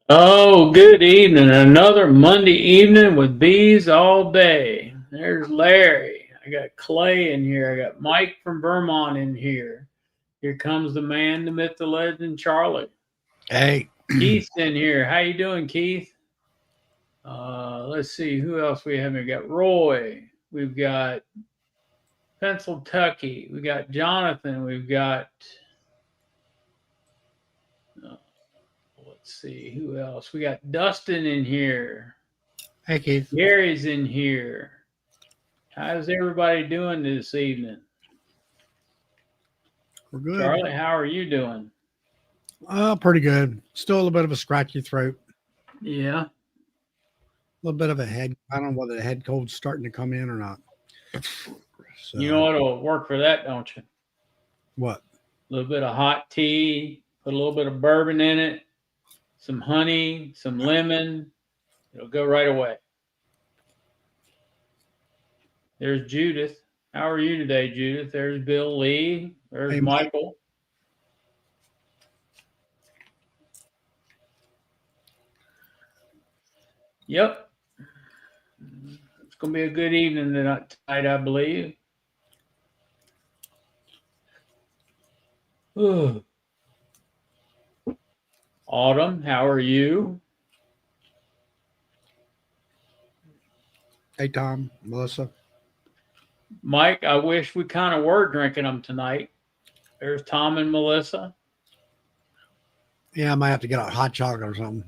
Oh, good evening. Another Monday evening with bees all day. There's Larry. I got Clay in here. I got Mike from Vermont in here. Here comes the man, the myth, the legend, Charlie. Hey, Keith's in here. How you doing, Keith? Let's see who else we have. We got Roy. We've got Pennsylvania. We got Jonathan. We've got uh, let's see who else. We got Dustin in here. hey, Keith. Gary's in here. How's everybody doing this evening? We're good. Charlie, how are you doing? Pretty good. Still a little bit of a scratchy throat, Yeah. a little bit of a head. I don't know whether the head cold's starting to come in or not. You know So, what'll work for that, don't you? what? A little bit of hot tea, put a little bit of bourbon in it, some honey, some lemon. It'll go right away. There's Judith. How are you today, Judith? There's Bill Lee. There's Hey, Mike. Michael. Yep. It's going to be a good evening tonight, I believe. Autumn, how are you? Hey, Tom, Melissa. Mike, I wish we kind of were drinking them tonight. There's Tom and Melissa. Yeah, I might have to get a hot chocolate or something.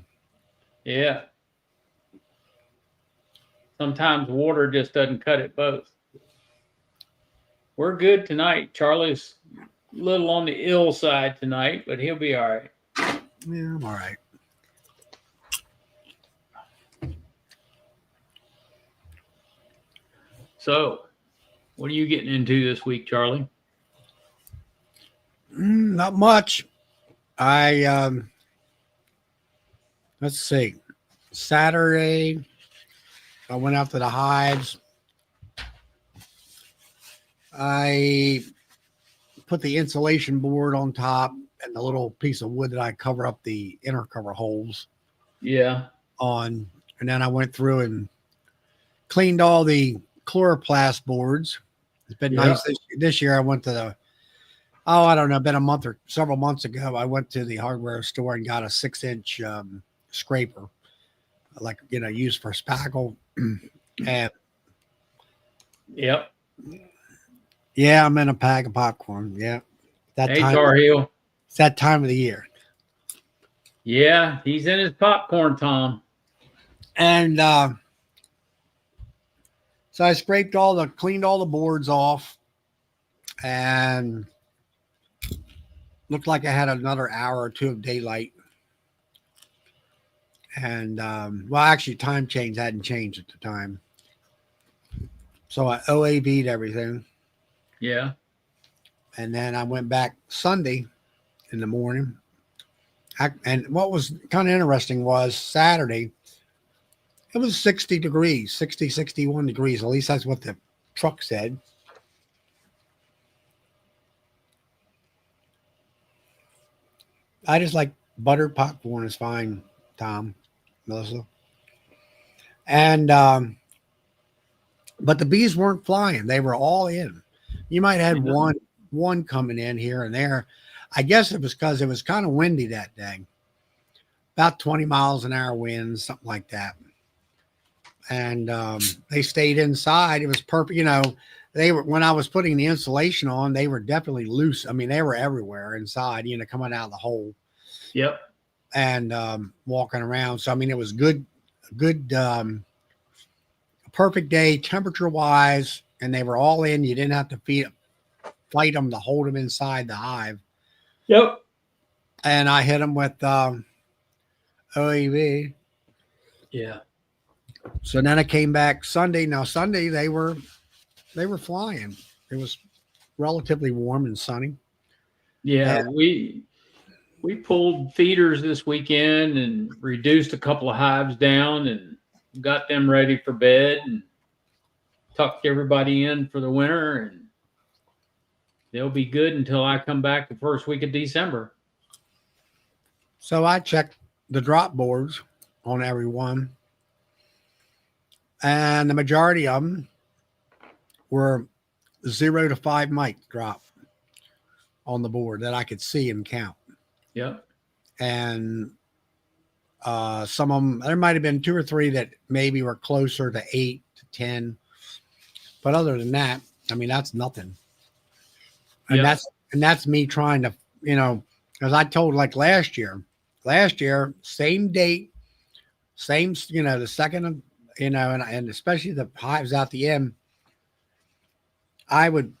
Yeah. Sometimes water just doesn't cut it both. We're good tonight. Charlie's a little on the ill side tonight, but he'll be all right. Yeah, I'm all right. So, what are you getting into this week, Charlie? Not much. I let's see. Saturday, I went out to the hives. I put the insulation board on top and the little piece of wood that I cover up the inner cover holes Yeah. on. And then I went through and cleaned all the chloroplast boards. It's been Yeah. nice. This year I went to the, I don't know, been a month or several months ago. I went to the hardware store and got a 6-inch scraper, like, used for spackle. And Yep. yeah, I'm in a pack of popcorn. Yeah. That Hey, time, Tar Heel. it's that time of the year. Yeah, he's in his popcorn, Tom. And so I cleaned all the boards off, and looked like I had another hour or two of daylight. And well, actually, time change hadn't changed at the time, so I OAV'd everything, Yeah. and then I went back Sunday in the morning. And what was kind of interesting was Saturday, it was 60 degrees, 60, 61 degrees. At least that's what the truck said. I just like buttered popcorn is fine, Tom, Melissa. And but the bees weren't flying; they were all in. You might have had Yeah. one coming in here and there. I guess it was because it was kind of windy that day, about 20 miles an hour winds, something like that. And they stayed inside. It was perfect. They were, when I was putting the insulation on, they were definitely loose. I mean, they were everywhere inside. Coming out of the hole Yep. and walking around. So I mean, it was good, perfect day temperature wise, and they were all in. You didn't have to fight them to hold them inside the hive. Yep. And I hit them with OEV. Yeah. So then I came back Sunday. Now Sunday they were flying. It was relatively warm and sunny. Yeah. And We pulled feeders this weekend and reduced a couple of hives down and got them ready for bed and tucked everybody in for the winter, and they'll be good until I come back the first week of December. so I checked the drop boards on every one, and the majority of them were 0 to 5 mites drop on the board that I could see and count. Yep. And some of them, there might have been 2 or 3 that maybe were closer to 8 to 10. But other than that, I mean, that's nothing. And Yep. that's me trying to, as I told like last year, same date, same, the second of, and especially the hives out the end, I would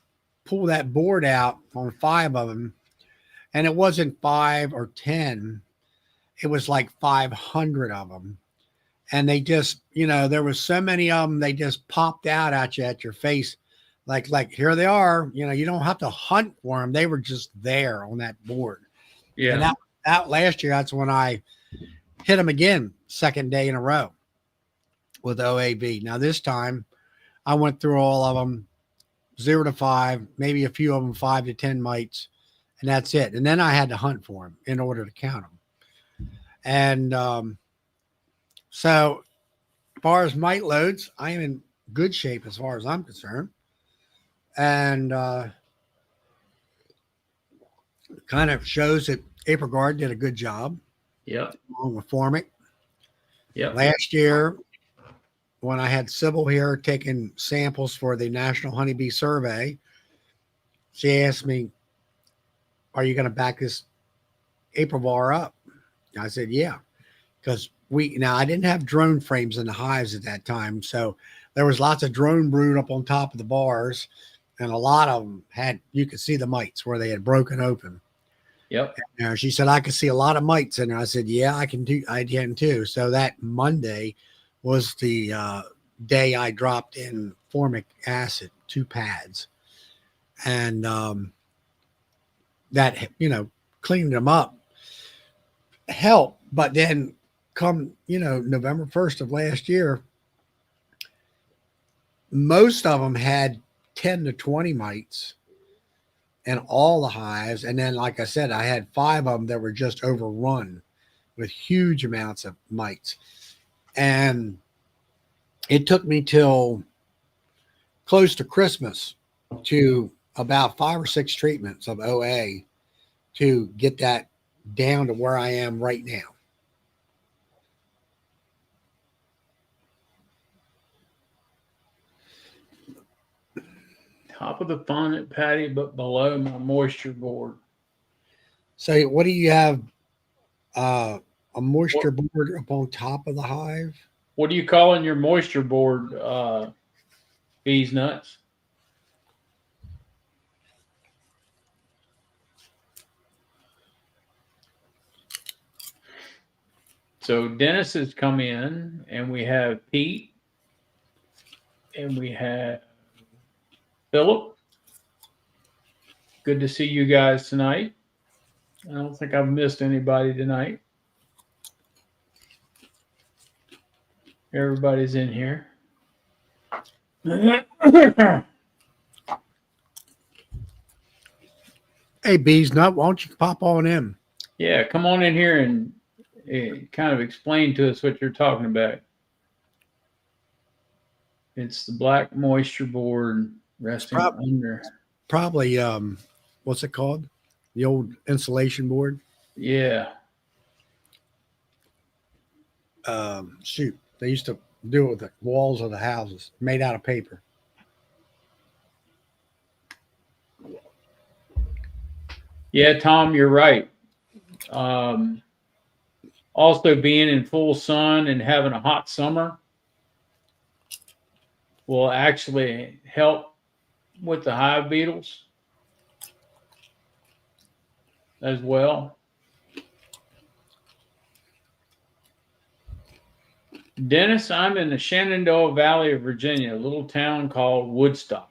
pull that board out on 5 of them, and it wasn't 5 or 10. It was like 500 of them. And they just, there was so many of them, they just popped out at you at your face. Like here they are, you don't have to hunt for them. They were just there on that board. Yeah. And that last year, that's when I hit them again, second day in a row with OAB. Now this time I went through all of them, 0 to 5, maybe a few of them 5 to 10 mites, and that's it. And then I had to hunt for them in order to count them. And so as far as mite loads, I am in good shape as far as I'm concerned. And kind of shows that April Guard did a good job. Yep. Along with Formic. Yep. Last year, when I had Sybil here taking samples for the National Honeybee Survey, she asked me, "Are you going to back this April bar up?" I said, "Yeah," because I didn't have drone frames in the hives at that time, so there was lots of drone brood up on top of the bars, and a lot of them you could see the mites where they had broken open. Yep. And she said, "I could see a lot of mites in there." I said, "Yeah, I can too." So that Monday was the day I dropped in formic acid, 2 pads, and that cleaned them up, helped. But then come November 1st of last year, most of them had 10 to 20 mites in all the hives. And then, like I said, I had 5 of them that were just overrun with huge amounts of mites. And it took me till close to Christmas to about 5 or 6 treatments of OA to get that down to where I am right now. Top of the fondant patty, but below my moisture board. So what do you have? A moisture board up on top of the hive? What are you calling your moisture board, Bees Nuts? So Dennis has come in, and we have Pete, and we have Philip. Good to see you guys tonight. I don't think I've missed anybody tonight. Everybody's in here. Hey, Bees Nut, why don't you pop on in? Yeah, come on in here and kind of explain to us what you're talking about. It's the black moisture board resting under. Probably, what's it called? The old insulation board? Yeah. Shoot, they used to do it with the walls of the houses, made out of paper. Yeah, Tom, you're right. Also, being in full sun and having a hot summer will actually help with the hive beetles as well. Dennis, I'm in the Shenandoah Valley of Virginia, a little town called Woodstock.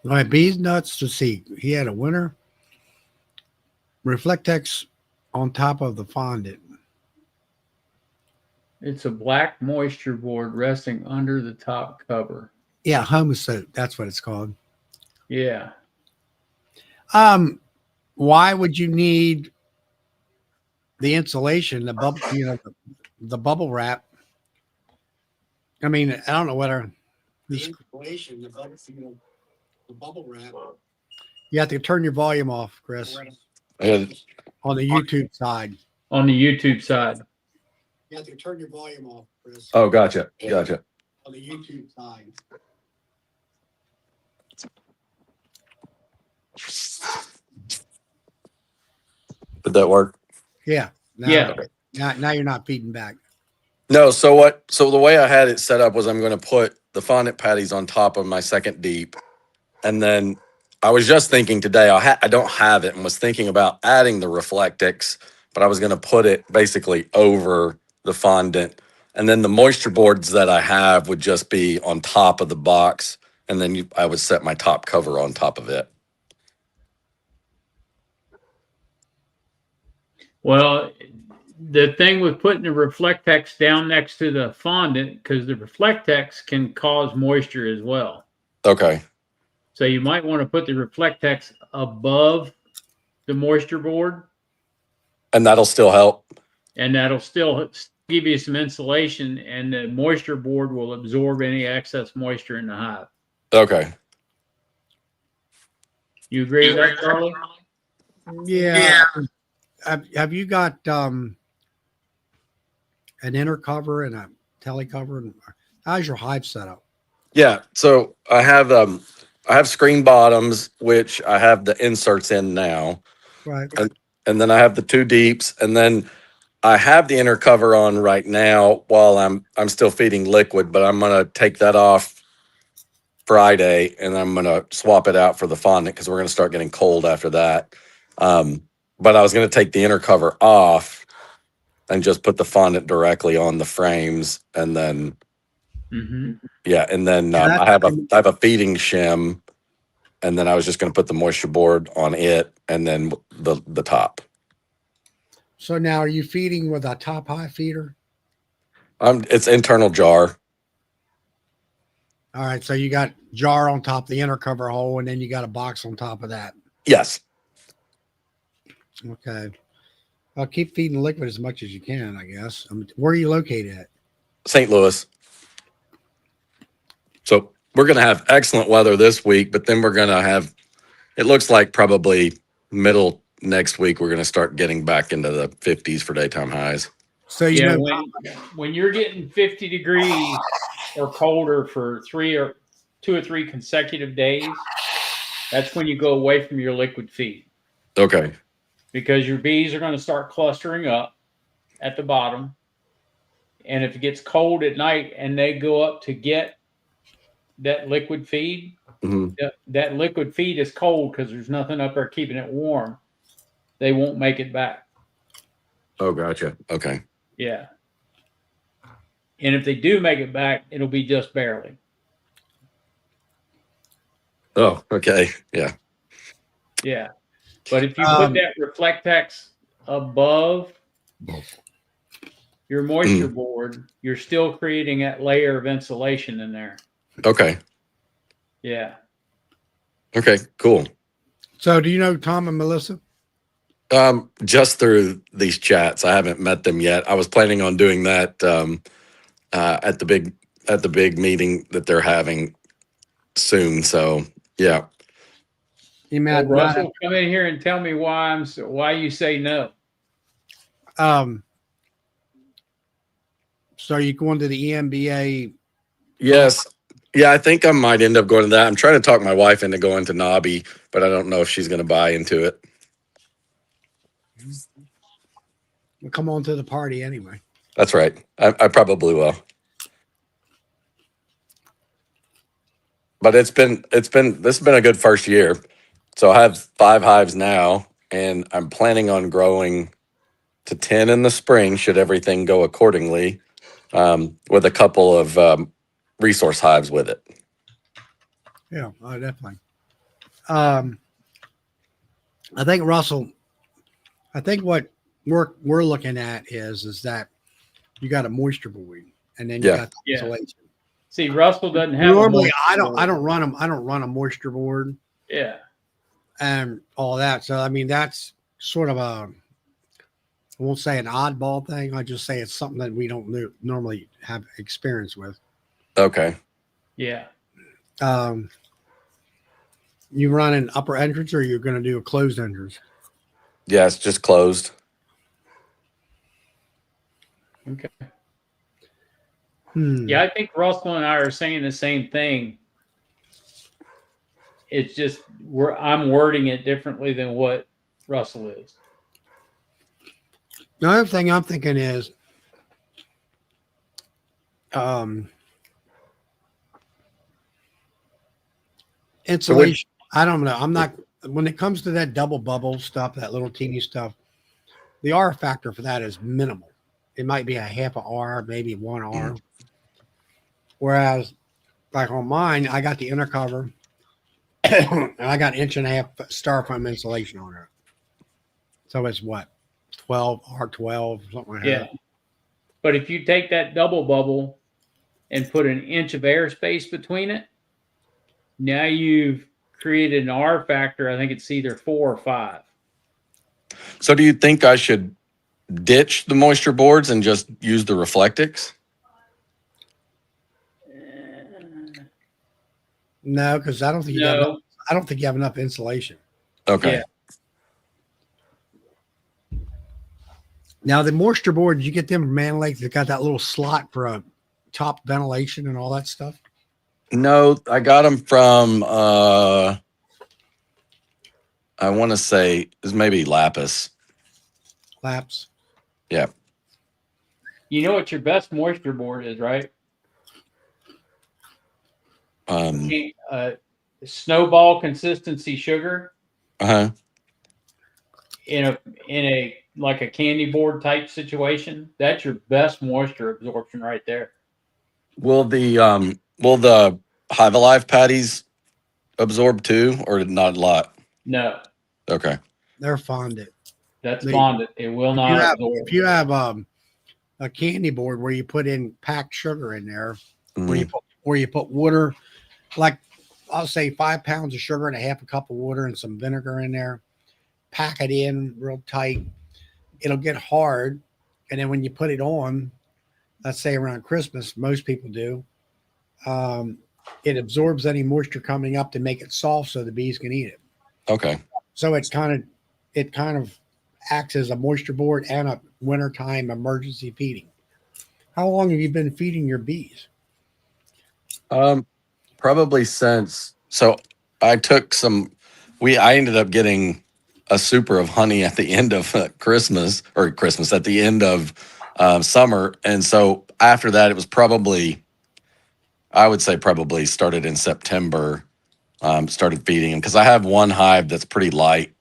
All right, Bees Nuts to see. He had a winter Reflectex on top of the fondant. It's a black moisture board resting under the top cover. Yeah, Homosote. That's what it's called. Yeah. Why would you need the insulation, the bubble wrap? I mean, I don't know whether the insulation, the bubble wrap. You have to turn your volume off, Chris, on the YouTube side. On the YouTube side. You have to turn your volume off, Chris. Oh, gotcha. Gotcha. On the YouTube side. Did that work? Yeah. Yeah. Now you're not feeding back. No. So the way I had it set up was I'm going to put the fondant patties on top of my second deep. And then I was just thinking today, I don't have it, and was thinking about adding the Reflectix, but I was going to put it basically over the fondant. And then the moisture boards that I have would just be on top of the box. And then I would set my top cover on top of it. Well, the thing with putting the Reflectex down next to the fondant, because the Reflectex can cause moisture as well. Okay. So you might want to put the Reflectex above the moisture board. And that'll still help. And that'll still give you some insulation, and the moisture board will absorb any excess moisture in the hive. Okay. You agree with that, Charlie? Yeah. Have you got an inner cover and a tele cover? How's your hive setup? Yeah. So I have screen bottoms, which I have the inserts in now. Right. And then I have the two deeps, and then I have the inner cover on right now while I'm still feeding liquid, but I'm gonna take that off Friday, and I'm gonna swap it out for the fondant because we're gonna start getting cold after that. But I was gonna take the inner cover off and just put the fondant directly on the frames, and then yeah, and then I have a feeding shim, and then I was just gonna put the moisture board on it, and then the top. So now, are you feeding with a top high feeder? It's internal jar. All right. So you got jar on top of the inner cover hole, and then you got a box on top of that. Yes. Okay. I'll keep feeding liquid as much as you can, I guess. Where are you located at? St. Louis. So we're going to have excellent weather this week, but then we're going to have, it looks like probably middle next week, we're going to start getting back into the 50s for daytime highs. So when you're getting 50 degrees or colder for 2 or 3 consecutive days, that's when you go away from your liquid feed. Okay. Because your bees are going to start clustering up at the bottom. And if it gets cold at night and they go up to get that liquid feed, that liquid feed is cold because there's nothing up there keeping it warm. They won't make it back. Oh, gotcha. Okay. Yeah. And if they do make it back, it'll be just barely. Oh, okay. Yeah. Yeah. But if you put that Reflectex above your moisture board, you're still creating that layer of insulation in there. Okay. Yeah. Okay, cool. So do you know Tom and Melissa? Just through these chats. I haven't met them yet. I was planning on doing that at the big meeting that they're having soon. So yeah. Russell, come in here and tell me why you say no. So are you going to the EMBA? Yes. Yeah, I think I might end up going to that. I'm trying to talk my wife into going to Nobby, but I don't know if she's going to buy into it. We'll come on to the party anyway. That's right. I probably will. But this has been a good first year. So I have 5 hives now, and I'm planning on growing to 10 in the spring should everything go accordingly, with a couple of resource hives with it. Yeah, definitely. I think Russell, what we're looking at is that you got a moisture board, and then you got the insulation. See, Russell doesn't have. Normally, I don't run them. I don't run a moisture board. Yeah. and all that. So I mean, that's sort of I won't say an oddball thing. I just say it's something that we don't normally have experience with. Okay. Yeah. Um, you run an upper entrance, or you're going to do a closed entrance? Yeah, it's just closed. Okay. Hmm. Yeah, I think Russell and I are saying the same thing. It's just I'm wording it differently than what Russell is. The other thing I'm thinking is, um, So we insulation. I don't know. I'm not when it comes to that double bubble stuff, that little teeny stuff. The R factor for that is minimal. It might be a half a R, maybe 1 R. Whereas, like on mine, I got the inner cover, and I got 1.5 inch styrofoam insulation on it. So it's what, 12 R12, something like Yeah. that. But if you take that double bubble and put an inch of airspace between it, now you've created an R factor. I think it's either 4 or 5. So do you think I should ditch the moisture boards and just use the Reflectix? No, because I don't think you got enough. No. I don't think you have enough insulation. Okay. Yeah. Now the moisture boards, you get them from Man Lake. They got that little slot for a top ventilation and all that stuff. No, I got them from I want to say it's maybe Lapis. Laps. Yeah. You know what your best moisture board is, right? Um Snowball consistency sugar uh-huh. in a like a candy board type situation. That's your best moisture absorption right there. Will the Hive Alive patties absorb too, or not a lot? No, Okay. They're fondant. that's They, fondant. It will if you not have absorb. if you have a candy board where you put in packed sugar in there, Mm, where you put water, like I'll say 5 pounds of sugar and a half a cup of water and some vinegar in there, pack it in real tight. It'll get hard, and then when you put it on, let's say around Christmas, most people do. Um, it absorbs any moisture coming up to make it soft so the bees can eat it. okay. So it kind of acts as a moisture board and a wintertime emergency feeding. How long have you been feeding your bees? Probably since so I took some I ended up getting a super of honey at the end of Christmas at the end of summer, and so after that it was probably I would say probably started in September. Started feeding them because I have one hive that's pretty light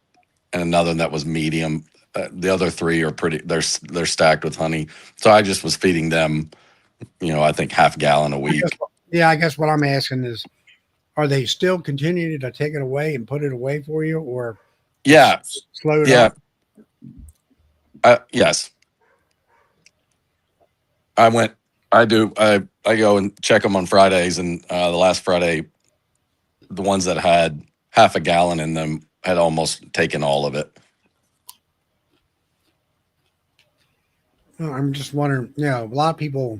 and another that was medium. The other three are pretty. They're stacked with honey, so I just was feeding them. I think half gallon a I guess, week. yeah, I guess what I'm asking is, are they still continuing to take it away and put it away for you, or Yeah, slow it yeah. up? Yes, I went. I do. I go and check them on Fridays, and the last Friday, the ones that had half a gallon in them had almost taken all of it. No, I'm just wondering. A lot of people.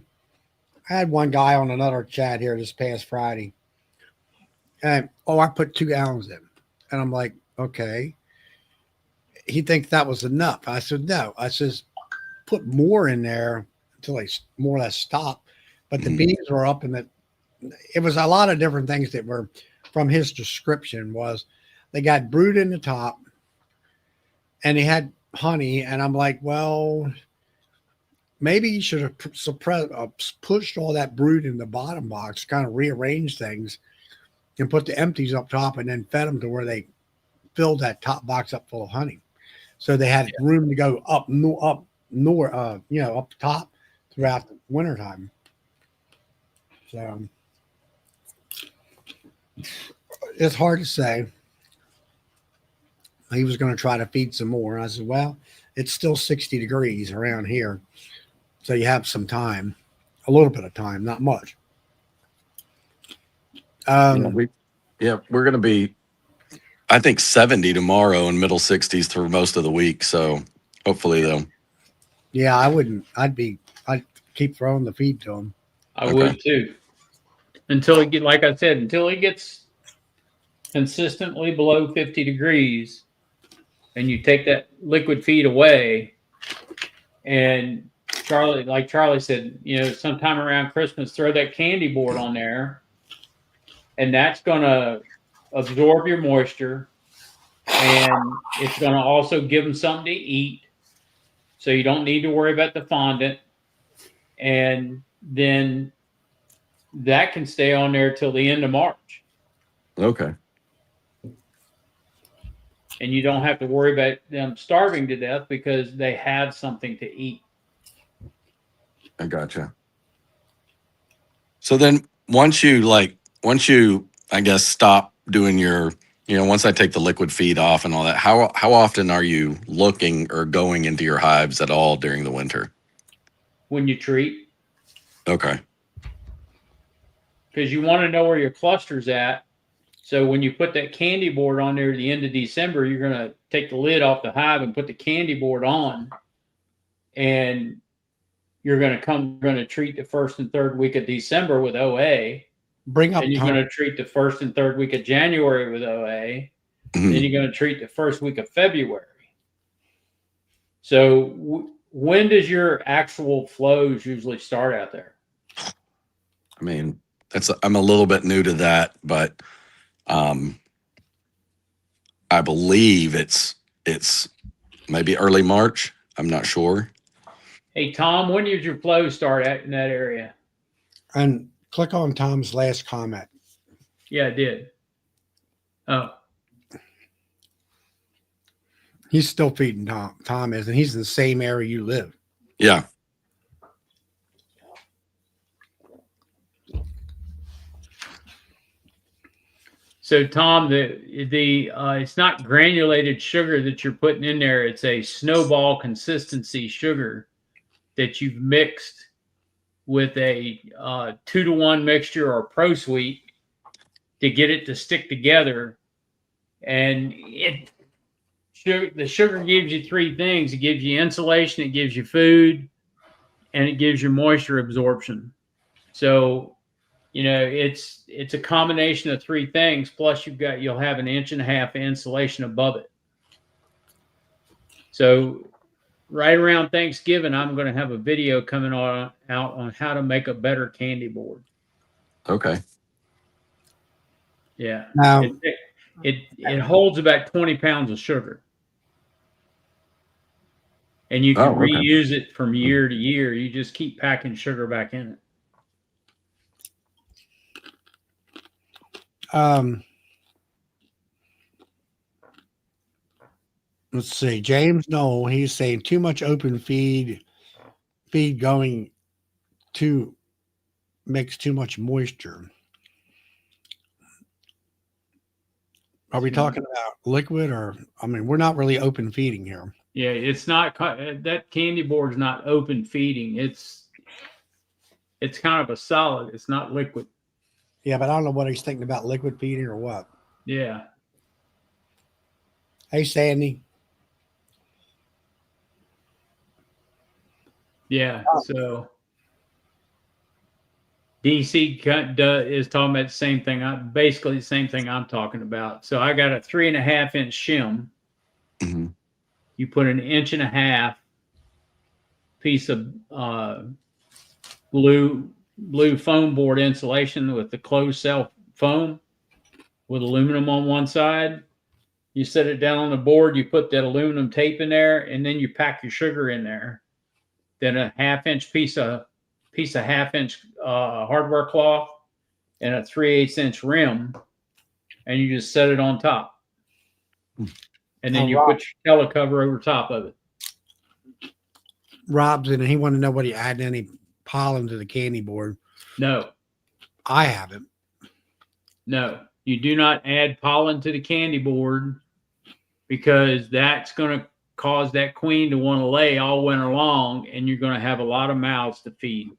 I had one guy on another chat here this past Friday, and I put 2 gallons in, and I'm like, okay. He thinks that was enough. I said no. I says put more in there until they more or less stop. But the Mhm. bees were up in the. It was a lot of different things that were from his description. Was they got brood in the top, and they had honey, and I'm like, well, maybe you should have pushed all that brood in the bottom box, kind of rearranged things, and put the empties up top, and then fed them to where they filled that top box up full of honey, so they had room to go up top throughout the wintertime. So it's hard to say. He was going to try to feed some more. And I said, well, it's still 60 degrees around here. So you have some time, a little bit of time, not much. Yeah, we're going to be I think 70 tomorrow and middle 60s through most of the week. So hopefully they'll. Yeah, I wouldn't. I'd keep throwing the feed to them. I Okay. would too. Until it get, like I said, until it gets consistently below 50 degrees and you take that liquid feed away. And like Charlie said, sometime around Christmas, throw that candy board on there, and that's going to absorb your moisture, and it's going to also give them something to eat, so you don't need to worry about the fondant. And then that can stay on there till the end of March, Okay. and you don't have to worry about them starving to death because they have something to eat. I gotcha. So then once you, I guess, stop doing your, once I take the liquid feed off and all that, how often are you looking or going into your hives at all during the winter? When you treat, Okay. because you want to know where your cluster's at. So when you put that candy board on there at the end of December, you're going to take the lid off the hive and put the candy board on, and you're going to treat the first and third week of December with OA. Bring up. Then you're going to treat the first and third week of January with OA. Mhm. Then you're going to treat the first week of February. So when does your actual flows usually start out there? I mean, I'm a little bit new to that, but I believe it's maybe early March. I'm not sure. Hey, Tom, when did your flow start out in that area? And click on Tom's last comment. Yeah, I did. Oh, He's still feeding Tom. Tom is, and he's in the same area you live. Yeah. so Tom, the it's not granulated sugar that you're putting in there. It's a snowball consistency sugar that you've mixed with a 2-to-1 mixture or Pro Sweet to get it to stick together. And the sugar gives you three things. It gives you insulation, it gives you food, and it gives you moisture absorption. So, it's a combination of three things. Plus you'll have 1.5 inches insulation above it. So right around Thanksgiving, I'm going to have a video coming out on how to make a better candy board. Okay. Yeah. Now, It holds about 20 pounds of sugar. And you can reuse it from year to year. You just keep packing sugar back in it. Let's see. James, no, he's saying too much open feed going to makes too much moisture. Are we talking about liquid or, I mean, we're not really open feeding here. Yeah, it's not, that candy board's not open feeding. It's kind of a solid. It's not liquid. Yeah, but I don't know what he's thinking about, liquid feeding or what. Yeah. Hey, Sandy. Yeah. So DC is talking about the same thing. Basically the same thing I'm talking about. So I got a 3.5 inch shim. Mm-hmm. You put 1.5 inches piece of blue foam board insulation with the closed cell foam with aluminum on one side. You set it down on the board, you put that aluminum tape in there, and then you pack your sugar in there. Then a 1/2 inch piece of 1/2 inch hardware cloth and a 3/8 inch rim, and you just set it on top. And then you put your telecover over top of it. Rob's in it. He wanted to know what he added any pollen to the candy board. No. I haven't. No. You do not add pollen to the candy board because that's going to cause that queen to want to lay all winter long, and you're going to have a lot of mouths to feed.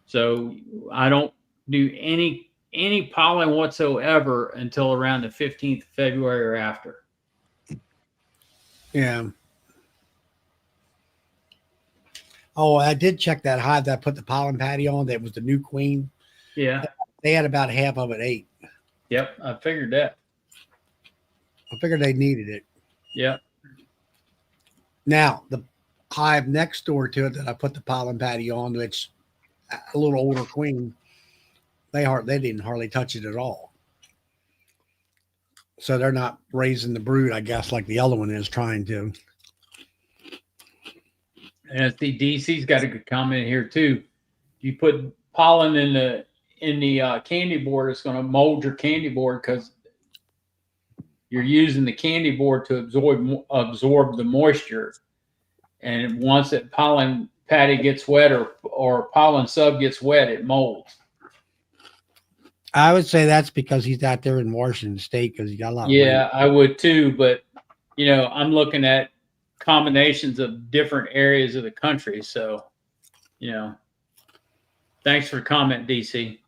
So I don't do any any pollen whatsoever until around the 15th of February or after. Yeah. Oh, I did check that hive that I put the pollen patty on. That was the new queen. Yeah. They had about half of it ate. Yep. I figured that. I figured they needed it. Yep. Now, the hive next door to it that I put the pollen patty on, which a little older queen, they didn't hardly touch it at all. So they're not raising the brood, I guess, like the other one is trying to. And the DC's got a good comment here too. If you put pollen in the candy board, it's going to mold your candy board because you're using the candy board to absorb the moisture. And once that pollen patty gets wet or pollen sub gets wet, it molds. I would say that's because he's out there in Washington State because he got a lot of Yeah, I would too. But, I'm looking at combinations of different areas of the country. So, thanks for the comment, DC.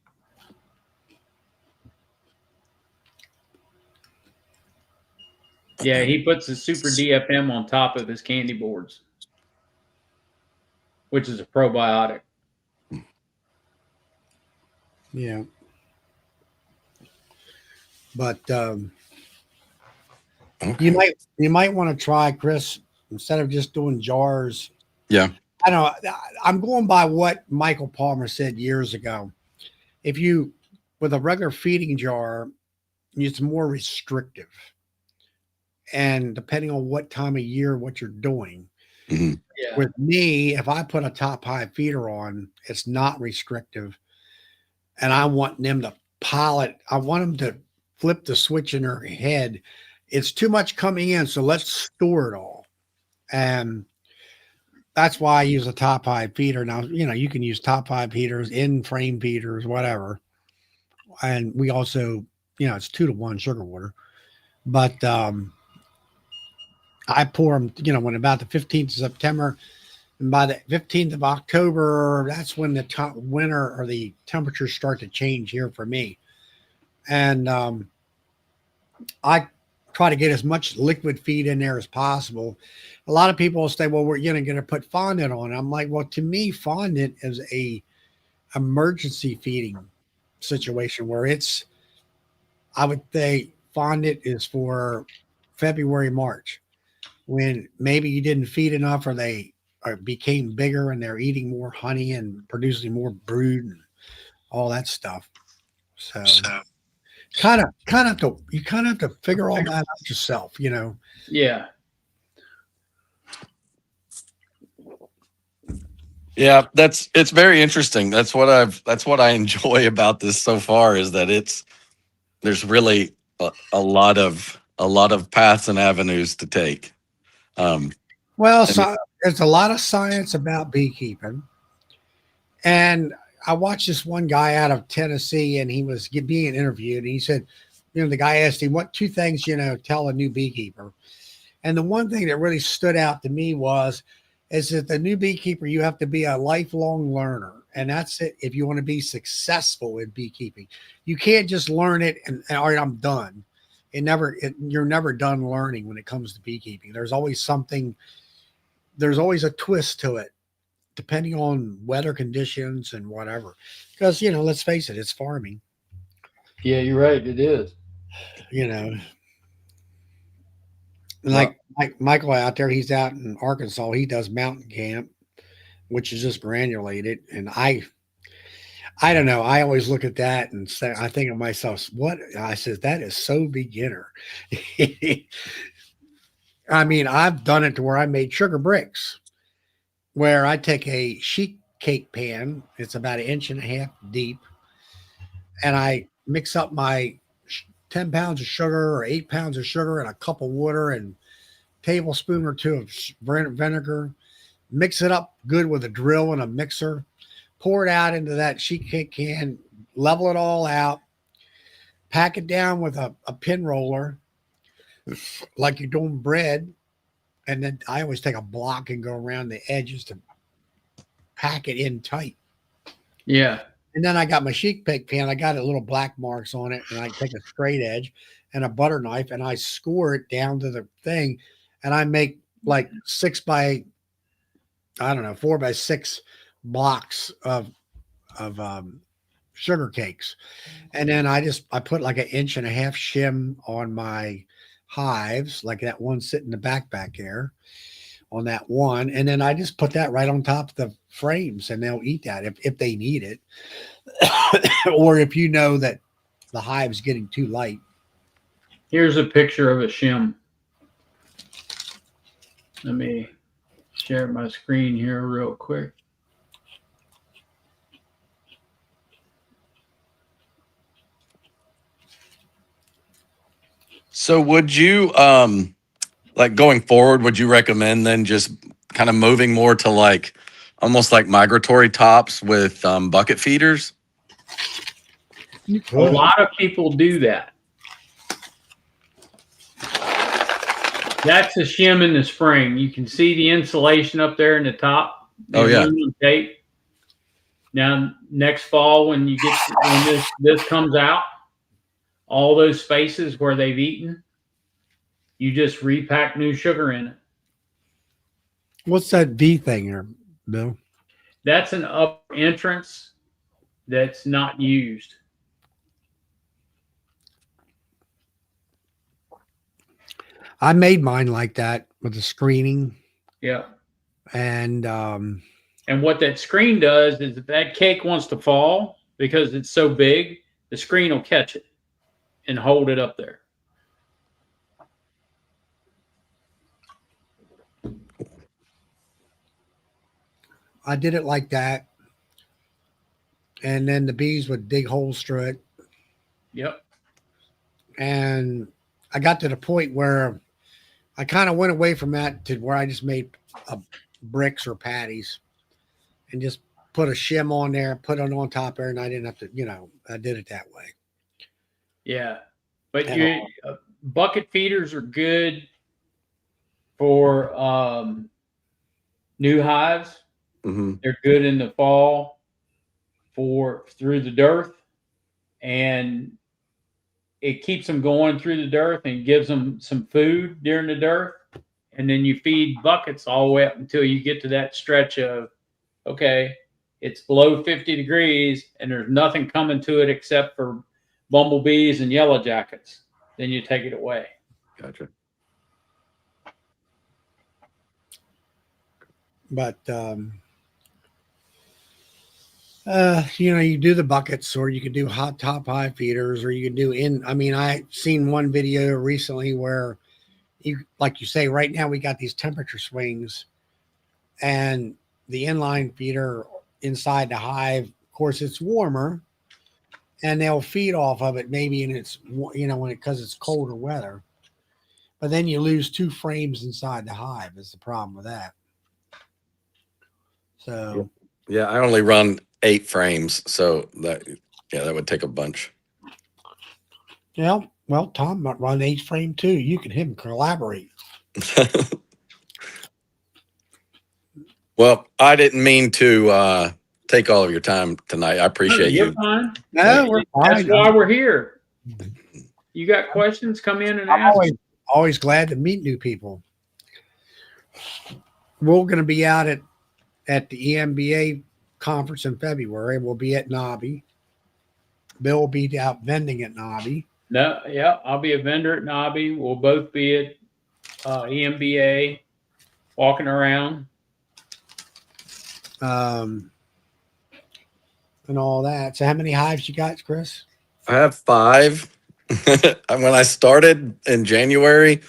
Yeah, he puts the super DFM on top of his candy boards, which is a probiotic. Yeah. But you might want to try, Chris, instead of just doing jars. Yeah. I don't know. I'm going by what Michael Palmer said years ago. If you, with a regular feeding jar, it's more restrictive. And depending on what time of year, what you're doing. Mm-hmm. Yeah. With me, if I put a top high feeder on, it's not restrictive. And I want them to pilot. I want them to flip the switch in their head. It's too much coming in, so let's store it all. And that's why I use a top high feeder. Now, you can use top high feeders, in frame feeders, whatever. And we also, it's 2-to-1 sugar water. But I pour them, when about the 15th of September, and by the 15th of October, that's when the winter or the temperatures start to change here for me. And I try to get as much liquid feed in there as possible. A lot of people will say, well, we're going to put fondant on. I'm like, well, to me, fondant is a emergency feeding situation where I would say fondant is for February, March, when maybe you didn't feed enough or they became bigger and they're eating more honey and producing more brood and all that stuff. So kind of have to figure all that out yourself, Yeah. Yeah, it's very interesting. That's what I enjoy about this so far is that there's really a lot of paths and avenues to take. So there's a lot of science about beekeeping, and I watched this one guy out of Tennessee, and he was being interviewed, and he said, the guy asked him, what 2 things, tell a new beekeeper? And the one thing that really stood out to me is that the new beekeeper, you have to be a lifelong learner. And that's it. If you want to be successful in beekeeping, you can't just learn it and all right, I'm done. You're never done learning when it comes to beekeeping. There's always a twist to it, depending on weather conditions and whatever. Because, let's face it, it's farming. Yeah, you're right. It is. Like Michael out there, he's out in Arkansas. He does mountain camp, which is just granulated. And I don't know. I always look at that and say, I think of myself, what? I said, that is so beginner. I mean, I've done it to where I made sugar bricks, where I take a sheet cake pan. It's about 1.5 inches deep. And I mix up my 10 pounds of sugar or 8 pounds of sugar and a cup of water and tablespoon or 2 of vinegar, mix it up good with a drill and a mixer, pour it out into that sheet cake can, level it all out, pack it down with a pin roller like you're doing bread. And then I always take a block and go around the edges to pack it in tight. Yeah. And then I got my chic pig pen. I got a little black marks on it, and I take a straight edge and a butter knife, and I score it down to the thing, and I make like 4x6 blocks of sugar cakes, and then I put like 1.5 inch shim on my hives, like that one sitting in the back there on that one, and then I just put that right on top of the frames, and they'll eat that if they need it, or if you know that the hive's getting too light. Here's a picture of a shim. Let me share my screen here real quick. So would you like going forward, would you recommend then just kind of moving more to like almost like migratory tops with bucket feeders? A lot of people do that. That's a shim in the spring. You can see the insulation up there in the top. Oh, yeah. Aluminum tape. Now, next fall, when this comes out, all those spaces where they've eaten, you just repack new sugar in it. What's that V thing here, Bill? That's an upper entrance that's not used. I made mine like that with the screening, Yeah. and what that screen does is if that cake wants to fall because it's so big, the screen will catch it and hold it up there. I did it like that, and then the bees would dig holes through it, Yep. and I got to the point where I kind of went away from that to where I just made bricks or patties and just put a shim on there, put it on top there, and I didn't have to, I did it that way. Yeah. But And bucket feeders are good for new hives. Mm-hmm. They're good in the fall through the dearth, and it keeps them going through the dearth and gives them some food during the dearth. And then you feed buckets all the way up until you get to that stretch of, okay, it's below 50 degrees and there's nothing coming to it except for bumblebees and yellow jackets. Then you take it away. Gotcha. But you do the buckets, or you could do hot top hive feeders, or you could do I seen one video recently where like you say, right now we got these temperature swings, and the inline feeder inside the hive, of course, it's warmer, and they'll feed off of it maybe, and it's because it's colder weather. But then you lose 2 frames inside the hive is the problem with that. So Yeah, I only run 8 frames, so that would take a bunch. yeah, well, Tom might run 8 frame too. You can him collaborate. Well, I didn't mean to take all of your time tonight. I appreciate You're you. fine. No, we're That's fine. why we're here. You got questions? Come in and ask. I'm always glad to meet new people. We're going to be out at the EMBA conference in February. We'll be at Nobby. Bill will be out vending at Nobby. No, yeah, I'll be a vendor at Nobby. We'll both be at EMBA, walking around. And all that. So how many hives you got, Chris? I have 5. When I started in January,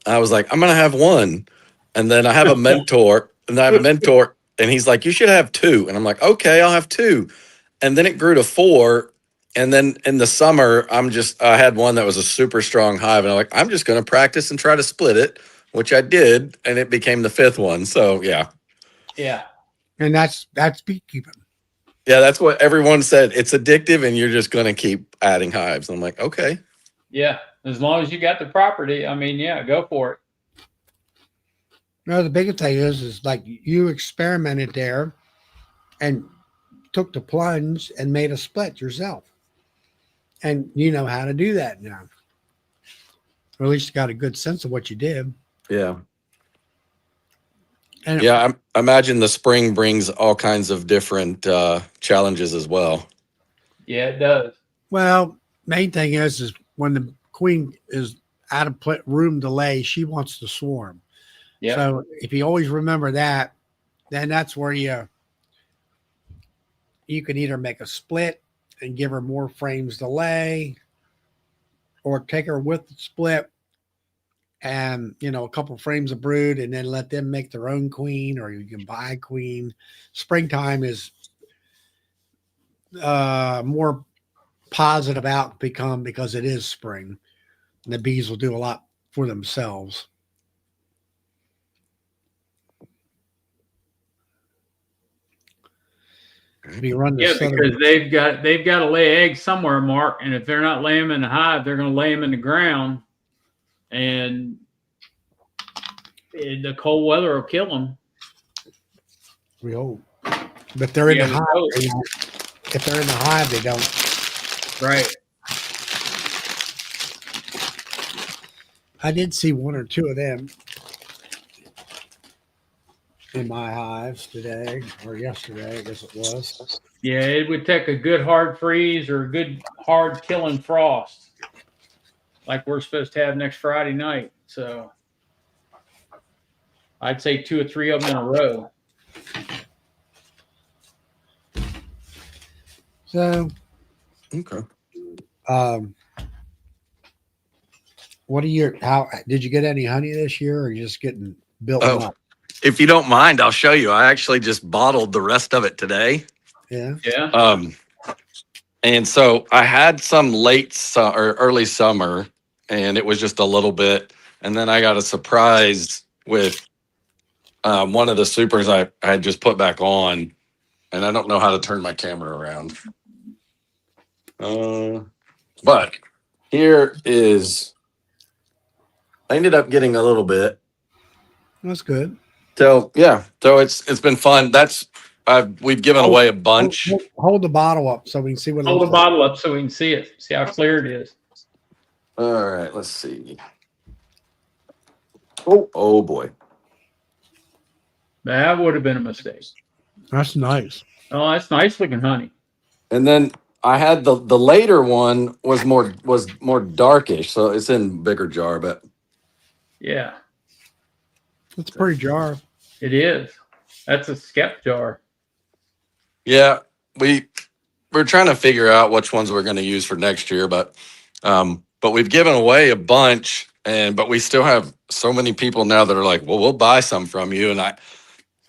I was like, I'm going to have 1. And then I have a mentor, and he's like, you should have 2. And I'm like, okay, I'll have 2. And then it grew to 4. And then in the summer, I had one that was a super strong hive. And I'm like, I'm just going to practice and try to split it, which I did. And it became the 5th one. So, yeah. Yeah. And that's beekeeping. Yeah, that's what everyone said. It's addictive, and you're just going to keep adding hives. And I'm like, okay. Yeah. As long as you got the property, yeah, go for it. No, the biggest thing is like you experimented there and took the plunge and made a split yourself. And you know how to do that now. Or at least you got a good sense of what you did. Yeah. And Yeah. I imagine the spring brings all kinds of different challenges as well. Yeah, it does. well, main thing is when the queen is out of room to lay, she wants to swarm. Yeah. So if you always remember that, then that's where you can either make a split and give her more frames to lay, or take her with the split and a couple frames of brood, and then let them make their own queen, or you can buy a queen. Springtime is more positive outcome because it is spring, and the bees will do a lot for themselves. If you run the Yeah, southern, because they've got to lay eggs somewhere, Mark. And if they're not laying them in the hive, they're going to lay them in the ground, and the cold weather will kill them. we hope, but they're in Yeah, the we hive. hope. If they're in the hive, they don't. Right. I did see one or two of them in my hives today or yesterday, I guess it was. Yeah, it would take a good hard freeze or a good hard killing frost, like we're supposed to have next Friday night. So I'd say 2 or 3 of them in a row. So, Okay. What are your? How did you get any honey this year, or are you just getting built Oh, up? if you don't mind, I'll show you. I actually just bottled the rest of it today. Yeah. Yeah. And so I had some or early summer, and it was just a little bit. And then I got a surprise with one of the supers I had just put back on, and I don't know how to turn my camera around. But here is. I ended up getting a little bit. That's good. So yeah, so it's been fun. We've given away a bunch. Hold the bottle up so we can see what it Hold the looks like. bottle up so we can see it. See how clear it is. All right, let's see. Oh boy. That would have been a mistake. That's nice. Oh, that's nice looking honey. And then I had the later one was more darkish, so it's in bigger jar, but Yeah, It's a pretty jar. it is. That's a skep jar. yeah, we're trying to figure out which ones we're going to use for next year, but we've given away a bunch, but we still have so many people now that are like, well, we'll buy some from you, and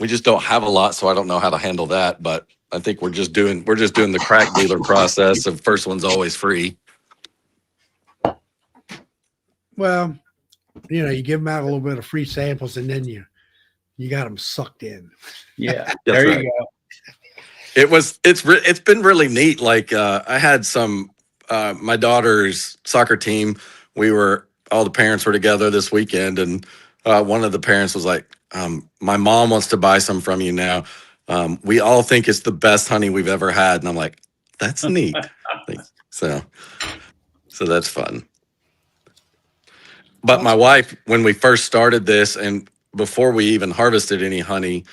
we just don't have a lot, so I don't know how to handle that. But I think we're just doing the crack dealer process of first one's always free. Well, you give them out a little bit of free samples, and then you got them sucked in. Yeah, That's there right. you go. It's been really neat. Like I had some my daughter's soccer team. All the parents were together this weekend, and one of the parents was like, "My mom wants to buy some from you now. We all think it's the best honey we've ever had." And I'm like, "That's neat." So that's fun. But my wife, when we first started this, and before we even harvested any honey,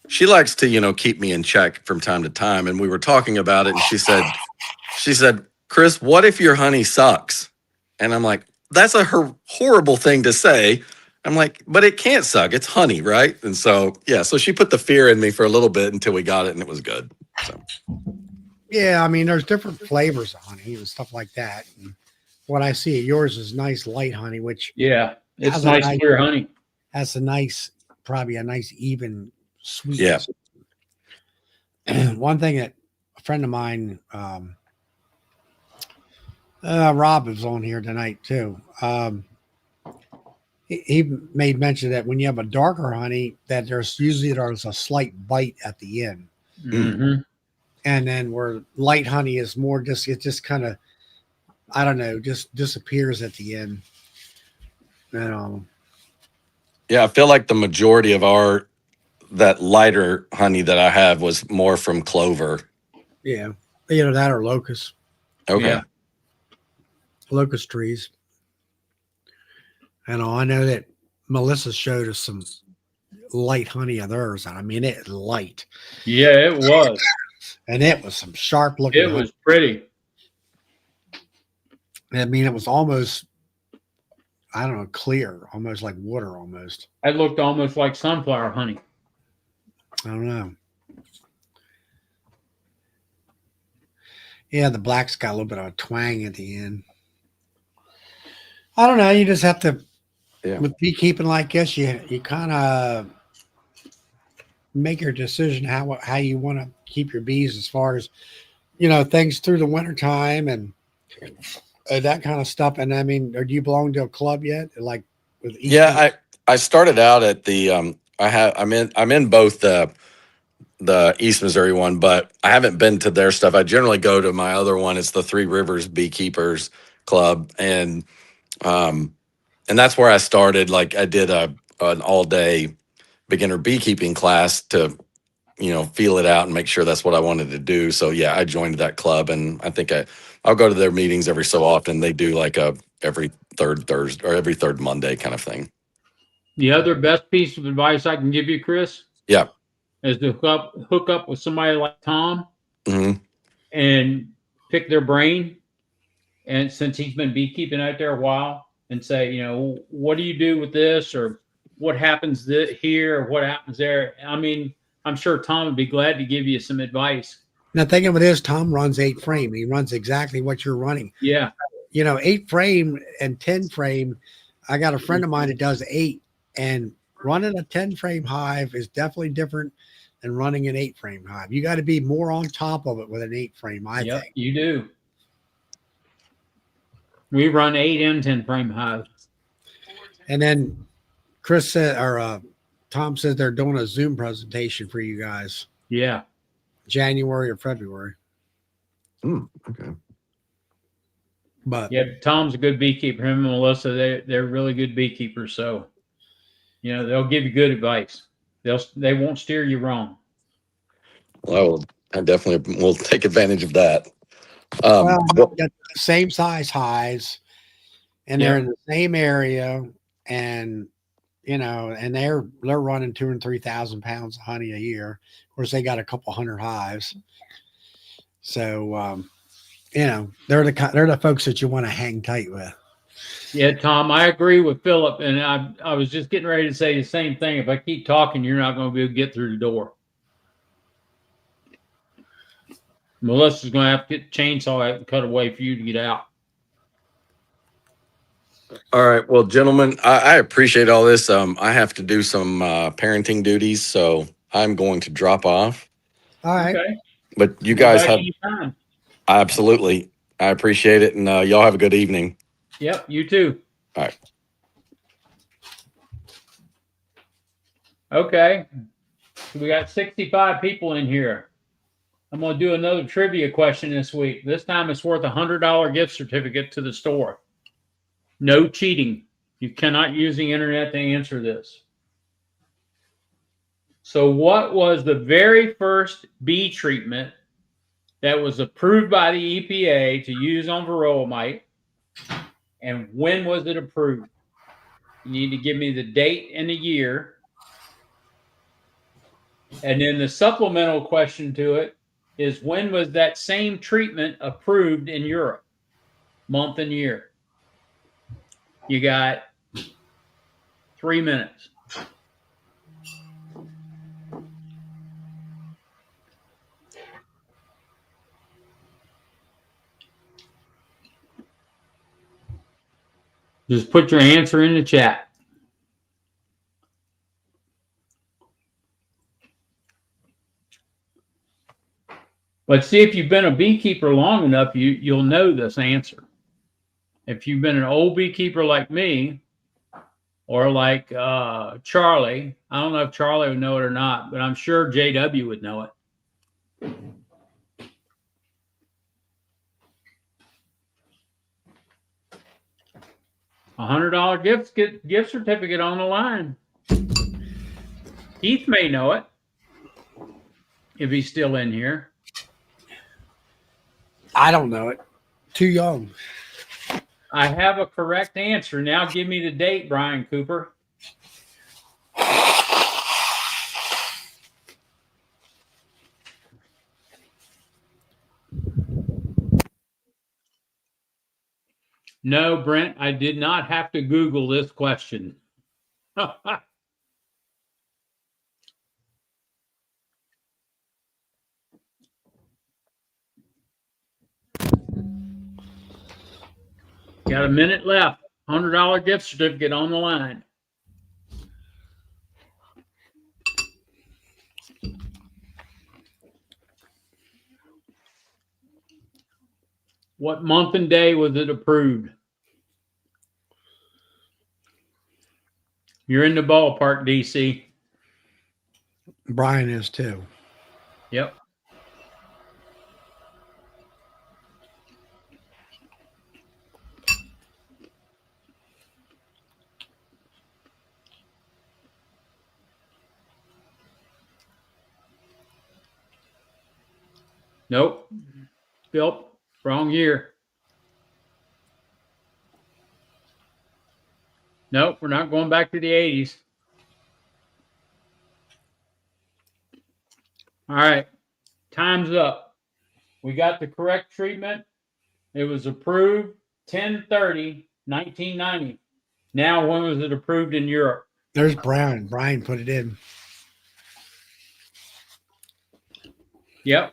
she likes to, keep me in check from time to time. And we were talking about it, and she said, "Chris, what if your honey sucks?" And I'm like, "That's a horrible thing to say." I'm like, "But it can't suck. It's honey, right?" And so, yeah, so she put the fear in me for a little bit until we got it, and it was good. So, Yeah, I mean, there's different flavors of honey and stuff like that. And what I see of yours is nice light honey, which Yeah, it's has nice clear honey. Has probably a nice even sweet. yeah. One thing that a friend of mine, Rob, is on here tonight too. He made mention that when you have a darker honey, that there's a slight bite at the end. Mm-hmm. And then where light honey is more it just kind of, I don't know, just disappears at the end. Yeah, I feel like the majority of that lighter honey that I have was more from clover. Yeah. Either that or locust. Okay. Yeah. Locust trees. And I know that Melissa showed us some light honey of theirs. And I mean, it's light. Yeah, it was. And it was some sharp looking It honey. was pretty. I mean, it was almost, I don't know, clear, almost like water almost. It looked almost like sunflower honey. I don't know. Yeah, the black's got a little bit of a twang at the end. I don't know. You just have to, with beekeeping like this, you kind of make your decision how you want to keep your bees as far as, things through the wintertime and that kind of stuff. And I mean, do you belong to a club yet? Like with East I started out at the I'm in both the East Missouri one, but I haven't been to their stuff. I generally go to my other one. It's the Three Rivers Beekeepers Club, and that's where I started. Like I did an all day beginner beekeeping class to feel it out and make sure that's what I wanted to do. So yeah, I joined that club, and I think I'll go to their meetings every so often. They do like a every third Thursday or every third Monday kind of thing. The other best piece of advice I can give you, Chris, Yeah. is to hook up with somebody like Tom Mm-hmm. and pick their brain. And since he's been beekeeping out there a while, and say, what do you do with this, or what happens here, or what happens there? I mean, I'm sure Tom would be glad to give you some advice. Now, thinking of it is, Tom runs 8 frame. He runs exactly what you're running. Yeah. 8 frame and 10 frame. I got a friend of mine that does 8, and running a 10 frame hive is definitely different than running an 8 frame hive. You got to be more on top of it with an 8 frame, I think. You do. We run 8 and 10 frame hives. And then Chris said, or Tom says they're doing a Zoom presentation for you guys. Yeah. January or February. Okay. But yeah, Tom's a good beekeeper. Him and Melissa, they're really good beekeepers. So, they'll give you good advice. They won't steer you wrong. Well, I definitely will take advantage of that. Well, got the same size hives, and they're in the same area, and and they're running 2,000 and 3,000 pounds of honey a year. Of course, they got a couple hundred hives, so they're the folks that you want to hang tight with. Yeah, Tom, I agree with Philip, and I was just getting ready to say the same thing. If I keep talking, you're not going to be able to get through the door. Melissa's going to have to get the chainsaw out and cut away for you to get out. All right. Well, gentlemen, I appreciate all this. I have to do some parenting duties, so I'm going to drop off. All right. Okay. But you guys have anytime. Absolutely. I appreciate it, and y'all have a good evening. Yep, you too. All right. Okay. So we got 65 people in here. I'm going to do another trivia question this week. This time it's worth a $100 gift certificate to the store. No cheating. You cannot use the internet to answer this. So what was the very first bee treatment that was approved by the EPA to use on varroa mite? And when was it approved? You need to give me the date and the year. And then the supplemental question to it is, when was that same treatment approved in Europe? Month and year. You got 3 minutes. Just put your answer in the chat. But see, if you've been a beekeeper long enough, you'll know this answer. If you've been an old beekeeper like me, or like Charlie, I don't know if Charlie would know it or not, but I'm sure JW would know it. $100 gift certificate on the line. Keith may know it if he's still in here. I don't know it. Too young. I have a correct answer. Now give me the date, Brian Cooper. No, Brent, I did not have to Google this question. Got a minute left. $100 gift certificate on the line. What month and day was it approved? You're in the ballpark, DC. Brian is too. Yep. Nope. Phil, wrong year. Nope, we're not going back to the 80s. All right. Time's up. We got the correct treatment. It was approved 10/30/1990. Now, when was it approved in Europe? There's Brian. Brian put it in. Yep.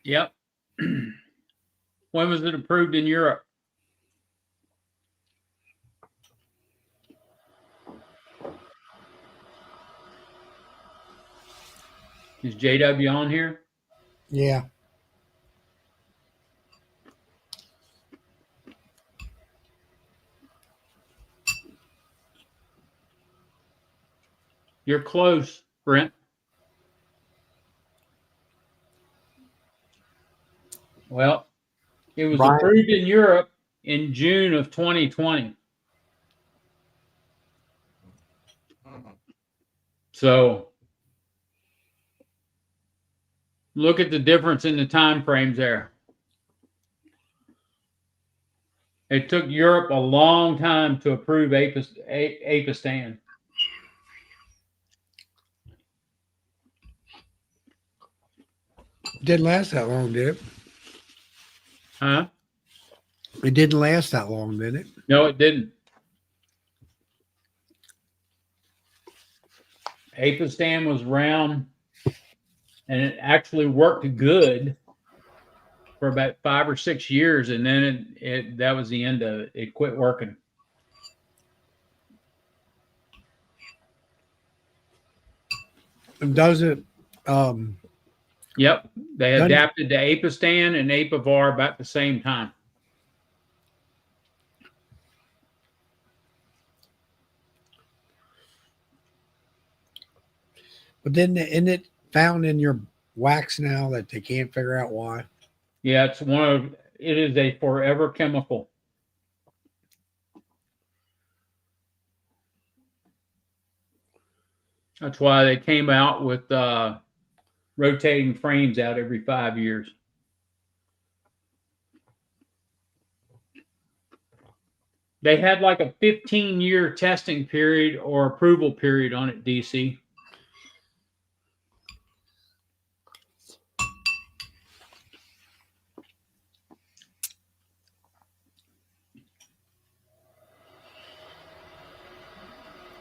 Yep. When was it approved in Europe? Is JW on here? Yeah. You're close, Brent. Well, it was Brian. approved in Europe in June of 2020. So look at the difference in the time frames there. It took Europe a long time to approve Apistan. Didn't last that long, did it? Huh? It didn't last that long, did it? No, it didn't. Apistan was around and it actually worked good for about 5 or 6 years, and then that was the end of it. It quit working. And does it? Yep, they Doesn't- adapted to Apistan and Apivar about the same time. But then isn't it found in your wax now that they can't figure out why? Yeah, it is a forever chemical. That's why they came out with rotating frames out every 5 years. They had like a 15-year testing period or approval period on it, DC.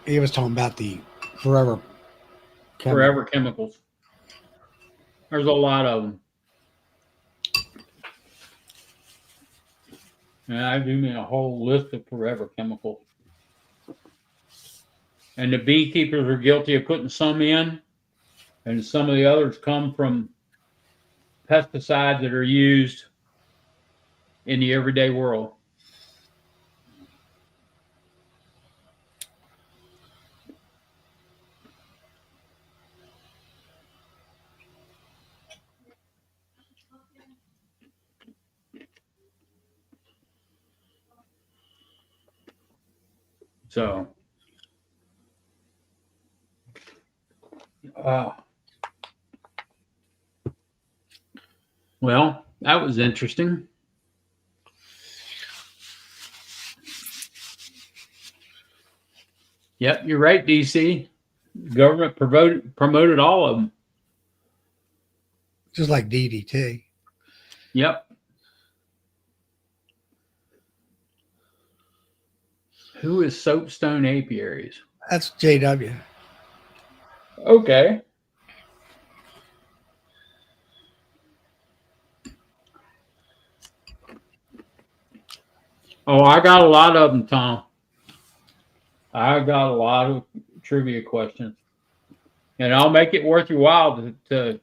He was talking about the forever. Forever chemicals. There's a lot of them. And I do mean a whole list of forever chemicals. And the beekeepers are guilty of putting some in, and some of the others come from pesticides that are used in the everyday world. So, well, that was interesting. Yep, you're right, DC. Government promoted all of them. Just like DDT. Yep. Who is Soapstone Apiaries? That's JW. Okay. Oh, I got a lot of them, Tom. I got a lot of trivia questions, and I'll make it worth your while to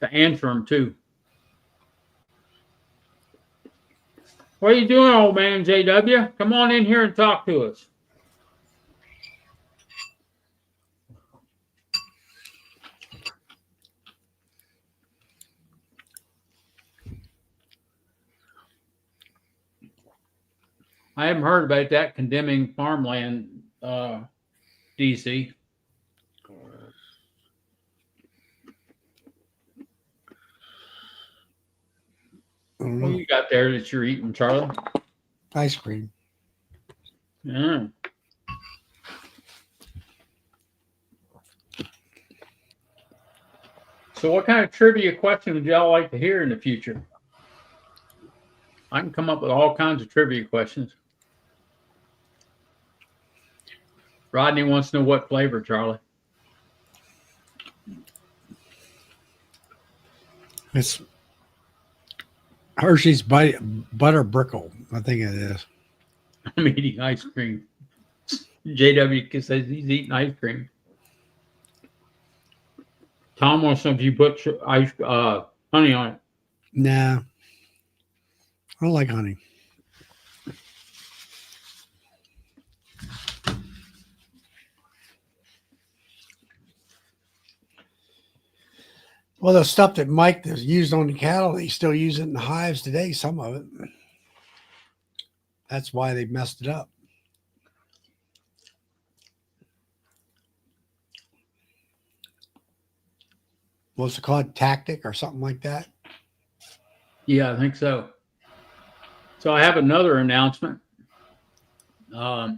answer them too. What are you doing, old man JW? Come on in here and talk to us. I haven't heard about that condemning farmland, DC. What you got there that you're eating, Charlie? Ice cream. Yeah. So what kind of trivia question would y'all like to hear in the future? I can come up with all kinds of trivia questions. Rodney wants to know what flavor, Charlie. It's Hershey's butter brickle. I think it is. I'm eating ice cream. JW says he's eating ice cream. Tom wants to know if you put honey on it. Nah. I don't like honey. Well, the stuff that Mike has used on the cattle, they still use it in the hives today, some of it. That's why they messed it up. What's it called? Tactic or something like that? Yeah, I think so. So I have another announcement. We're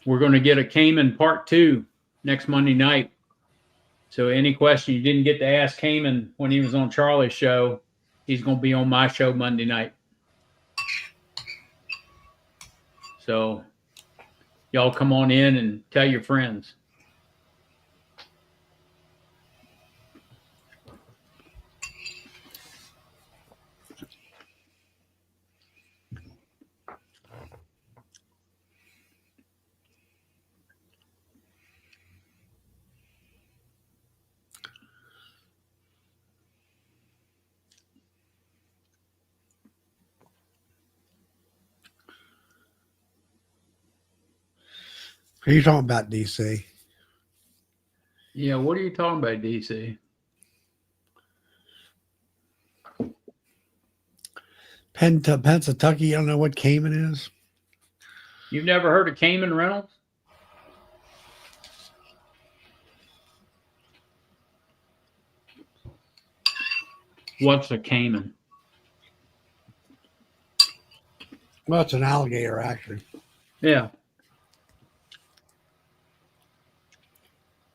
going to get a Cayman Part 2 next Monday night. So any question you didn't get to ask Cayman when he was on Charlie's show, he's going to be on my show Monday night. So y'all come on in and tell your friends. Who are you talking about, DC? Yeah, what are you talking about, DC? Pennsylvania, I don't know what Cayman is. You've never heard of Cayman Reynolds? What's a Cayman? Well, it's an alligator, actually. Yeah.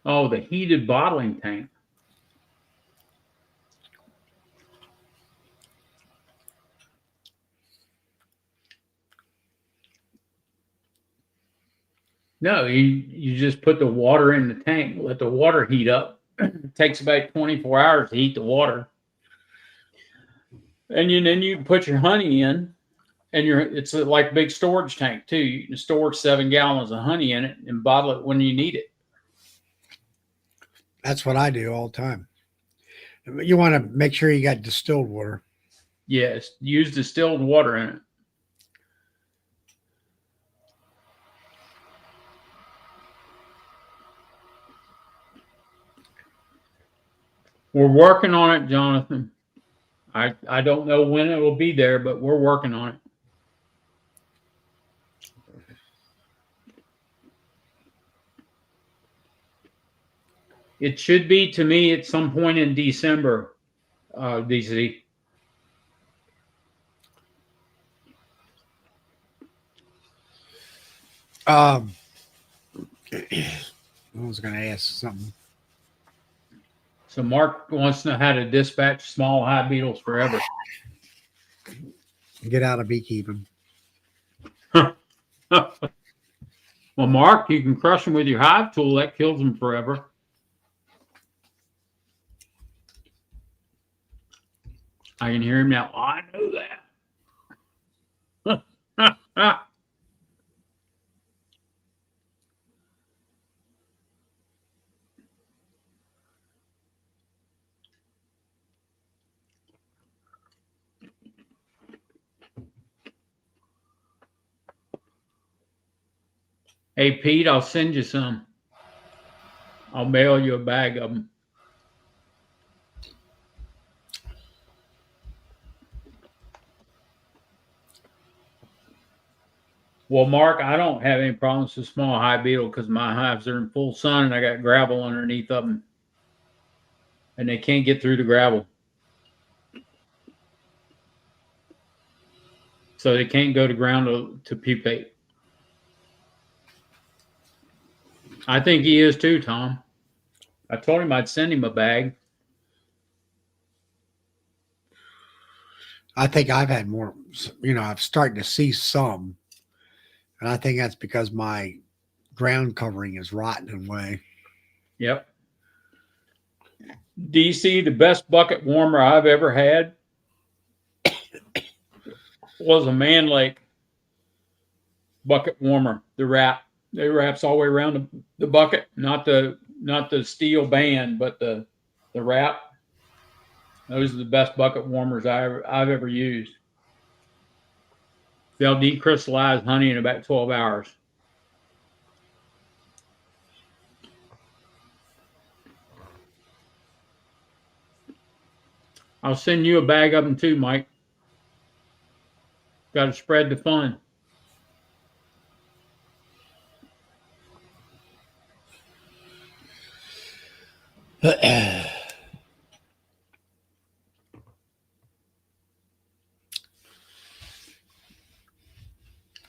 Oh, the heated bottling tank. No, you just put the water in the tank, let the water heat up. It takes about 24 hours to heat the water. And then you put your honey in, and it's like a big storage tank too. You can store 7 gallons of honey in it and bottle it when you need it. That's what I do all the time. You want to make sure you got distilled water. Yes, use distilled water in it. We're working on it, Jonathan. I don't know when it will be there, but we're working on it. It should be to me at some point in December, DC. I was going to ask something. So Mark wants to know how to dispatch small hive beetles forever. Get out of beekeeping. Well, Mark, you can crush them with your hive tool. That kills them forever. I can hear him now. Oh, I know that. Hey, Pete, I'll send you some. I'll mail you a bag of them. Well, Mark, I don't have any problems with small hive beetle because my hives are in full sun and I got gravel underneath of them. And they can't get through the gravel. So they can't go to ground to pupate. I think he is too, Tom. I told him I'd send him a bag. I think I've had more, I've started to see some. And I think that's because my ground covering is rotten away. Yep. DC, the best bucket warmer I've ever had was a Man Lake bucket warmer. The wrap. It wraps all the way around the bucket, not the steel band, but the wrap. Those are the best bucket warmers I've ever used. They'll decrystallize honey in about 12 hours. I'll send you a bag of them too, Mike. Got to spread the fun.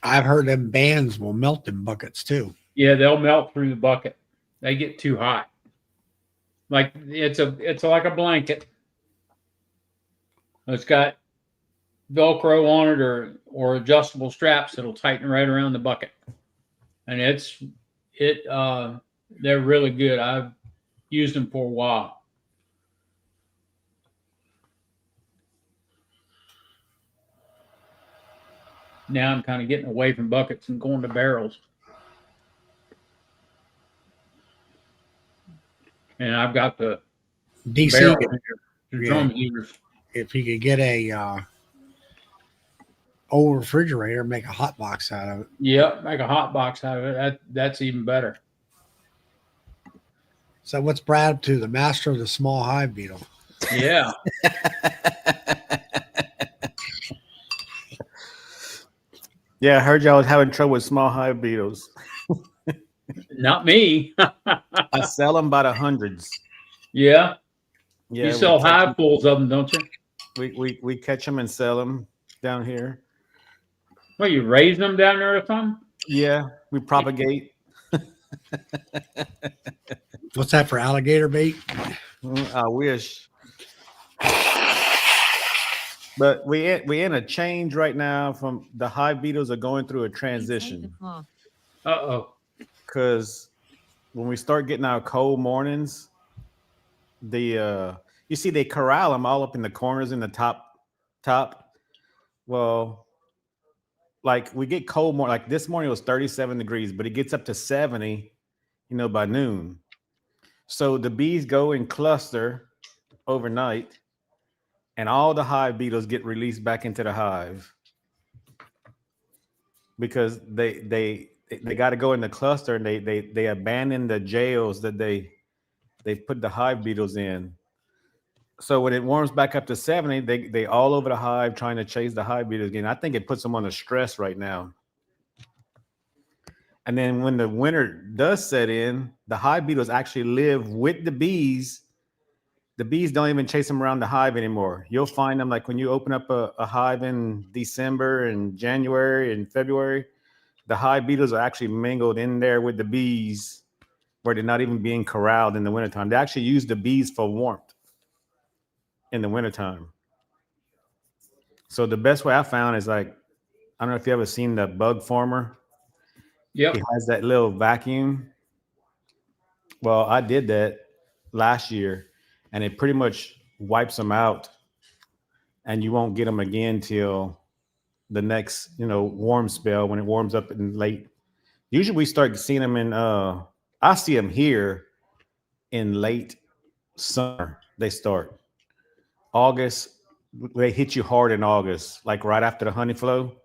I've heard them bands will melt in buckets too. Yeah, they'll melt through the bucket. They get too hot. Like it's like a blanket. It's got Velcro on it or adjustable straps that'll tighten right around the bucket. And they're really good. I've used them for a while. Now I'm kind of getting away from buckets and going to barrels. And I've got the DC, barrel here, the drum heaters. If he could get a old refrigerator, make a hot box out of it. Yep, make a hot box out of it. That's even better. So what's Brad up to? The master of the small hive beetle. Yeah. Yeah, I heard y'all was having trouble with small hive beetles. Not me. I sell them by the hundreds. Yeah. Yeah, You sell hive pools of them, don't you? We catch them and sell them down here. Well, you raise them down there or something? Yeah, we propagate. What's that for alligator bait? I wish. But we in a change right now. From the hive beetles are going through a transition. Uh-oh. Because when we start getting our cold mornings, you see they corral them all up in the corners in the top. Well, like we get cold more. Like this morning it was 37 degrees, but it gets up to 70, by noon. So the bees go in cluster overnight, and all the hive beetles get released back into the hive because they got to go in the cluster, and they abandon the jails that they put the hive beetles in. So when it warms back up to 70, they all over the hive trying to chase the hive beetles again. I think it puts them under stress right now. And then when the winter does set in, the hive beetles actually live with the bees. The bees don't even chase them around the hive anymore. You'll find them like when you open up a hive in December and January and February, the hive beetles are actually mingled in there with the bees where they're not even being corralled in the wintertime. They actually use the bees for warmth in the wintertime. So the best way I found is like, I don't know if you ever seen the bug farmer. Yep. He has that little vacuum. Well, I did that last year and it pretty much wipes them out and you won't get them again till the next, warm spell when it warms up in late. Usually we start seeing them in, I see them here in late summer. They start August. They hit you hard in August, like right after the honey flow.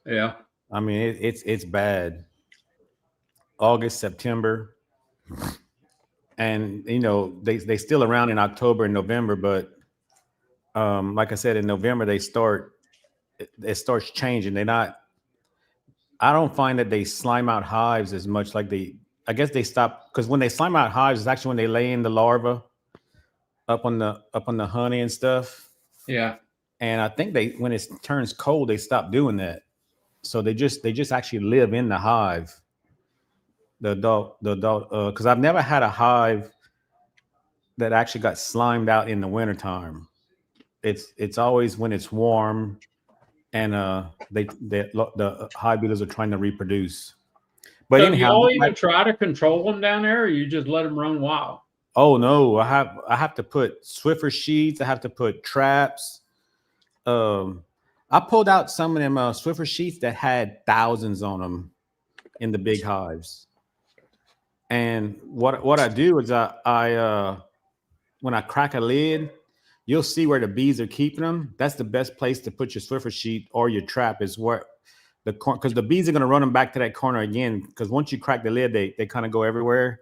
Yeah. I mean, it's bad. August, September, and they still around in October and November, but like I said, in November it starts changing. They're not. I don't find that they slime out hives as much like they. I guess they stop because when they slime out hives, it's actually when they lay in the larva up on the honey and stuff. Yeah. And I think when it turns cold, they stop doing that. So they just actually live in the hive. The adult, because I've never had a hive that actually got slimed out in the wintertime. It's always when it's warm and the hive beetles are trying to reproduce. But So do anyhow, y'all even try to control them down there, or you just let them run wild? oh no, I have to put Swiffer sheets. I have to put traps. I pulled out some of them Swiffer sheets that had thousands on them in the big hives. And what I do is I when I crack a lid, you'll see where the bees are keeping them. That's the best place to put your Swiffer sheet or your trap is where the corner, because the bees are going to run them back to that corner again. Because once you crack the lid, they kind of go everywhere.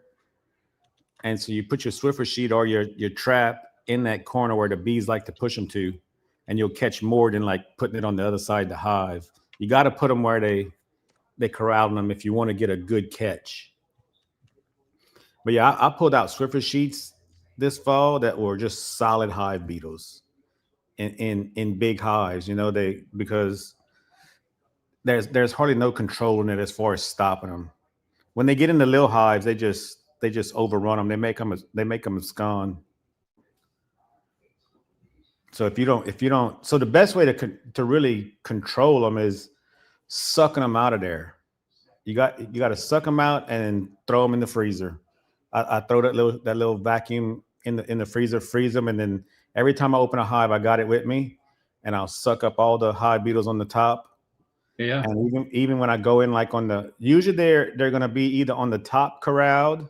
And so you put your Swiffer sheet or your trap in that corner where the bees like to push them to, and you'll catch more than like putting it on the other side of the hive. You got to put them where they corral them if you want to get a good catch. But yeah, I pulled out Swiffer sheets this fall that were just solid hive beetles in big hives. Because there's hardly no control in it as far as stopping them. When they get into little hives, they just overrun them. They make them abscond. So if you don't, so the best way to really control them is sucking them out of there. You got to suck them out and throw them in the freezer. I throw that little vacuum in the freezer, freeze them, and then every time I open a hive, I got it with me, and I'll suck up all the hive beetles on the top. Yeah. And even when I go in, like usually they're going to be either on the top corralled,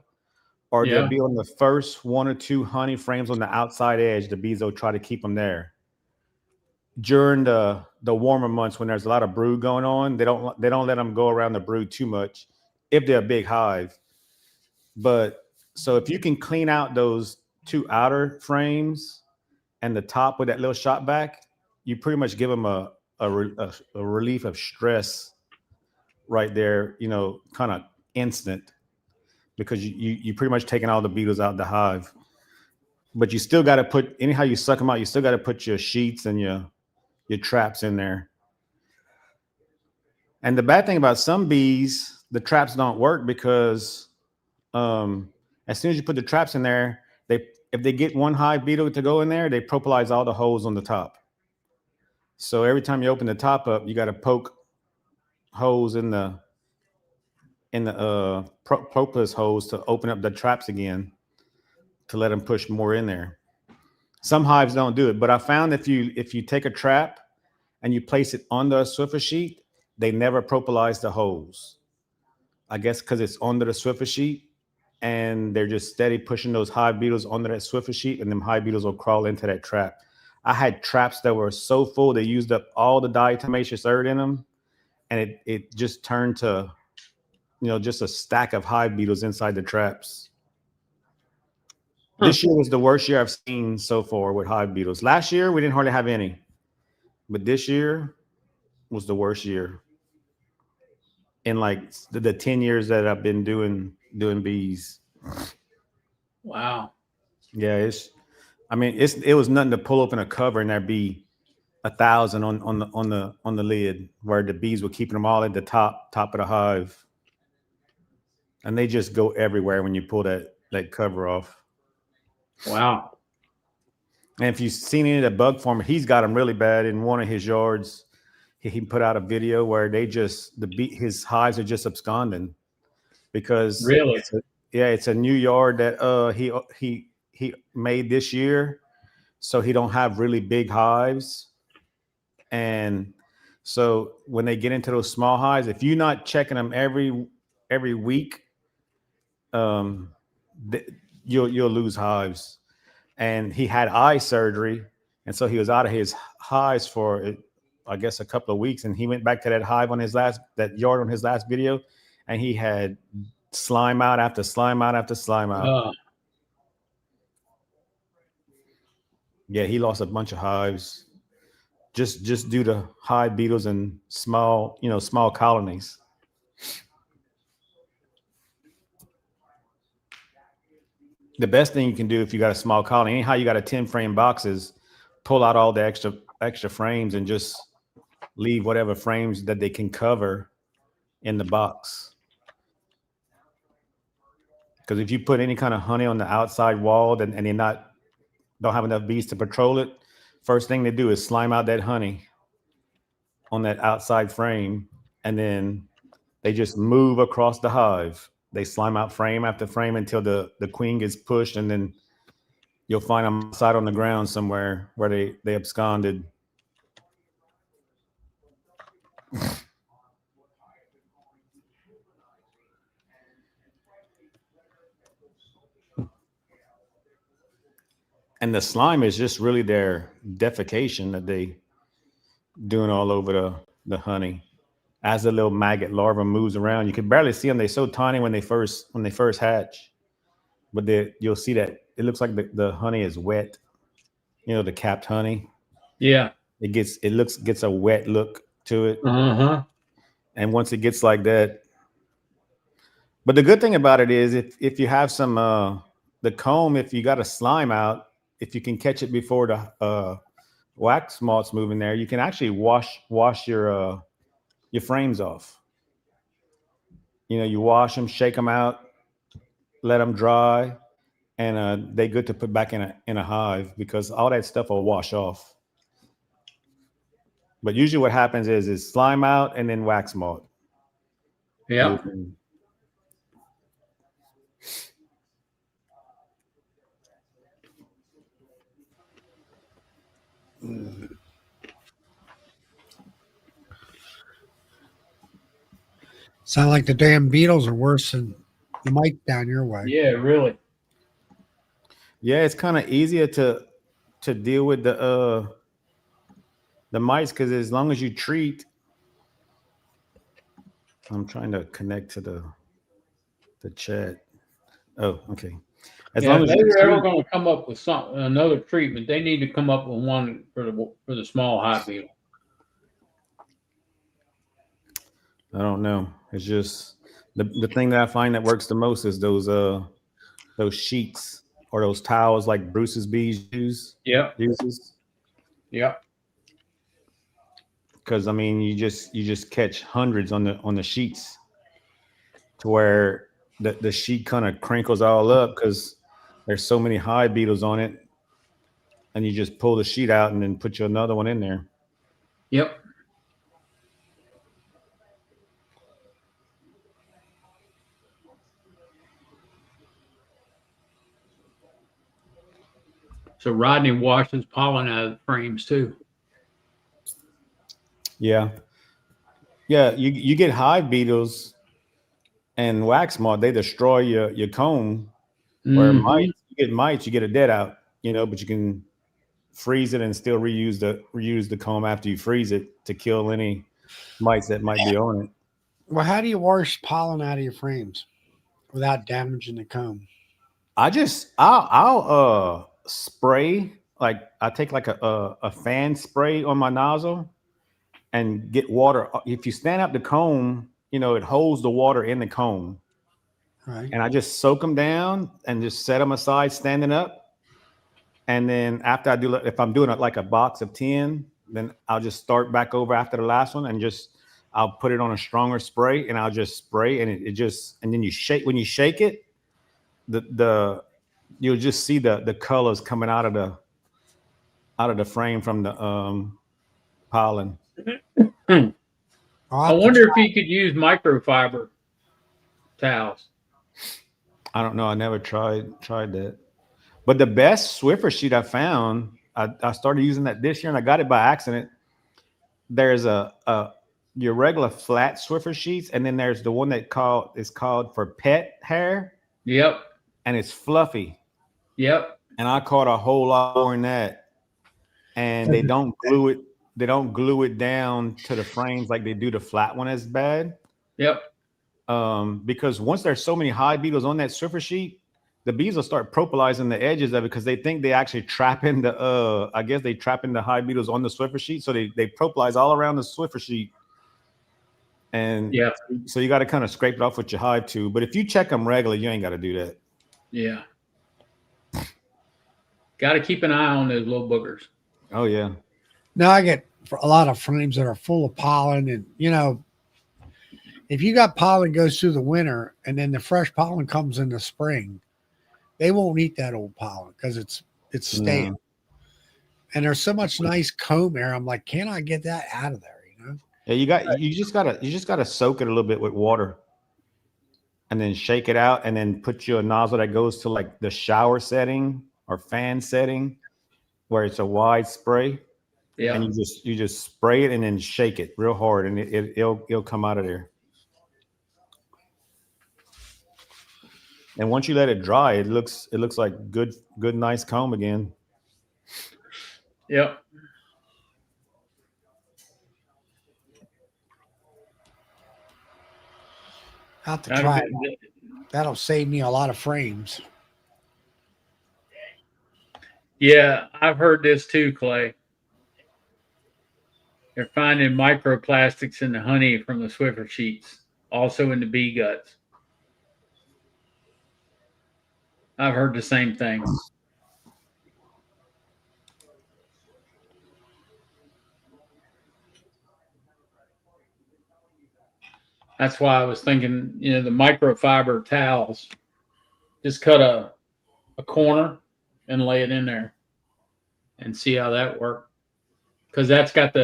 or Yeah. they'll be on the first one or two honey frames on the outside edge. The bees will try to keep them there. During the warmer months when there's a lot of brood going on, they don't let them go around the brood too much if they're a big hive. But so if you can clean out those two outer frames and the top with that little shot back, you pretty much give them a relief of stress right there, kind of instant, because you pretty much taking all the beetles out of the hive. But you still got to put, anyhow you suck them out, you still got to put your sheets and your traps in there. And the bad thing about some bees, the traps don't work because as soon as you put the traps in there, if they get one hive beetle to go in there, they propolis all the holes on the top. So every time you open the top up, you got to poke holes in the propolis holes to open up the traps again to let them push more in there. Some hives don't do it, but I found if you take a trap and you place it on the Swiffer sheet, they never propolize the holes. I guess because it's under the Swiffer sheet, and they're just steady pushing those hive beetles under that Swiffer sheet, and them hive beetles will crawl into that trap. I had traps that were so full they used up all the diatomaceous earth in them, and it just turned to, just a stack of hive beetles inside the traps. This year was the worst year I've seen so far with hive beetles. Last year we didn't hardly have any, but this year was the worst year in like the 10 years that I've been doing bees. Wow. Yeah, it was nothing to pull open a cover and there'd be 1,000 on the lid where the bees were keeping them all at the top of the hive. And they just go everywhere when you pull that cover off. Wow. And if you've seen any of the bug farmer, he's got them really bad in one of his yards. He put out a video where his hives are just absconding because Really? it's a new yard that he made this year, so he don't have really big hives. And so when they get into those small hives, if you're not checking them every week, you'll lose hives. And he had eye surgery, and so he was out of his hives for, I guess, a couple of weeks. And he went back to that yard on his last video, and he had slime out after slime out after slime out. Yeah, he lost a bunch of hives just due to hive beetles and small colonies. The best thing you can do if you got a small colony, anyhow, you got a 10 frame boxes, pull out all the extra frames and just leave whatever frames that they can cover in the box. Because if you put any kind of honey on the outside wall and they don't have enough bees to patrol it, first thing they do is slime out that honey on that outside frame, and then they just move across the hive. They slime out frame after frame until the queen gets pushed, and then you'll find them outside on the ground somewhere where they absconded. And the slime is just really their defecation that they doing all over the honey. As the little maggot larva moves around, you can barely see them. They're so tiny when they first hatch, but you'll see that it looks like the honey is wet. You know, the capped honey. Yeah. It gets a wet look to it. Uh-huh. And once it gets like that, but the good thing about it is if you have some the comb, if you got a slime out, if you can catch it before the wax moths move in there, you can actually wash your frames off. You know, you wash them, shake them out, let them dry, and they good to put back in a hive because all that stuff will wash off. But usually what happens is slime out and then wax moth. Yeah. Sound like the damn beetles are worse than the mite down your way. Yeah, really. Yeah, it's kind of easier to deal with the mites because as long as you treat. I'm trying to connect to the chat. Oh, okay. As long as if they were ever going to come up with another treatment, they need to come up with one for the small hive beetle. I don't know. It's just the thing that I find that works the most is those sheets or those towels like Bruce's bees uses. Yeah. Because I mean, you just catch hundreds on the sheets, to where the sheet kind of crinkles all up because there's so many hive beetles on it, and you just pull the sheet out and then put you another one in there. Yep. So Rodney washes pollen out of the frames too. Yeah. Yeah, you get hive beetles and wax moth, they destroy your comb. Where mites, you get mites, you get a dead out, but you can freeze it and still reuse the comb after you freeze it to kill any mites that might be on it. Well, how do you wash pollen out of your frames without damaging the comb? I'll spray, like I take like a fan spray on my nozzle and get water. If you stand up the comb it holds the water in the comb. Right. And I just soak them down and just set them aside standing up. And then after I do, if I'm doing it like a box of 10, then I'll just start back over after the last one and I'll put it on a stronger spray and I'll just spray and and then you shake, when you shake it, you'll just see the colors coming out of the frame from the pollen. I wonder if you could use microfiber towels. I don't know. I never tried that. But the best Swiffer sheet I found, I started using that this year and I got it by accident. There's your regular flat Swiffer sheets, and then there's the one that is called for pet hair. Yep. And it's fluffy. Yep. And I caught a whole lot more in that. And they don't glue it. They don't glue it down to the frames like they do the flat one as bad. Yep. Because once there's so many hive beetles on that Swiffer sheet, the bees will start propolising the edges of it because they think they actually trap in the I guess they trap in the hive beetles on the Swiffer sheet. So they propolize all around the Swiffer sheet. And yeah, so you got to kind of scrape it off with your hive too. But if you check them regularly, you ain't got to do that. Yeah. Got to keep an eye on those little boogers. Oh yeah. Now I get a lot of frames that are full of pollen, and if you got pollen goes through the winter and then the fresh pollen comes in the spring, they won't eat that old pollen because it's stale. No. And there's so much nice comb air. I'm like, can I get that out of there? Yeah, you just gotta soak it a little bit with water, and then shake it out, and then put you a nozzle that goes to like the shower setting or fan setting, where it's a wide spray. Yeah, and you just spray it and then shake it real hard, and it'll come out of there. And once you let it dry, it looks like good nice comb again. Yep. I'll have to try it. That'll save me a lot of frames. Yeah, I've heard this too, Clay. They're finding microplastics in the honey from the Swiffer sheets, also in the bee guts. I've heard the same thing. That's why I was thinking, the microfiber towels, just cut a corner and lay it in there and see how that works. Because that's got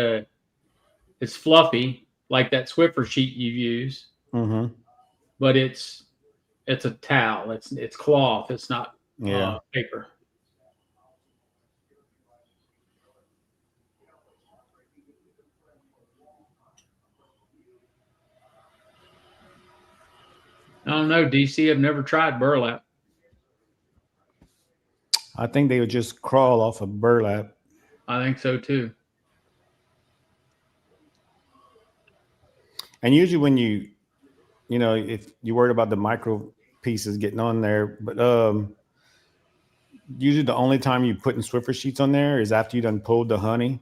it's fluffy, like that Swiffer sheet you use, but it's a towel. It's cloth. It's not paper. I don't know, DC. I've never tried burlap. I think they would just crawl off of burlap. I think so too. And usually when if you're worried about the micro pieces getting on there, but usually the only time you put in Swiffer sheets on there is after you done pulled the honey.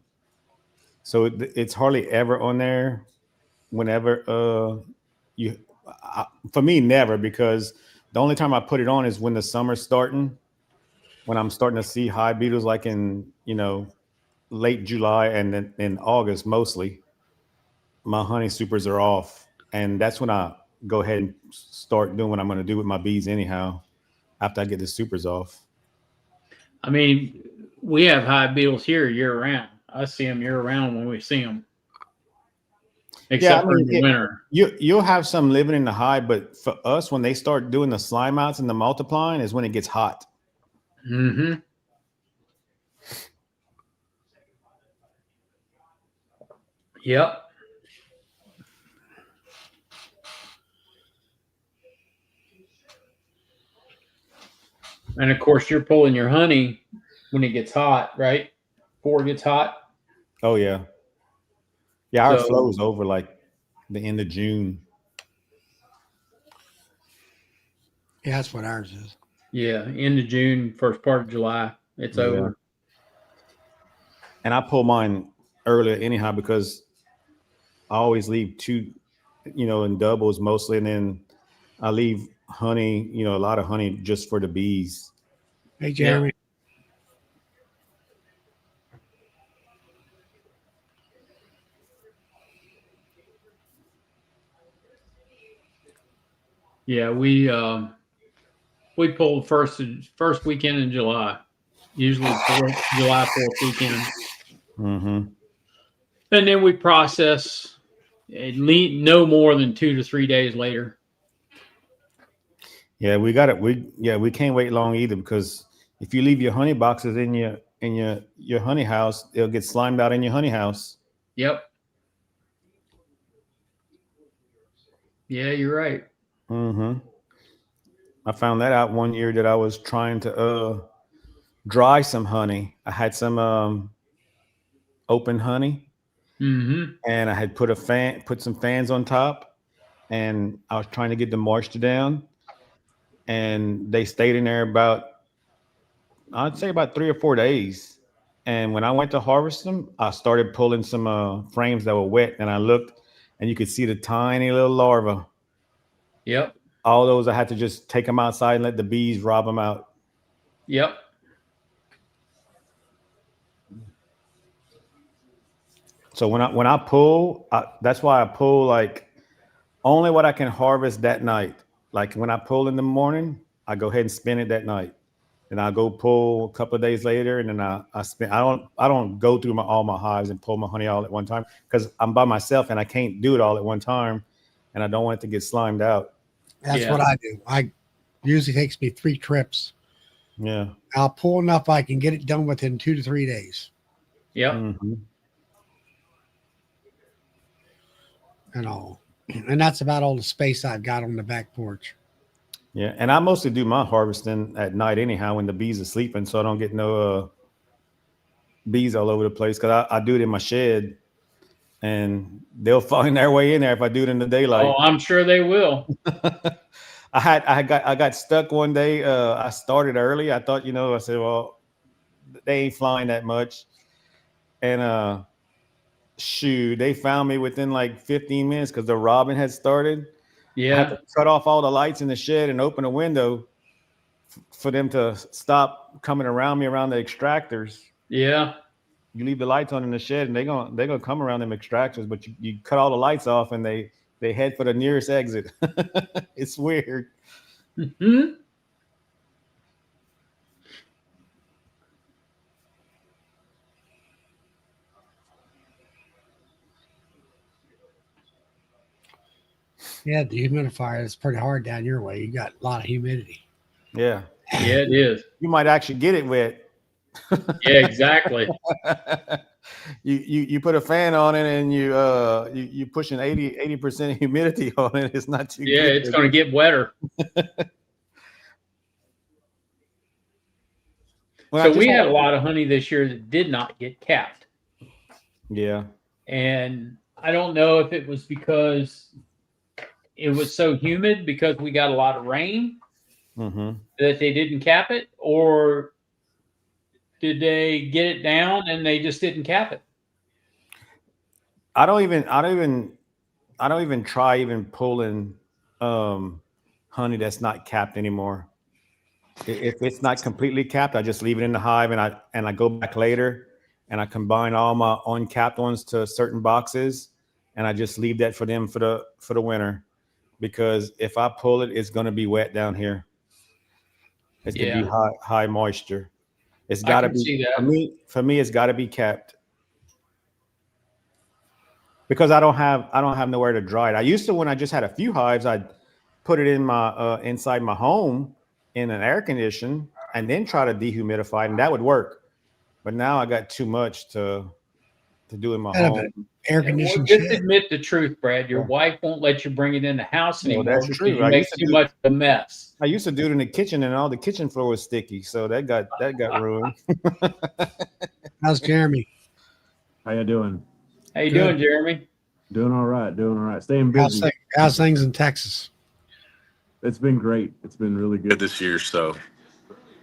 So it's hardly ever on there whenever for me, never, because the only time I put it on is when the summer's starting, when I'm starting to see hive beetles, like in, late July and then in August, mostly my honey supers are off. And that's when I go ahead and start doing what I'm going to do with my bees anyhow, after I get the supers off. I mean, we have hive beetles here year round. I see them year round when we see them. Except for in the winter. You'll have some living in the hive, but for us, when they start doing the slime outs and the multiplying is when it gets hot. Mm-hmm. Yep. And of course, you're pulling your honey when it gets hot, right? Before it gets hot. Oh yeah. Yeah, our flow is over like the end of June. Yeah, that's what ours is. Yeah, end of June, first part of July. It's over. And I pull mine earlier anyhow because I always leave 2 in doubles mostly, and then I leave honey, a lot of honey just for the bees. Hey, Jeremy. Yeah, we pull first weekend in July, usually July 4th weekend, Mm-hmm. and then we process no more than 2 to 3 days later. Yeah, we got it. We can't wait long either, because if you leave your honey boxes in your honey house, it'll get slimed out in your honey house. Yep. Yeah, you're right. Mm-hmm. I found that out one year that I was trying to dry some honey. I had some open honey, Mm-hmm. and I had put some fans on top, and I was trying to get the moisture down, and they stayed in there I'd say about 3 or 4 days. And when I went to harvest them, I started pulling some frames that were wet, and I looked, and you could see the tiny little larvae. Yep. All those, I had to just take them outside and let the bees rob them out. Yep. So when I pull, that's why I pull like only what I can harvest that night. Like when I pull in the morning, I go ahead and spin it that night. And I'll go pull a couple of days later, and then I spin. I don't go through all my hives and pull my honey all at one time, because I'm by myself and I can't do it all at one time, and I don't want it to get slimed out. That's what I do. I usually takes me 3 trips. Yeah. I'll pull enough I can get it done within 2 to 3 days. Yep. Mm-hmm. And all. And that's about all the space I've got on the back porch. Yeah, and I mostly do my harvesting at night anyhow, when the bees are sleeping, so I don't get no bees all over the place, because I do it in my shed, and they'll find their way in there if I do it in the daylight. Oh, I'm sure they will. I got stuck one day. I started early. I thought, I said, well, they ain't flying that much, and shoot, they found me within like 15 minutes, because the robin had started. I had Yeah. to cut off all the lights in the shed and open a window for them to stop coming around me around the extractors. Yeah. You leave the lights on in the shed, and they're gonna come around them extractors, but you cut all the lights off, and they head for the nearest exit. It's weird. Mm-hmm. Yeah, the humidifier is pretty hard down your way. You got a lot of humidity. Yeah. Yeah, it is. You might actually get it wet. Yeah, exactly. You put a fan on it, and you pushing 80% humidity on it. It's not too Yeah, good. it's going to get wetter. So we had a lot of honey this year that did not get capped. Yeah. And I don't know if it was because it was so humid, because we got a lot of rain, Mm-hmm. that they didn't cap it, or did they get it down and they just didn't cap it? I don't even try pulling honey that's not capped anymore. If it's not completely capped, I just leave it in the hive, and I go back later, and I combine all my uncapped ones to certain boxes, and I just leave that for them for the winter, because if I pull it, it's going to be wet down here. It's going to be high moisture. It's got to be, see that. for me it's got to be capped, because I don't have nowhere to dry it. I used to, when I just had a few hives, I'd put it in my inside my home in an air condition, and then try to dehumidify it, and that would work. But now I got too much to do in my home. Air Well, conditioned just shed. admit the truth, Brad. Your wife won't let you bring it in the house Well, anymore, that's because true. you I make used to too do- much of a mess. I used to do it in the kitchen, and all the kitchen floor was sticky, so that got ruined. How's Jeremy? How you doing? How you Good. doing, Jeremy? Doing all right. Doing all right. Staying busy. How's things in Texas? It's been great. It's been really good this year. So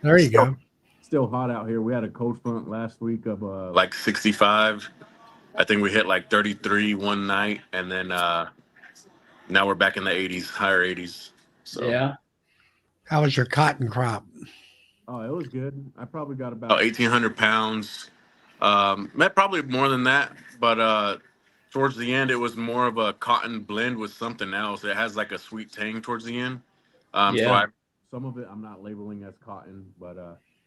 There you go. still hot out here. We had a cold front last week of like 65. I think we hit like 33 one night, and then Now we're back in the 80s, higher 80s. So Yeah. How was your cotton crop? Oh, it was good. I probably got about about 1,800 pounds. Probably more than that, but towards the end, it was more of a cotton blend with something else. It has like a sweet tang towards the end. So Yeah. some of it I'm not labeling as cotton, but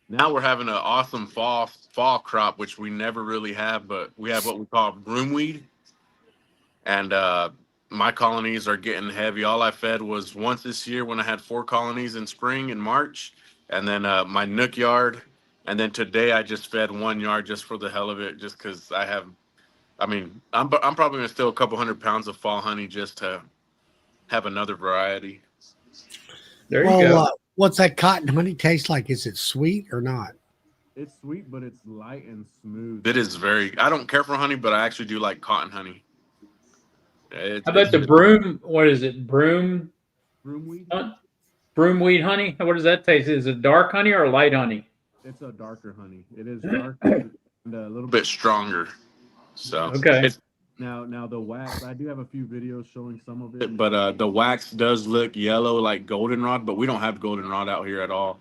now we're having an awesome fall crop, which we never really have, but we have what we call broomweed, and my colonies are getting heavy. All I fed was once this year when I had 4 colonies in spring and March, and then my nook yard, and then today I just fed 1 yard just for the hell of it, just because I have. I mean, I'm probably gonna steal a couple 100 pounds of fall honey just to have another variety. There you Well, go. what's that cotton honey taste like? Is it sweet or not? it's sweet, but it's light and smooth. It is very. I don't care for honey, but I actually do like cotton honey. How about the broom? What is it? Broomweed. Broomweed honey? What does that taste? Is it dark honey or light honey? It's a darker honey. It is darker and a little bit stronger. So Okay. it's, now the wax. I do have a few videos showing some of it. but the wax does look yellow like goldenrod, but we don't have goldenrod out here at all.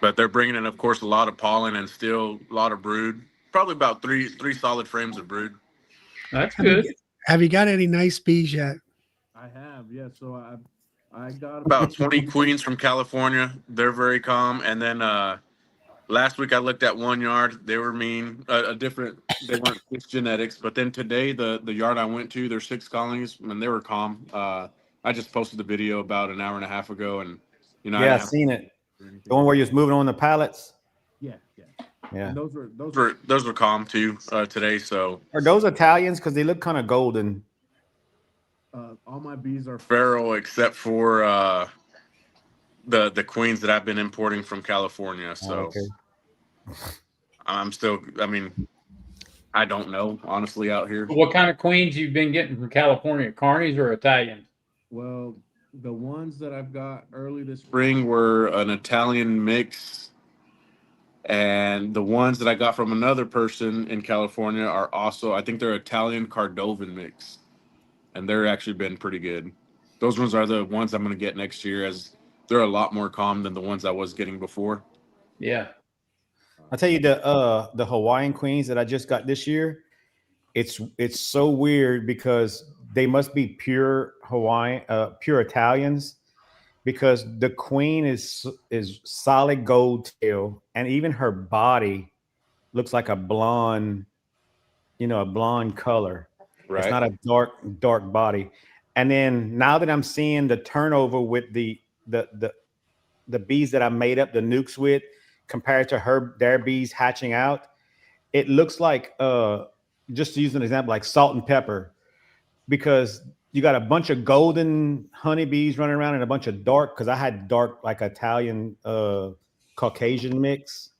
But they're bringing in, of course, a lot of pollen and still a lot of brood. Probably about three solid frames of brood. That's good. Have you got any nice bees yet? I have, yeah. So I got About 20 queens from California. They're very calm. And then last week I looked at 1 yard. They were mean. They weren't mixed genetics. But then today, the yard I went to, there's 6 colonies, and they were calm. I just posted the video about an hour and a half ago, and Yeah, I've seen it. The one where you're moving on the pallets. Yeah. Yeah. And those were calm too today. So Are those Italians? Because they look kind of golden. all my bees are feral, except for the queens that I've been importing from California. So I'm still. I mean, I don't know honestly out here. What kind of queens you've been getting from California? Carnies or Italians? Well, the ones that I've got early this Spring were an Italian mix, and the ones that I got from another person in California are also, I think they're Italian Cordovan mix, and they're actually been pretty good. Those ones are the ones I'm going to get next year, as they're a lot more calm than the ones I was getting before. Yeah. I'll tell you the Hawaiian queens that I just got this year. It's so weird because they must be pure Hawaiian, pure Italians, because the queen is solid gold tail, and even her body looks like a blonde, a blonde color. Right. It's not a dark body. And then now that I'm seeing the turnover with the bees that I made up the nukes with, compared to their bees hatching out, it looks like just to use an example, like salt and pepper, because you got a bunch of golden honeybees running around and a bunch of dark, because I had dark, like Italian Caucasian mix.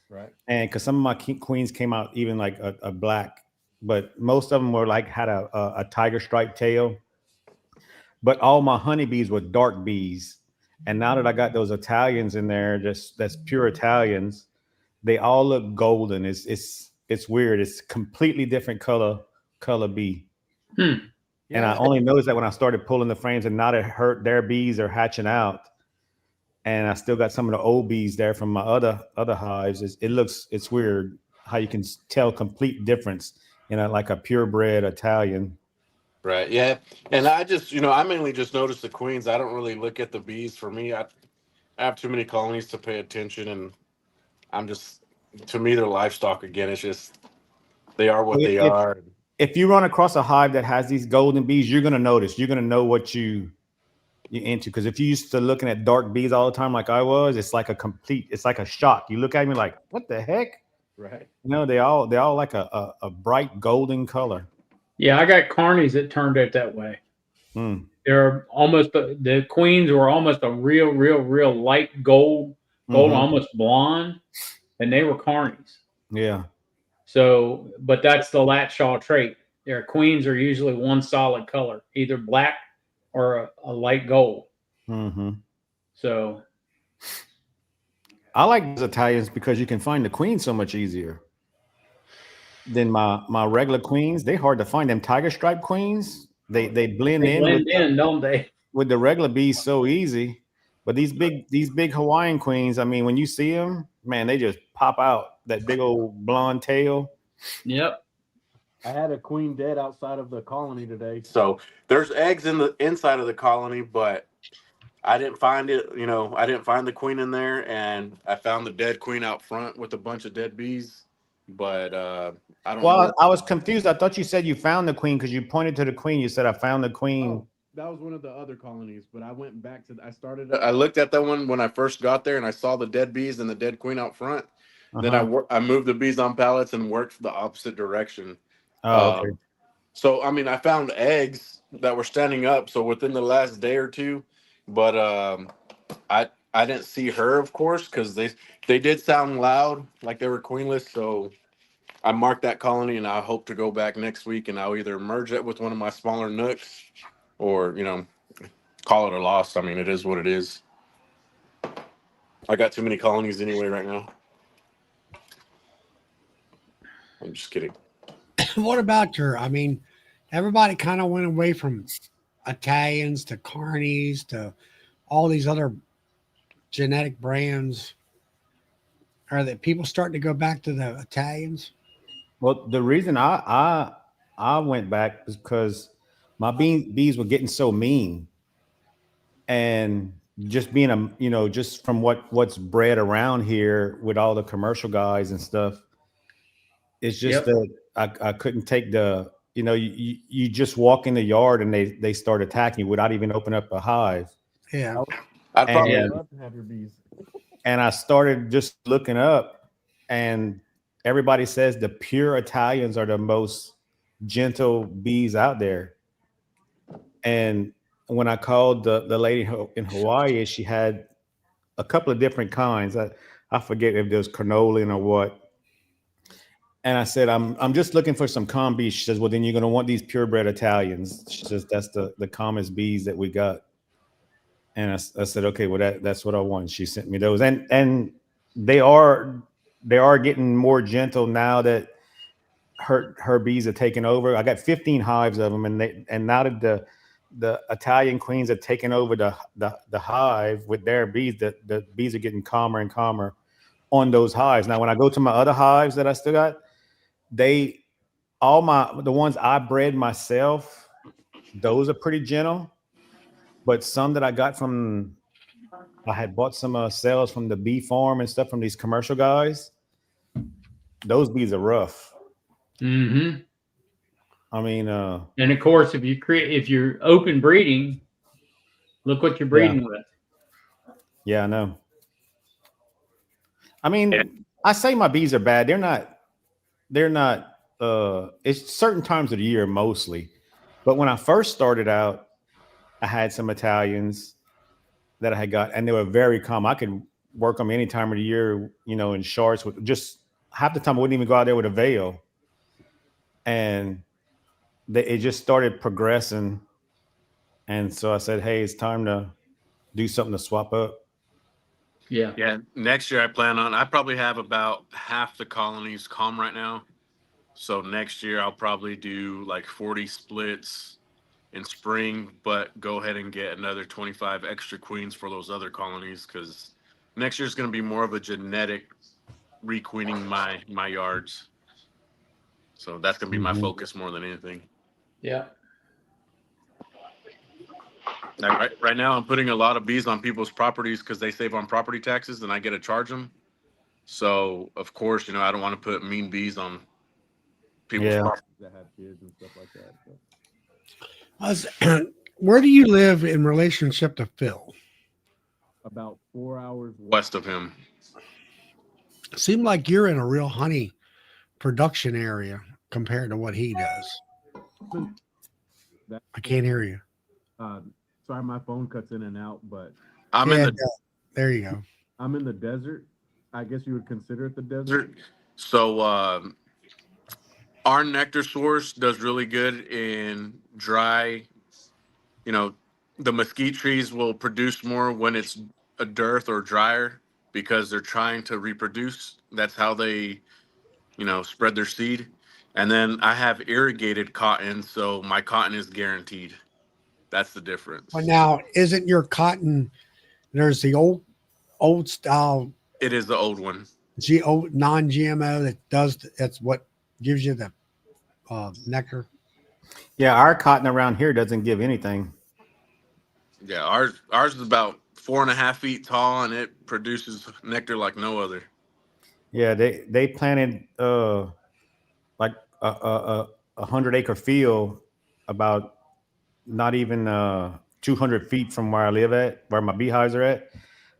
Right. And because some of my queens came out even like a black, but most of them were like had a tiger stripe tail. But all my honeybees were dark bees. And now that I got those Italians in there, that's pure Italians, they all look golden. It's weird. It's completely different color bee. And I only noticed that when I started pulling the frames, and now that their bees are hatching out, and I still got some of the old bees there from my other hives. It's weird how you can tell complete difference in like a purebred Italian. Right. Yeah. And I just, I mainly just notice the queens. I don't really look at the bees. For me, I have too many colonies to pay attention, and to me, they're livestock again. It's just, they are what they are. If you run across a hive that has these golden bees, you're going to notice. You're going to know what you're into. Because if you used to looking at dark bees all the time like I was, it's like a shock. You look at me like, what the heck? Right. They all like a bright golden color. Yeah, I got carnies that turned out that way. They're almost, the queens were almost a real light gold, almost blonde, and they were carnies. Yeah. So, but that's the Latshaw trait. Their queens are usually one solid color, either black or a light gold. So, I like those Italians because you can find the queen so much easier. than my regular queens. They hard to find. Them tiger stripe queens, they blend They in with blend in, don't they? the regular bees so easy. But these big Hawaiian queens, I mean, when you see them, man, they just pop out that big old blonde tail. Yep. I had a queen dead outside of the colony today. So there's eggs in the inside of the colony, but I didn't find it. You know, I didn't find the queen in there, and I found the dead queen out front with a bunch of dead bees. But I don't know. Well, I was confused. I thought you said you found the queen because you pointed to the queen. You said, I found the queen. Oh, that was one of the other colonies, but I went back to. I looked at that one when I first got there, and I saw the dead bees and the dead queen out front. Then I moved the bees on pallets and worked the opposite direction. Oh, okay. So I mean, I found eggs that were standing up. So within the last day or two, but I didn't see her, of course, because they did sound loud, like they were queenless. So I marked that colony, and I hope to go back next week, and I'll either merge it with one of my smaller nooks, or call it a loss. I mean, it is what it is. I got too many colonies anyway right now. I'm just kidding. What about I mean, everybody kind of went away from Italians to Carnies to all these other genetic brands. Are that people starting to go back to the Italians? Well, the reason I went back is because my bees were getting so mean, and just being just from what's bred around here with all the commercial guys and stuff. It's just that I couldn't take the you just walk in the yard and they start attacking you without even opening up a hive. Yeah. I'd probably And- love to have your bees. And I started just looking up, and everybody says the pure Italians are the most gentle bees out there. And when I called the lady in Hawaii, she had a couple of different kinds. I forget if there's cannoli or what. And I said, I'm just looking for some calm bees. She says, well, then you're going to want these purebred Italians. She says, that's the calmest bees that we got. And I said, okay, well, that's what I want. She sent me those. And they are getting more gentle now that her bees are taking over. I got 15 hives of them. And now that the Italian queens are taking over the hive with their bees, the bees are getting calmer and calmer on those hives. Now, when I go to my other hives that I still got, the ones I bred myself, those are pretty gentle. But some that I got I had bought some cells from the bee farm and stuff from these commercial guys. Those bees are rough. Mm-hmm. I mean, And of course, if you're open breeding, look what you're breeding with. yeah, I know. I mean, I say my bees are bad. They're not. It's certain times of the year mostly. But when I first started out, I had some Italians that I had got, and they were very calm. I could work them any time of the year, in shorts with just half the time I wouldn't even go out there with a veil. And it just started progressing. And so I said, hey, it's time to do something to swap up. Yeah. Yeah, next year I probably have about half the colonies calm right now. So next year I'll probably do like 40 splits in spring, but go ahead and get another 25 extra queens for those other colonies, because next year is going to be more of a genetic requeening my yards. So that's going to be my focus more than anything. Yeah. Now, right now I'm putting a lot of bees on people's properties because they save on property taxes and I get to charge them. So of course, I don't want to put mean bees on people's properties that have kids and stuff like that. So. Where do you live in relationship to Phil? About 4 hours west of him. Seemed like you're in a real honey production area compared to what he does. I can't hear you. Sorry, my phone cuts in and out, but there you go. I'm in the desert. I guess you would consider it the desert. So our nectar source does really good in dry. The mesquite trees will produce more when it's a dearth or drier because they're trying to reproduce. That's how they, spread their seed. And then I have irrigated cotton, so my cotton is guaranteed. That's the difference. But now, isn't your cotton? There's the old style It is the old one. non-GMO that's what gives you the nectar. Yeah, our cotton around here doesn't give anything. Yeah, ours is about 4.5 feet tall, and it produces nectar like no other. Yeah, they planted like a 100-acre field about not even 200 feet from where I live at, where my beehives are at.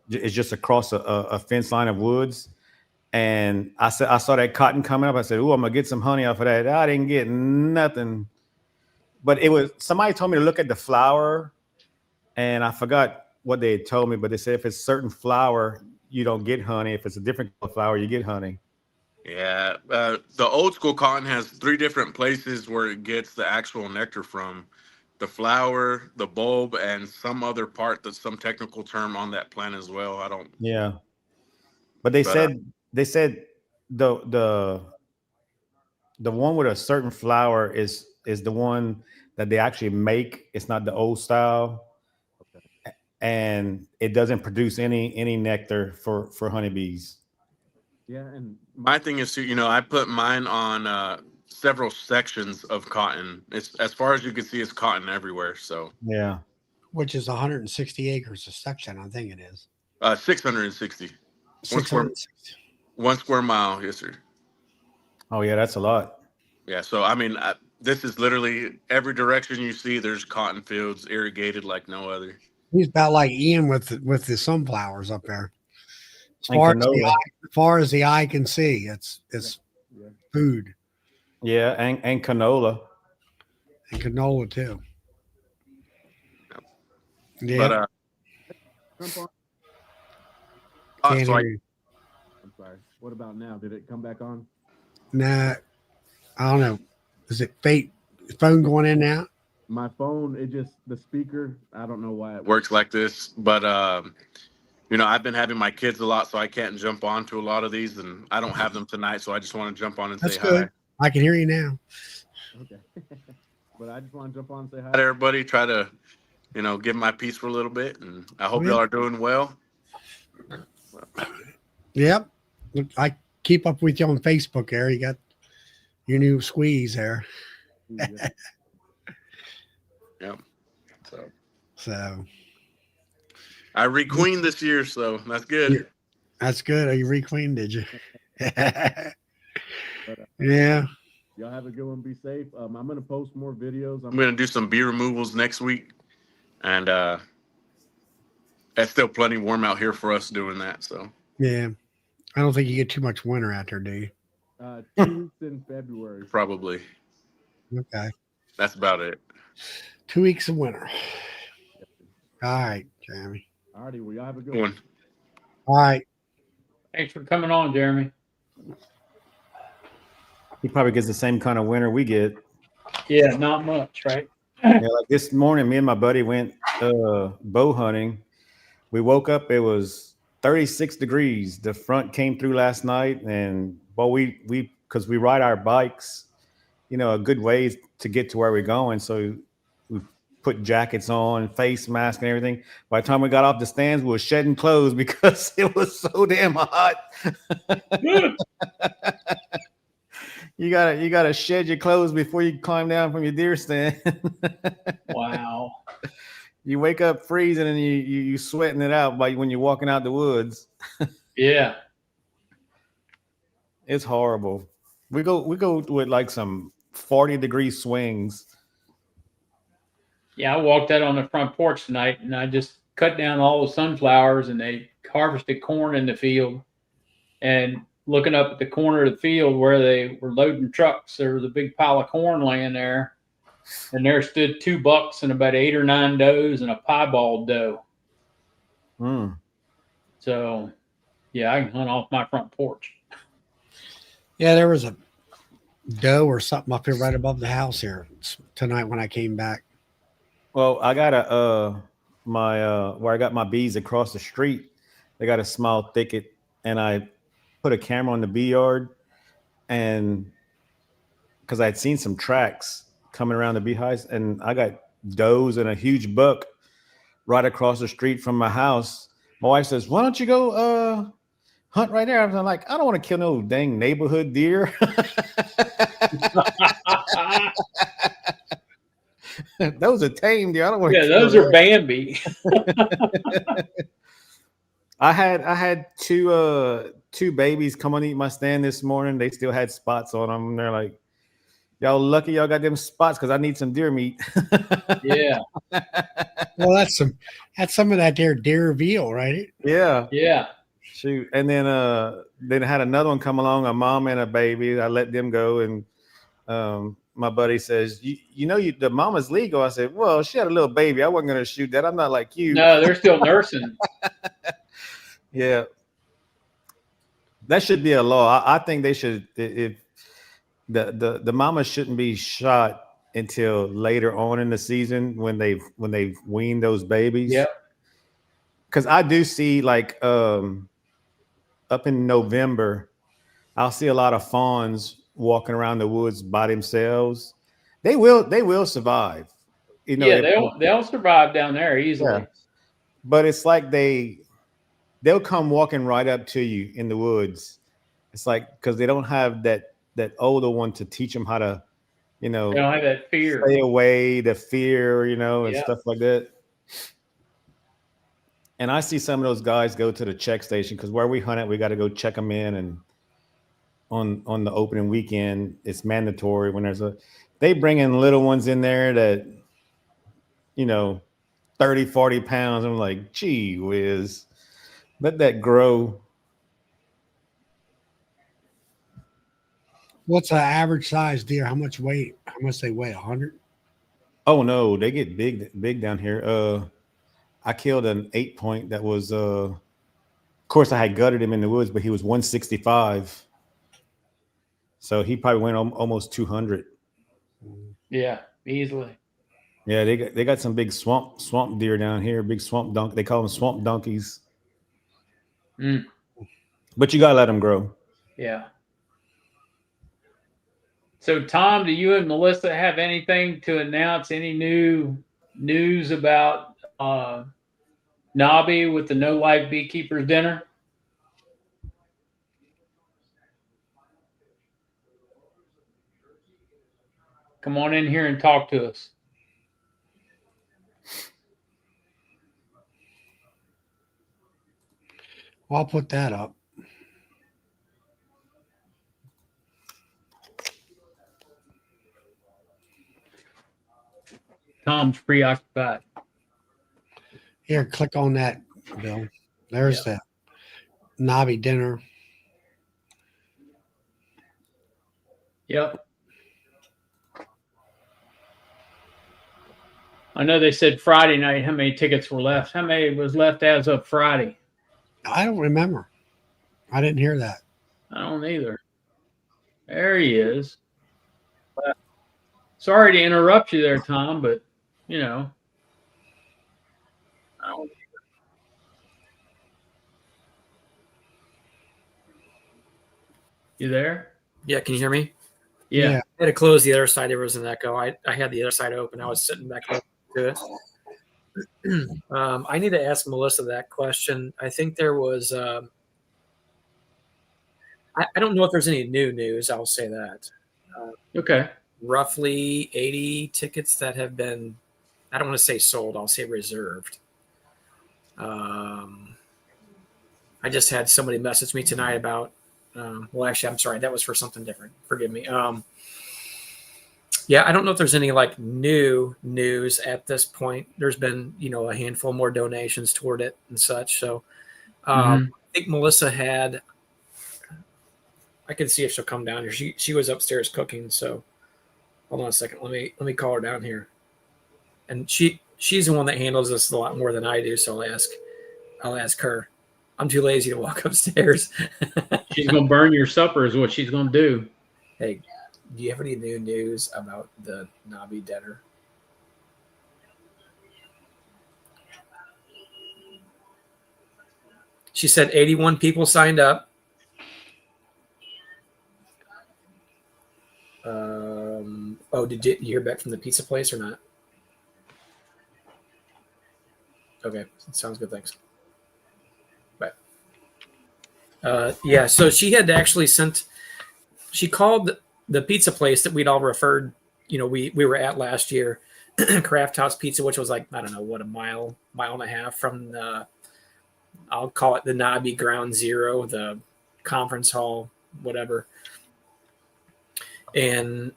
It's just across a fence line of woods. And I saw that cotton coming up. I said, "Ooh, I'm gonna get some honey off of that." I didn't get nothing. But it was somebody told me to look at the flower, and I forgot what they had told me. But they said if it's certain flower, you don't get honey. If it's a different flower, you get honey. Yeah, the old school cotton has 3 different places where it gets the actual nectar from: the flower, the bulb, and some other part that's some technical term on that plant as well. I don't. Yeah, but they But said the the the one with a certain flower is the one that they actually make. It's not the old style, and it doesn't produce any nectar for honeybees. Yeah, and my thing is, I put mine on several sections of cotton. It's as far as you can see, it's cotton everywhere. So Yeah. Which is 160 acres a section. I think it is 660, 660. 1 square mile. Yes, sir. Oh yeah, that's a lot. Yeah. So I mean, this is literally every direction you see. There's cotton fields irrigated like no other. He's about like Ian with the sunflowers up there. And canola. As far as the eye can see, it's food Yeah, and canola. and canola too. But Yeah, Jump on. can't so hear you. I'm sorry. What about now? Did it come back on? Nah, I don't know. Is it fate? Phone going in now? My phone, the speaker, I don't know why it works like this, but I've been having my kids a lot, so I can't jump on to a lot of these, and I don't have them tonight, so I just want to jump on and That's say good. hi. I can hear you now. Okay. But I just want to jump on and say hi. Hi to everybody. Try to, give my piece for a little bit, and I hope y'all are doing well. Yep. Look, I keep up with you on Facebook there. You got your new squeeze there. Yeah. Yep. So I requeened this year, so that's good. that's good. Oh, you requeened, did you? But, Yeah. y'all have a good one. Be safe. I'm going to post more videos. I'm going to do some bee removals next week, and it's still plenty warm out here for us doing that. So Yeah. I don't think you get too much winter out there, do you? 2 weeks in February. probably Okay. that's about it. 2 weeks of winter. All right, Jeremy. Alrighty, well, y'all have a good Good one. one. All right. Thanks for coming on, Jeremy. He probably gets the same kind of winter we get. Yeah, not much, right? Yeah, like this morning, me and my buddy went bow hunting. We woke up, it was 36 degrees. The front came through last night, and we because we ride our bikes, a good ways to get to where we're going. So we put jackets on, face mask, and everything. By the time we got off the stands, we were shedding clothes because it was so damn hot. You gotta shed your clothes before you climb down from your deer stand. Wow. You wake up freezing and you sweating it out when you're walking out the woods. Yeah. It's horrible. We go with like some 40-degree swings. Yeah, I walked out on the front porch tonight, and I just cut down all the sunflowers, and they harvested corn in the field. And looking up at the corner of the field where they were loading trucks, there was a big pile of corn laying there. And there stood 2 bucks and about 8 or 9 does and a piebald doe. Mm. So, yeah, I can hunt off my front porch. Yeah, there was a doe or something up here right above the house here tonight when I came back. Well, I got where I got my bees across the street. They got a small thicket, and I put a camera on the bee yard, and because I had seen some tracks coming around the beehives, and I got does and a huge buck right across the street from my house. My wife says, "Why don't you go hunt right there?" I was like, "I don't want to kill no dang neighborhood deer." Those are tame deer. I don't want to Yeah, kill those are those. Bambi. I had two babies come and eat my stand this morning. They still had spots on them. And they're like, "Y'all lucky y'all got them spots because I need some deer meat." Yeah, Well, that's some of that there deer veal, right? Yeah. yeah. Shoot. And then I had another one come along, a mom and a baby. I let them go, and my buddy says, you know, the mama's legal. I said, well, she had a little baby. I wasn't gonna shoot that. I'm not like you. No, they're still nursing. Yeah. That should be a law. I think they should, if the mama shouldn't be shot until later on in the season when they've weaned those babies. Yep. Because I do see like up in November, I'll see a lot of fawns walking around the woods by themselves. They will survive. You know, Yeah, they'll survive down there easily. Yeah. But it's like they'll come walking right up to you in the woods. It's like because they don't have that older one to teach them how to, you know, They don't have that fear. stay away, the fear, you know, and Yeah. stuff like that. And I see some of those guys go to the check station because where we hunt it, we got to go check them in. And on the opening weekend, it's mandatory when they bring in little ones in there that, you know, 30, 40 pounds. I'm like, gee whiz, let that grow. What's an average size deer? How much weight? How much they weigh? 100? Oh no, they get big down here. I killed an 8-point that was of course I had gutted him in the woods, but he was 165. So he probably went almost 200. Yeah, easily. Yeah, they got some big swamp deer down here, big swamp dunk. They call them swamp donkeys. Mm. But you gotta let them grow. Yeah. So, Tom, do you and Melissa have anything to announce? Any new news about Nobby with the No Life Beekeepers Dinner? Come on in here and talk to us. I'll put that up. Tom's preoccupied. Here, click on that, Bill. There's the Nobby dinner. Yep. I know they said Friday night how many tickets were left. How many was left as of Friday? I don't remember. I didn't hear that. I don't either. There he is. Sorry to interrupt you there, Tom, but you know. I don't. You there? Yeah, can you hear me? Yeah. Yeah. I had to close the other side. There was an echo. I had the other side open. I was sitting back to it. I need to ask Melissa that question. I think there was. I don't know if there's any new news. I'll say that. Okay. Roughly 80 tickets that have been. I don't want to say sold. I'll say reserved. I just had somebody message me tonight about. Well, actually, I'm sorry. That was for something different. Forgive me. Yeah, I don't know if there's any like new news at this point. There's been, a handful more donations toward it and such. So I think Melissa had. I can see if she'll come down here. She was upstairs cooking. So hold on a second. Let me call her down here. And she's the one that handles this a lot more than I do. So I'll ask her. I'm too lazy to walk upstairs. She's gonna burn your supper is what she's gonna do. Hey, do you have any new news about the Nobby dinner? She said 81 people signed up. Did you hear back from the pizza place or not? Okay, sounds good. Thanks. Bye. Yeah, so she had actually sent. She called the pizza place that we'd all referred. We were at last year, Craft House Pizza, which was like, I don't know what, a mile and a half from the. I'll call it the Nobby Ground Zero, the conference hall, whatever. And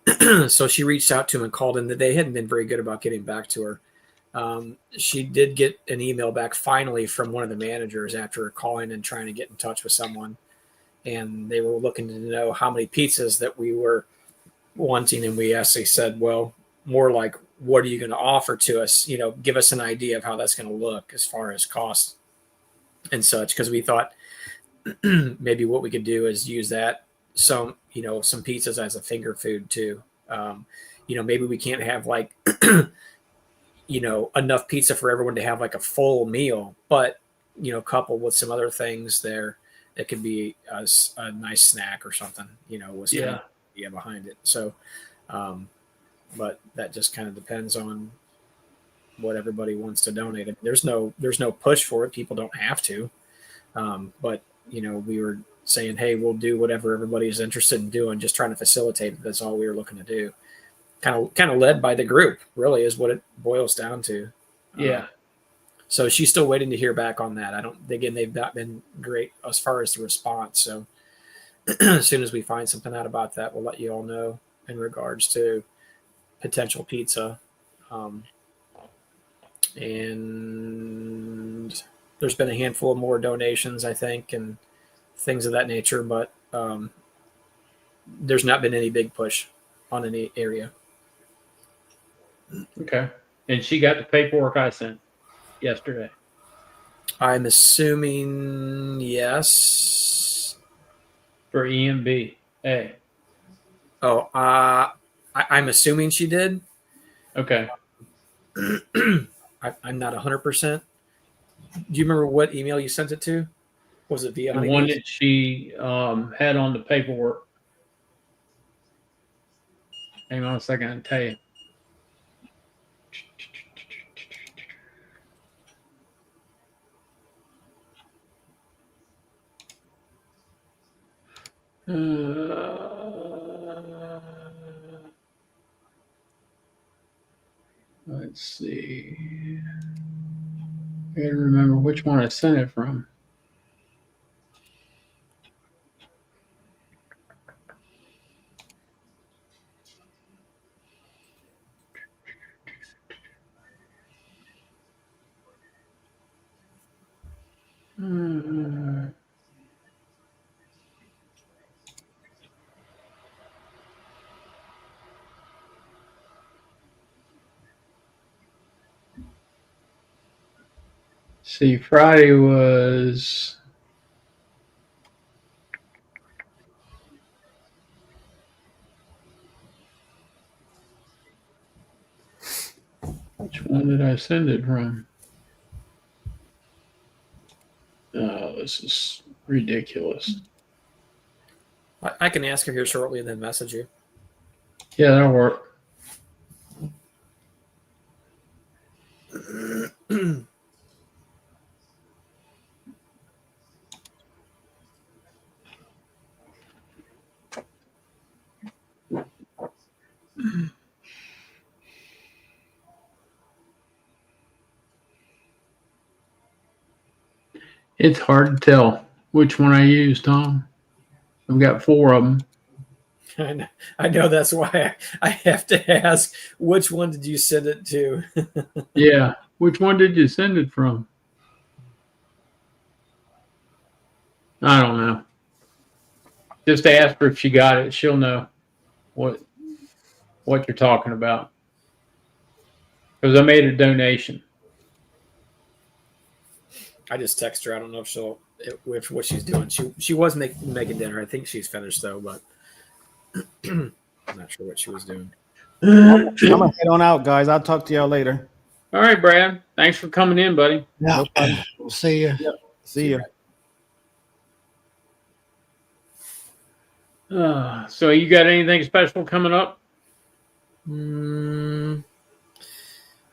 so she reached out to him and called him. That they hadn't been very good about getting back to her. She did get an email back finally from one of the managers after calling and trying to get in touch with someone. And they were looking to know how many pizzas that we were wanting. And we actually said, well, more like, what are you going to offer to us? Give us an idea of how that's going to look as far as cost and such. Because we thought maybe what we could do is use that some pizzas as a finger food too. Maybe we can't have like, enough pizza for everyone to have like a full meal, but, coupled with some other things there, it could be a nice snack or something, was kind of the idea behind it. So, but that just kind of depends on what everybody wants to donate. I mean, there's no push for it. People don't have to. But we were saying, hey, we'll do whatever everybody's interested in doing, just trying to facilitate it. That's all we were looking to do. Kind of led by the group, really, is what it boils down to. Yeah. So she's still waiting to hear back on that. They've not been great as far as the response. So as soon as we find something out about that, we'll let you all know in regards to potential pizza. And there's been a handful of more donations, I think, and things of that nature, but there's not been any big push on any area. Okay. And she got the paperwork I sent yesterday. I'm assuming yes. For EMB. Hey. Oh, I'm assuming she did. Okay. I'm not 100%. Do you remember what email you sent it to? Was it via The Honeybees? one that she had on the paperwork. Hang on a second, I'll tell you. Let's see. I gotta remember which one I sent it from. See, Friday was which one did I send it from? Oh, this is ridiculous. I can ask her here shortly and then message you. Yeah, that'll work. It's hard to tell which one I used, Tom. I've got 4 of them. I know that's why I have to ask, which one did you send it to? Yeah. Which one did you send it from? I don't know. Just ask her if she got it. She'll know what you're talking about. Because I made a donation. I just text her. I don't know if what she's doing. She was making dinner. I think she's finished though, but I'm not sure what she was doing. I'm gonna head on out, guys. I'll talk to y'all later. All right, Brad. Thanks for coming in, buddy. Yeah. We'll see you. Yep. See you. So you got anything special coming up?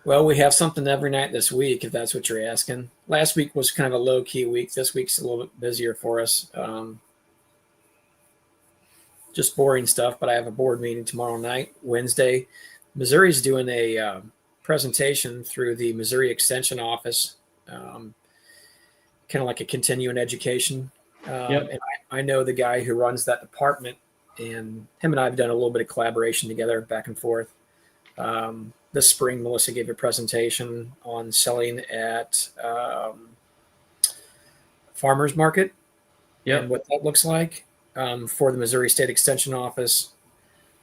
Well, we have something every night this week, if that's what you're asking. Last week was kind of a low key week. This week's a little bit busier for us. Just boring stuff, but I have a board meeting tomorrow night, Wednesday. Missouri's doing a presentation through the Missouri Extension Office, kind of like a continuing education. Yep. And I know the guy who runs that department, and him and I have done a little bit of collaboration together back and forth. This spring, Melissa gave a presentation on selling at farmers market and what that looks like for the Missouri State Extension Office.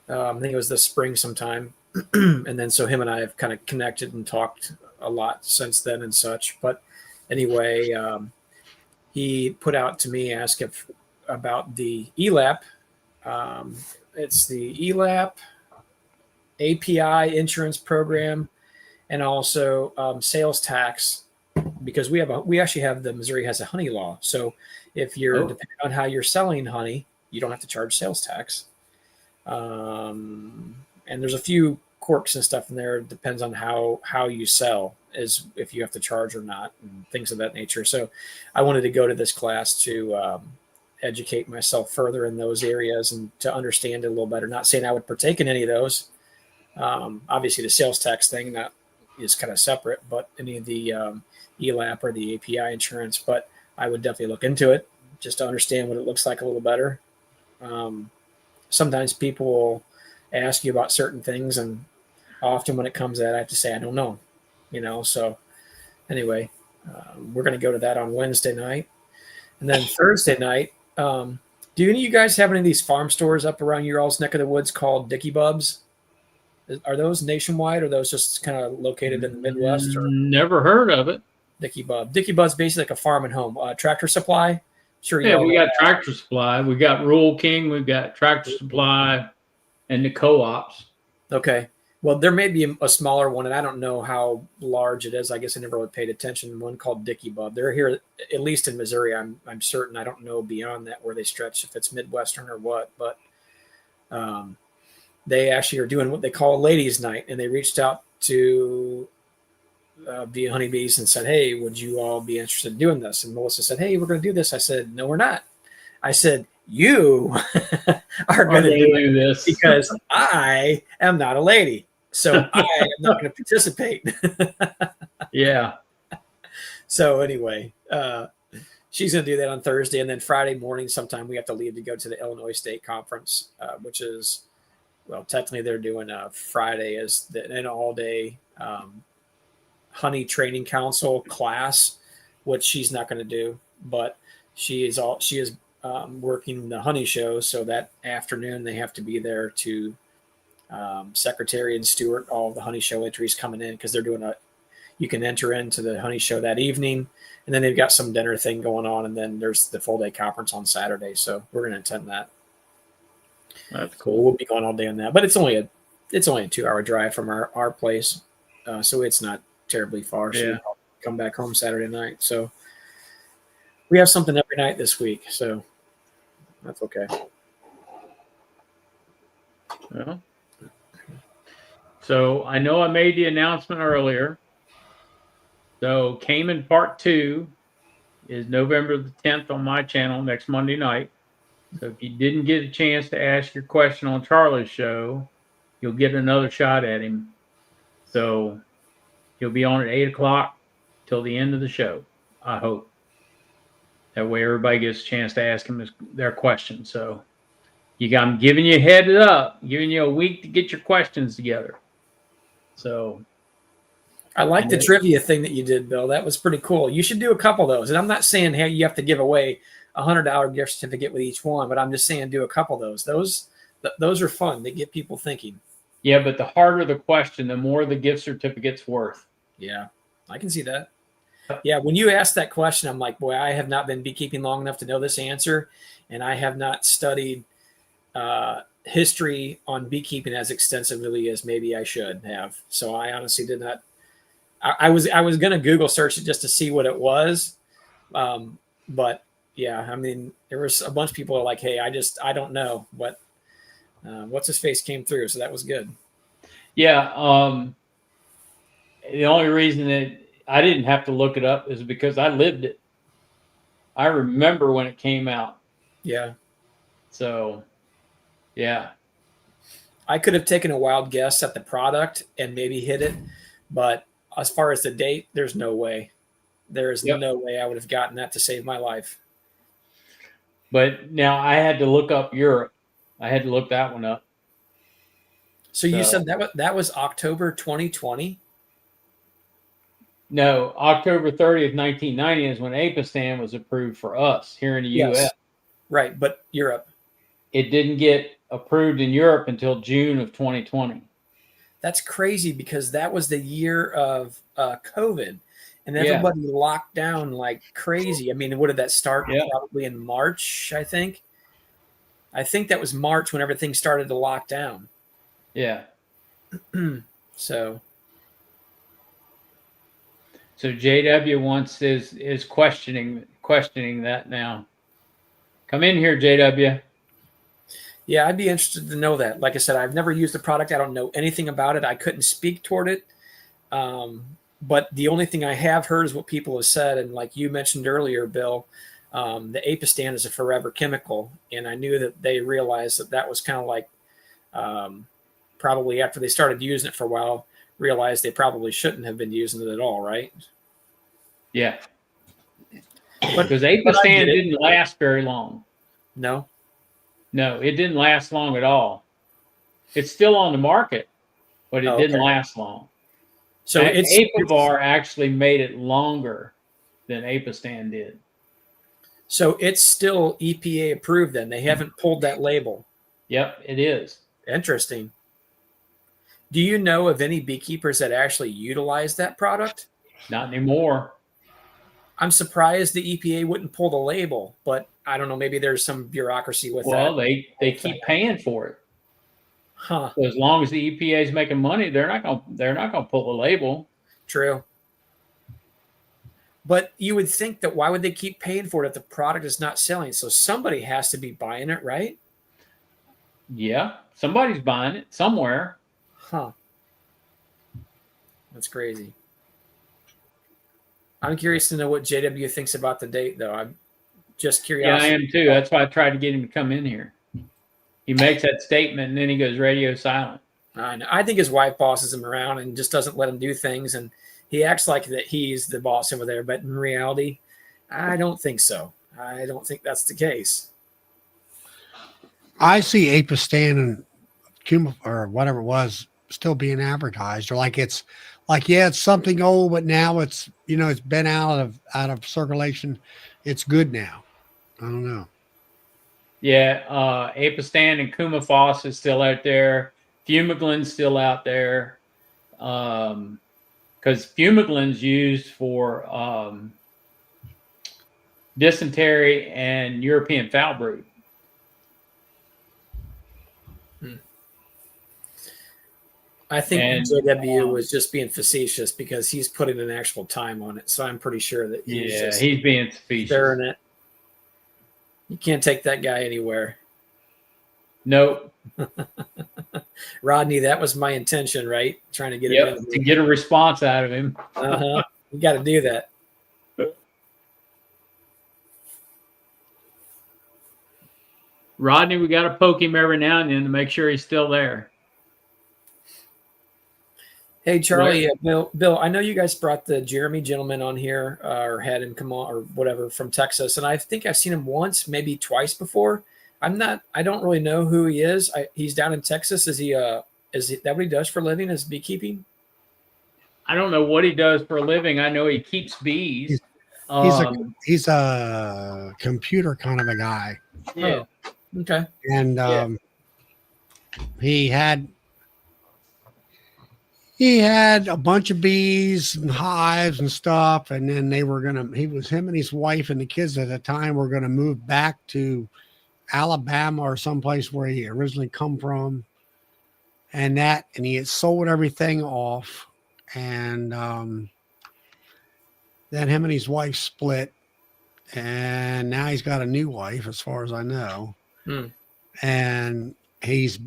I think it was this spring sometime. And then so him and I have kind of connected and talked a lot since then and such. But anyway, he put out to me, ask about the ELAP. It's the ELAP API insurance program, and also sales tax, because we actually have, the Missouri has a honey law. So if you're depending on how you're selling honey, you don't have to charge sales tax. And there's a few quirks and stuff in there. It depends on how you sell, is if you have to charge or not, and things of that nature. So I wanted to go to this class to educate myself further in those areas and to understand it a little better. Not saying I would partake in any of those. Obviously, the sales tax thing, that is kind of separate, but any of the ELAP or the API insurance. But I would definitely look into it just to understand what it looks like a little better. Sometimes people will ask you about certain things, and often when it comes to that, I have to say I don't know. So anyway, we're going to go to that on Wednesday night, and then Thursday night. Do any of you guys have any of these farm stores up around your all's neck of the woods called Dicky Bubs? Are those nationwide, or are those just kind of located in the Midwest? Or Never heard of it. Dicky Bub. Dicky Bub's basically like a farm and home. Tractor Supply. Sure. Yeah, we got Tractor Supply. We got Rural King. We've got Tractor Supply and the co-ops. Okay. Well, there may be a smaller one, and I don't know how large it is. I guess I never really paid attention. One called Dicky Bub. They're here, at least in Missouri. I'm certain. I don't know beyond that where they stretch, if it's Midwestern or what. But they actually are doing what they call a ladies' night, and they reached out to Bee Honeybees and said, "Hey, would you all be interested in doing this?" And Melissa said, "Hey, we're going to do this." I said, "No, we're not." I said, "You are going to do this because I am not a lady, so I am not going to participate." Yeah. So anyway, she's going to do that on Thursday, and then Friday morning sometime we have to leave to go to the Illinois State Conference, which is, well, technically they're doing Friday as an all-day honey training council class, which she's not going to do, but she is working the honey show. So that afternoon they have to be there to secretary and steward all the honey show entries coming in, because they're doing you can enter into the honey show that evening, and then they've got some dinner thing going on, and then there's the full day conference on Saturday. So we're going to attend that. That's cool. We'll be going all day on that, but it's only a 2-hour drive from our place, so it's not terribly far. So we come back home Saturday night. So we have something every night this week, so that's okay. Well, so I know I made the announcement earlier. So Cayman Part 2 is November the 10th on my channel next Monday night. So if you didn't get a chance to ask your question on Charlie's show, you'll get another shot at him. So he'll be on at 8 o'clock till the end of the show, I hope. That way everybody gets a chance to ask him their questions. So I'm giving you a heads up, giving you a week to get your questions together. So I like the trivia thing that you did, Bill. That was pretty cool. You should do a couple of those. And I'm not saying, hey, you have to give away $100 gift certificate with each one, but I'm just saying do a couple of those. Those are fun. They get people thinking. Yeah, but the harder the question, the more the gift certificate's worth. Yeah, I can see that. Yeah, when you asked that question, I'm like, boy, I have not been beekeeping long enough to know this answer, and I have not studied history on beekeeping as extensively as maybe I should have. So I honestly did not. I was going to Google search it just to see what it was, but yeah, I mean, there was a bunch of people are like, hey, I don't know, but what's his face came through, so that was good. Yeah. The only reason that I didn't have to look it up is because I lived it. I remember when it came out. Yeah. So, yeah. I could have taken a wild guess at the product and maybe hit it, but as far as the date, there's no way. There is Yep. no way I would have gotten that to save my life. But now I had to look up Europe. I had to look that one up. So you So- said that was October 2020? No, October 30th, 1990 is when Apistan was approved for us here in the U.S. Right, but Europe. It didn't get approved in Europe until June of 2020. That's crazy because that was the year of COVID, and Yeah. everybody locked down like crazy. I mean, what did that start? Yeah. Probably in March, I think. I think that was March when everything started to lock down. Yeah. So JW wants is questioning that now. Come in here, JW. yeah, I'd be interested to know that. Like I said, I've never used the product. I don't know anything about it. I couldn't speak toward it. But the only thing I have heard is what people have said. And like you mentioned earlier, Bill, the Apistan is a forever chemical. And I knew that they realized that was kind of like probably after they started using it for a while, realized they probably shouldn't have been using it at all, right? Yeah. But Because I Apistan get it. didn't last very long. No. No, it didn't last long at all. It's still on the market, but it Oh, didn't okay. last long. So it's Apivar actually made it longer than Apistan did. so it's still EPA approved then. They haven't pulled that label. Yep, it is. Interesting. Do you know of any beekeepers that actually utilize that product? Not anymore. I'm surprised the EPA wouldn't pull the label, but I don't know. Maybe there's some bureaucracy with Well, that. they keep paying for it. Huh. So as long as the EPA is making money, they're not gonna pull the label. True. But you would think that why would they keep paying for it if the product is not selling? So somebody has to be buying it, right? Yeah, somebody's buying it somewhere. Huh. That's crazy. I'm curious to know what JW thinks about the date, though. I'm just curious. Yeah, I am too. That's why I tried to get him to come in here. He makes that statement and then he goes radio silent. I know. I think his wife bosses him around and just doesn't let him do things, and he acts like that he's the boss over there. But in reality, I don't think so. I don't think that's the case. I see Apistan and Cuma or whatever it was still being advertised, or like it's something old, but now it's it's been out of circulation. It's good now. I don't know. Yeah, Apistan and Kumafos is still out there. Fumiglin's still out there. Because Fumiglin's used for dysentery and European foul brood. I think And, JW was just being facetious because he's putting an actual time on it. So I'm pretty sure that he's just he's being specious. stirring it. You can't take that guy anywhere. Nope. Rodney, that was my intention, right? Trying to get Yep, it to get a response out of him. Uh-huh. You got to do that. Rodney, we got to poke him every now and then to make sure he's still there. Hey, Charlie, Bill, I know you guys brought the Jeremy gentleman on here or had him come on or whatever from Texas. And I think I've seen him once, maybe twice before. I don't really know who he is. He's down in Texas. Is that what he does for a living, is beekeeping? I don't know what he does for a living. I know he keeps bees. He's a computer kind of a guy. Yeah. Okay. And he had a bunch of bees and hives and stuff, and then him and his wife and the kids at the time were gonna move back to Alabama or someplace where he originally come from, and he had sold everything off, and then him and his wife split, and now he's got a new wife as far as I know. And he's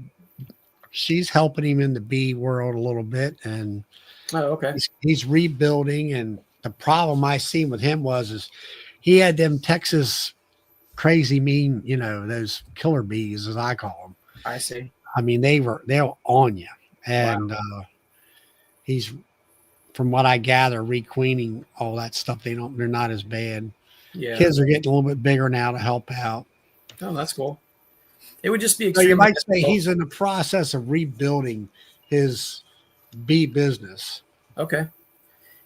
she's helping him in the bee world a little bit, and Oh, okay. he's rebuilding. And the problem I seen with him is he had them Texas crazy mean, those killer bees, as I call them. I see. I mean, they're on you, and he's, from what I gather, requeening all that stuff. They're not as bad. Yeah. Kids are getting a little bit bigger now to help out. Oh, that's cool. It would just be So extremely you might say difficult. he's in the process of rebuilding his bee business. Okay.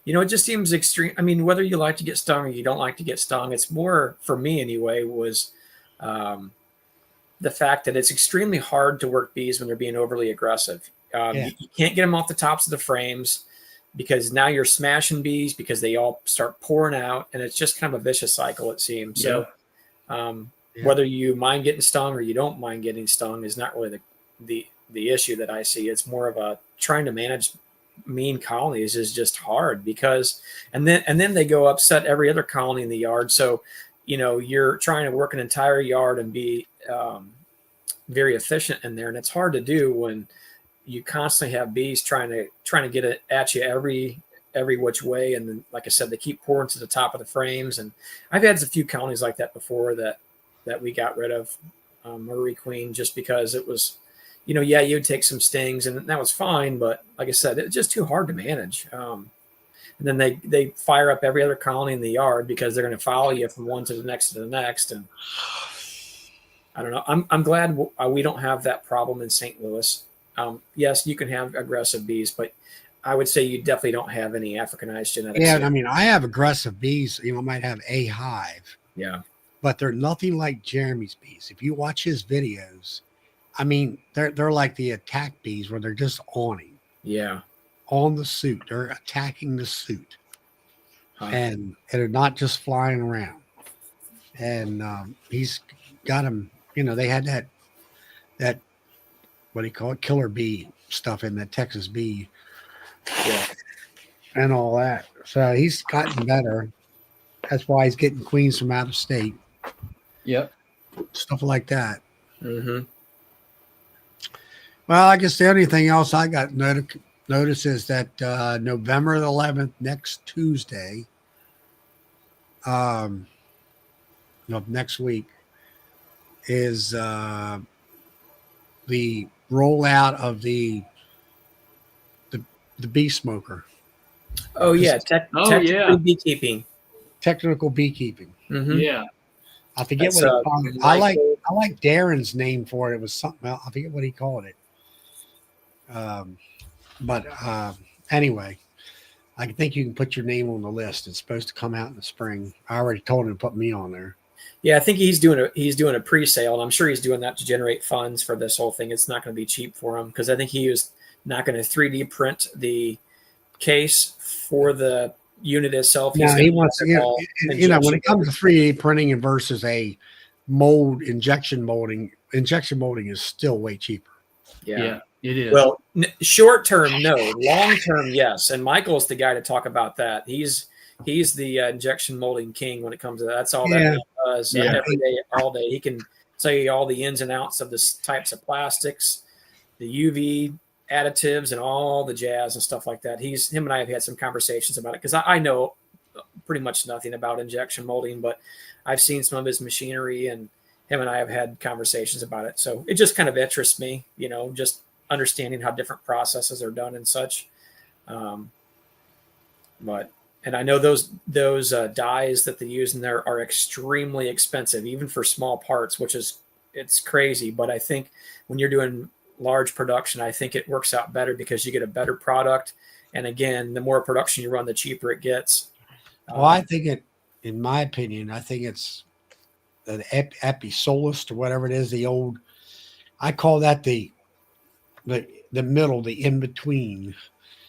It just seems extreme. I mean, whether you like to get stung or you don't like to get stung, it's more, for me anyway, was the fact that it's extremely hard to work bees when they're being overly aggressive. You can't get them off the tops of the frames because now you're smashing bees because they all start pouring out, and it's just kind of a vicious cycle, it seems. Yeah. So whether you mind getting stung or you don't mind getting stung is not really the issue that I see. It's more of a trying to manage mean colonies is just hard because and then they go upset every other colony in the yard. So you're trying to work an entire yard and be very efficient in there, and it's hard to do when you constantly have bees trying to get it at you every which way. And then, like I said, they keep pouring to the top of the frames. And I've had a few colonies like that before that we got rid of, Marie Queen, just because it was, you would take some stings and that was fine. But like I said, it's just too hard to manage. And then they fire up every other colony in the yard because they're going to follow you from one to the next. And I don't know. I'm glad we don't have that problem in St. Louis. Yes, you can have aggressive bees, but I would say you definitely don't have any Africanized genetics. Yeah, yet. I mean, I have aggressive bees. I might have a hive. Yeah. But they're nothing like Jeremy's bees. If you watch his videos, I mean, they're like the attack bees where they're just on him. Yeah. On the suit. They're attacking the suit. Huh. And they're not just flying around. And he's got them, they had that what do you call it, killer bee stuff in the Texas bee. Yeah. And all that. So he's gotten better. That's why he's getting queens from out of state. Yep. Stuff like that. Mm-hmm. Well, I guess the only thing else I got notice is that November the 11th, next Tuesday, next week, is the rollout of the bee smoker. Oh yeah, technical beekeeping. Technical beekeeping. Mm-hmm. Yeah. I forget That's, what he called it. I like Darren's name for it. It was something else. I forget what he called it. But anyway, I think you can put your name on the list. It's supposed to come out in the spring. I already told him to put me on there. Yeah, I think he's doing a pre-sale, and I'm sure he's doing that to generate funds for this whole thing. It's not going to be cheap for him because I think he was not going to 3D print the case for the unit itself. No, he wants to, when it comes to 3D printing versus a injection molding is still way cheaper. Yeah, it is. Well, short term, no. Long term, yes. And Michael's the guy to talk about that. He's the injection molding king when it comes to that. That's all that he does every day, all day. He can tell you all the ins and outs of the types of plastics, the UV additives, and all the jazz and stuff like that. Him and I have had some conversations about it because I know pretty much nothing about injection molding, but I've seen some of his machinery, and him and I have had conversations about it. So it just kind of interests me, just understanding how different processes are done and such. And I know those dyes that they use in there are extremely expensive, even for small parts, it's crazy. But I think when you're doing large production, I think it works out better because you get a better product. And again, the more production you run, the cheaper it gets. Well, I think in my opinion, I think it's an episolist or whatever it is. I call that the middle, the in between.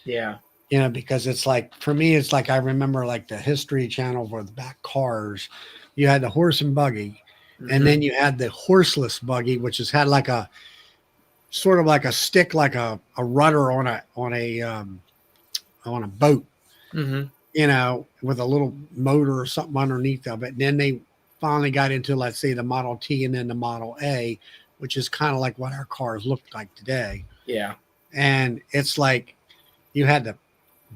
Yeah. Because it's like, for me, it's like, I remember like the History Channel for the back cars, you had the horse and buggy, and then you had the horseless buggy, which has had like a sort of like a stick, like a rudder on a boat, with a little motor or something underneath of it. And then they finally got into, let's say, the Model T and then the Model A, which is kind of like what our cars look like today. Yeah. And it's like you had the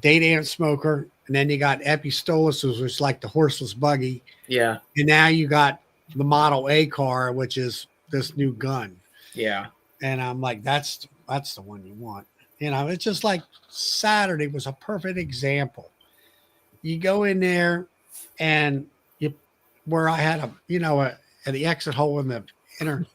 date amp smoker, and then you got Epistolas, which was like the horseless buggy. Yeah. And now you got the Model A car, which is this new gun. Yeah. And I'm like, that's the one you want. You know, it's just like Saturday was a perfect example. You go in there and where I had the exit hole in the inner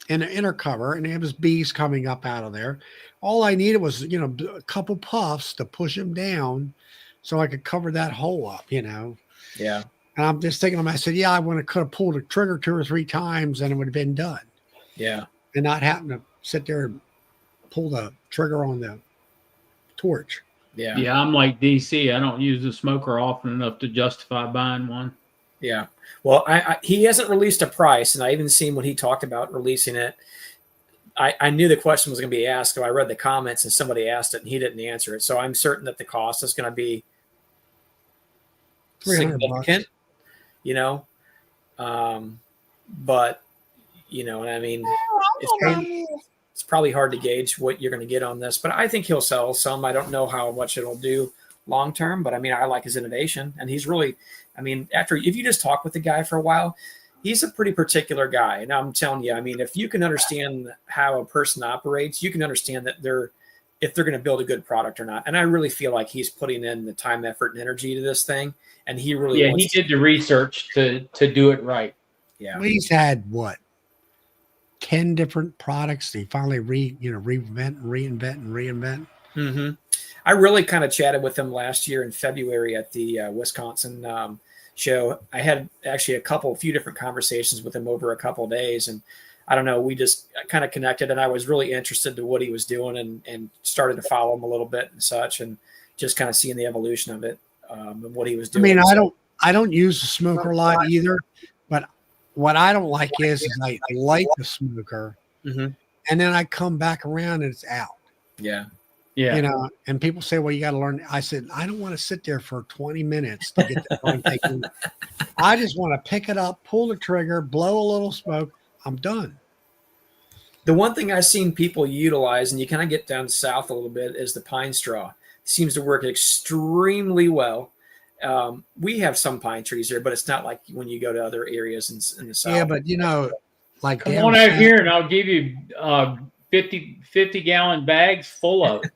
inner cover, and it was bees coming up out of there. All I needed was, a couple puffs to push them down so I could cover that hole up, Yeah. And I'm just thinking to myself, I said, yeah, I could have pulled the trigger 2 or 3 times and it would have been done. Yeah. And not having to sit there and pull the trigger on the torch. Yeah. Yeah, I'm like DC. I don't use the smoker often enough to justify buying one. Yeah. Well, he hasn't released a price, and I even seen when he talked about releasing it. I knew the question was going to be asked, so I read the comments and somebody asked it and he didn't answer it. So I'm certain that the cost is going to be significant, but and I mean, it's probably hard to gauge what you're going to get on this, but I think he'll sell some. I don't know how much it'll do long term, but I mean, I like his innovation, and he's really, I mean, if you just talk with the guy for a while, he's a pretty particular guy. And I'm telling you, I mean, if you can understand how a person operates, you can understand that if they're going to build a good product or not. And I really feel like he's putting in the time, effort, and energy to this thing. And he really, he did the research to do it right. Yeah. He's had 10 different products. They finally reinvent. Mm-hmm. I really kind of chatted with him last year in February at the Wisconsin show. I had actually a few different conversations with him over a couple of days, and I don't know, we just kind of connected, and I was really interested to what he was doing and started to follow him a little bit and such, and just kind of seeing the evolution of it, and what he was doing. I mean, I don't use the smoker a lot either, but what I don't like is I light the smoker, mm-hmm. and then I come back around and it's out. Yeah. Yeah. And people say, well, you got to learn. I said, I don't want to sit there for 20 minutes to get the darn thing. I just want to pick it up, pull the trigger, blow a little smoke. I'm done. The one thing I've seen people utilize, and you kind of get down south a little bit, is the pine straw. It seems to work extremely well. We have some pine trees here, but it's not like when you go to other areas in the south. Yeah, but like come on out here and I'll give you 50-gallon bags full of it.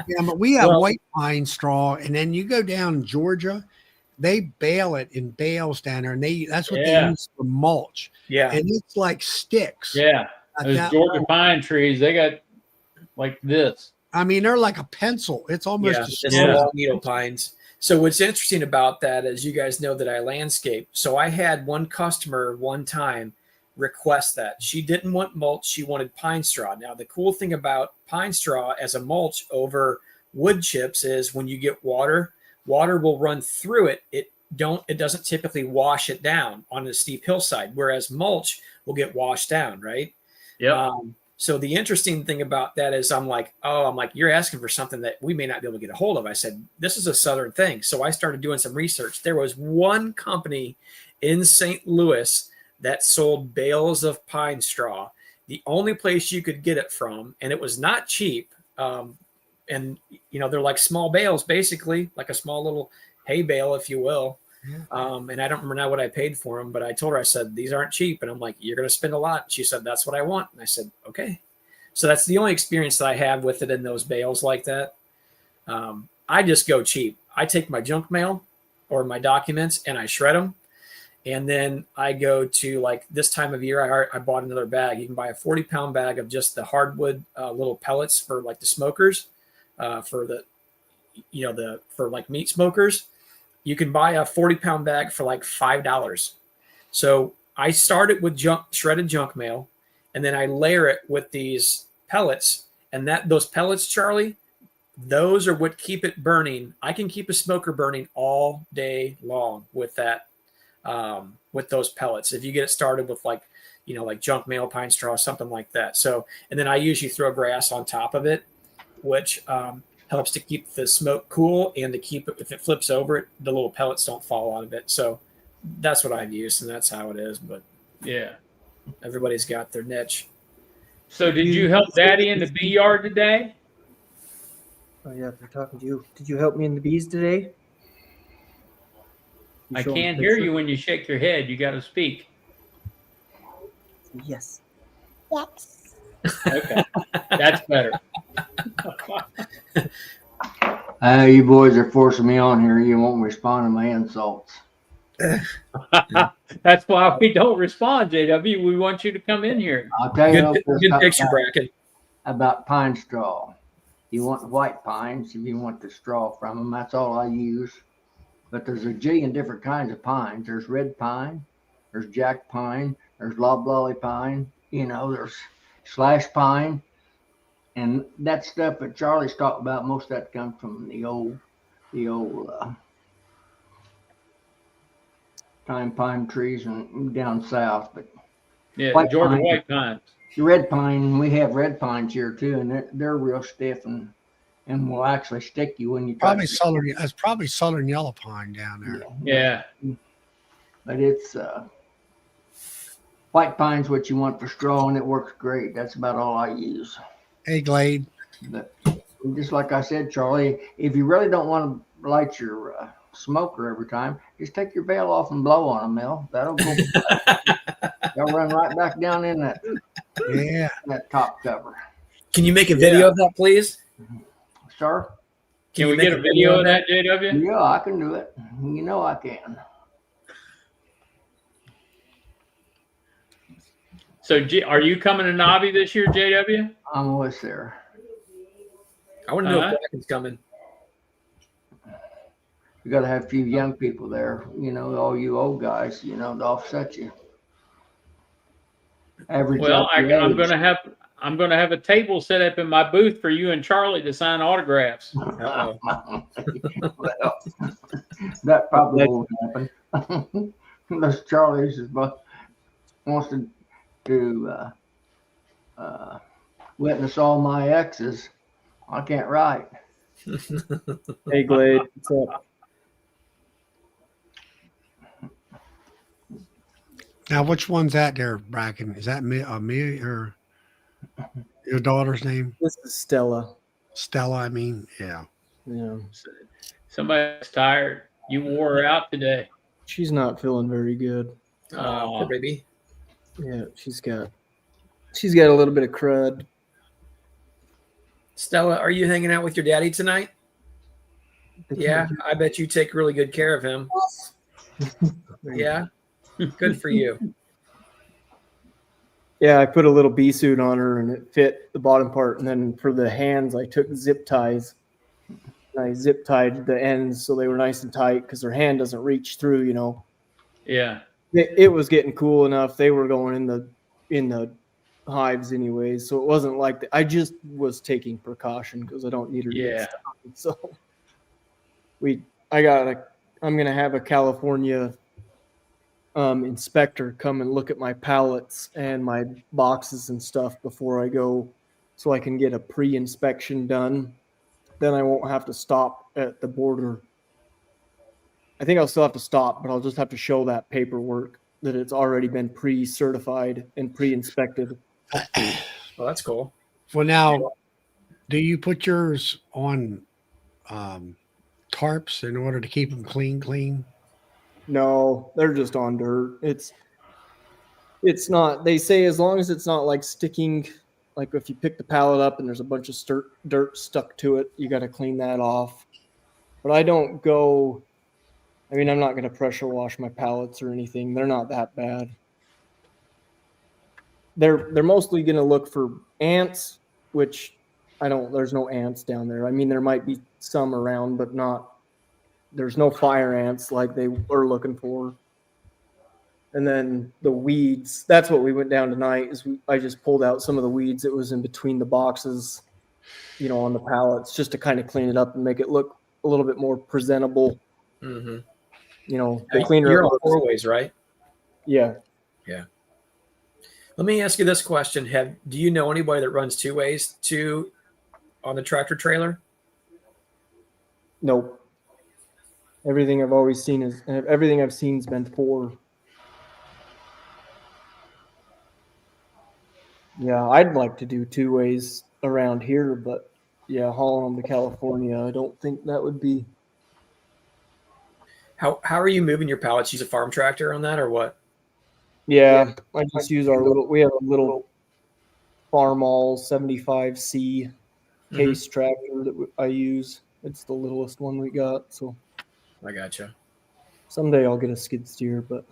Yeah, but we have white pine straw, and then you go down in Georgia, they bale it in bales down there, and that's what they use for mulch. Yeah, and it's like sticks. Yeah, those Georgia pine trees, they got like this. I mean, they're like a pencil. It's almost long needle pines. So what's interesting about that is, you guys know that I landscape. So I had one customer one time request that. She didn't want mulch, she wanted pine straw. Now the cool thing about pine straw as a mulch over wood chips is when you get water will run through it. It doesn't typically wash it down on a steep hillside, whereas mulch will get washed down, right? Yeah. So the interesting thing about that is I'm like, you're asking for something that we may not be able to get a hold of. I said, this is a Southern thing. So I started doing some research. There was one company in St. Louis that sold bales of pine straw. The only place you could get it from, and it was not cheap. And they're like small bales, basically like a small little hay bale, if you will. And I don't remember now what I paid for them, but I told her, I said, these aren't cheap. And I'm like, you're going to spend a lot. She said, that's what I want. And I said, okay. So that's the only experience that I have with it in those bales like that. I just go cheap. I take my junk mail or my documents and I shred them. And then I go to, like this time of year, I bought another bag. You can buy a 40-pound bag of just the hardwood little pellets for like the smokers, for like meat smokers. You can buy a 40-pound bag for like $5. So I started with shredded junk mail, and then I layer it with these pellets. And those pellets, Charlie, those are what keep it burning. I can keep a smoker burning all day long with that, with those pellets. If you get it started with like junk mail, pine straw, something like that. So, and then I usually throw grass on top of it, which helps to keep the smoke cool, and to keep it, if it flips over, the little pellets don't fall out of it. So that's what I've used, and that's how it is. But Yeah. Everybody's got their niche. So did you help Daddy in the bee yard today? Oh yeah, they're talking to you. Did you help me in the bees today? You I show 'em the can't hear picture? you when you shake your head. You got to speak. Yes. Okay. That's better. You boys are forcing me on here. You won't respond to my insults. That's why we don't respond, JW. We want you to come in here. I'll tell you Good picture, Bracken. about pine straw. You want white pines if you want the straw from them. That's all I use. But there's a jillion different kinds of pines. There's red pine, there's jack pine, there's loblolly pine. There's slash pine, and that stuff that Charlie's talking about. Most of that comes from the old pine trees and down south. But Yeah, white Georgia pine, white pines. red pine, we have red pines here too, and they're real stiff and will actually stick you when you try Probably southern. That's probably southern yellow pine down there. Yeah. But it's white pine's what you want for straw, and it works great. That's about all I use. Hey, Glade. But just like I said, Charlie, if you really don't want to light your smoker every time, just take your veil off and blow on them, Mill. That'll go. They'll run right back down in that top cover. Can you make a video of that, please? Sir? Can we get a video of that, JW? Yeah, I can do it. I can. So are you coming to Nobby this year, JW? I'm always there. I want to know if Bracken's coming. You got to have a few young people there, all you old guys, to offset you. Average. Well, I'm gonna have a table set up in my booth for you and Charlie to sign autographs. Well, that probably won't happen unless Charlie wants to witness all my exes. I can't write. Hey Glade, what's up? Now, which one's that there, Bracken? Is that me or your daughter's name? This is Stella. Stella, I mean, yeah. Yeah. Somebody's tired. You wore her out today. She's not feeling very good. Poor baby. Yeah, she's got a little bit of crud. Stella, are you hanging out with your daddy tonight? Yeah, I bet you take really good care of him. Yeah, good for you. Yeah, I put a little bee suit on her and it fit the bottom part. And then for the hands, I took zip ties. And I zip tied the ends so they were nice and tight because her hand doesn't reach through, Yeah. It was getting cool enough. They were going in the hives anyways. So it wasn't like I just was taking precaution because I don't need her to get stung. So I'm going to have a California inspector come and look at my pallets and my boxes and stuff before I go so I can get a pre-inspection done. Then I won't have to stop at the border. I think I'll still have to stop, but I'll just have to show that paperwork that it's already been pre-certified and pre-inspected. Well, that's cool. Well, now, do you put yours on tarps in order to keep them clean? No, they're just on dirt. It's not, they say as long as it's not like sticking, like if you pick the pallet up and there's a bunch of dirt stuck to it, you got to clean that off. But I don't go, I'm not going to pressure wash my pallets or anything. They're not that bad. They're mostly going to look for ants, which there's no ants down there. There might be some around, but there's no fire ants like they were looking for. And then the weeds, that's what we went down tonight I just pulled out some of the weeds that was in between the boxes, on the pallets just to kind of clean it up and make it look a little bit more presentable. Mm-hmm. The cleaner. You're on 4 ways, right? Yeah. Yeah. Let me ask you this question. Do you know anybody that runs 2 ways on the tractor trailer? Nope. Everything I've seen has been 4. Yeah, I'd like to do 2 ways around here, but yeah, hauling them to California, I don't think that would be. How are you moving your pallets? Use a farm tractor on that or what? Yeah, I just use our little. We have a little Farmall 75C case tractor that I use. It's the littlest one we got. So I gotcha. someday I'll get a skid steer, but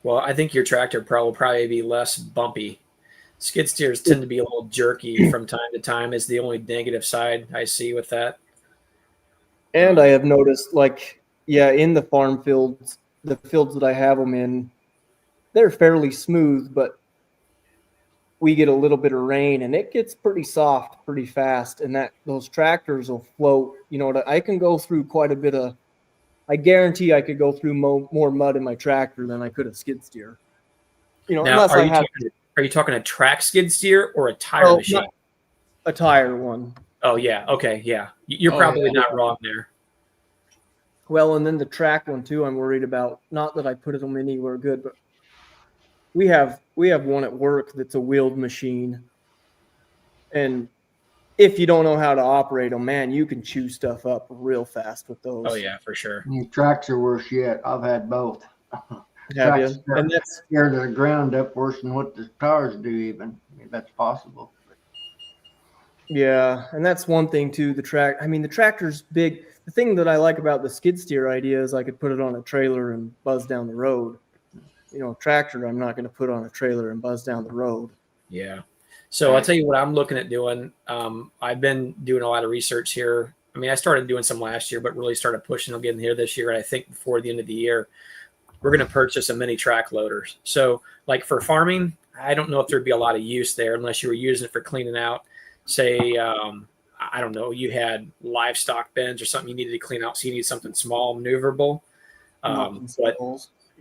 Well, I think your tractor will probably be less bumpy. Skid steers tend to be a little jerky from time to time. Is the only negative side I see with that. and I have noticed, like, yeah, in the farm fields, the fields that I have them in, they're fairly smooth, but we get a little bit of rain and it gets pretty soft pretty fast, and that those tractors will float. You know, I can go through quite a bit of. I guarantee I could go through more mud in my tractor than I could a skid steer. You know, Now, unless I have are you talking a track skid steer or a tire machine? a tire one. Oh yeah, okay, yeah. You're probably not wrong there. Well, and then the track one too. I'm worried about. Not that I put them anywhere good, but we have one at work that's a wheeled machine, and if you don't know how to operate them, man, you can chew stuff up real fast with those. Oh yeah, for sure. Tracks are worse yet. I've had both. Have you? Tracks And that's tear the ground up worse than what the tires do. Even that's possible. yeah, and that's one thing too. The tractor's big. The thing that I like about the skid steer idea is I could put it on a trailer and buzz down the road. You know, a tractor I'm not going to put on a trailer and buzz down the road. Yeah. So I'll tell you what I'm looking at doing. I've been doing a lot of research here. I mean, I started doing some last year, but really started pushing again here this year. And I think before the end of the year, we're going to purchase a mini track loader. So like for farming, I don't know if there'd be a lot of use there unless you were using it for cleaning out, say, I don't know, you had livestock bins or something you needed to clean out. So you need something small, maneuverable. But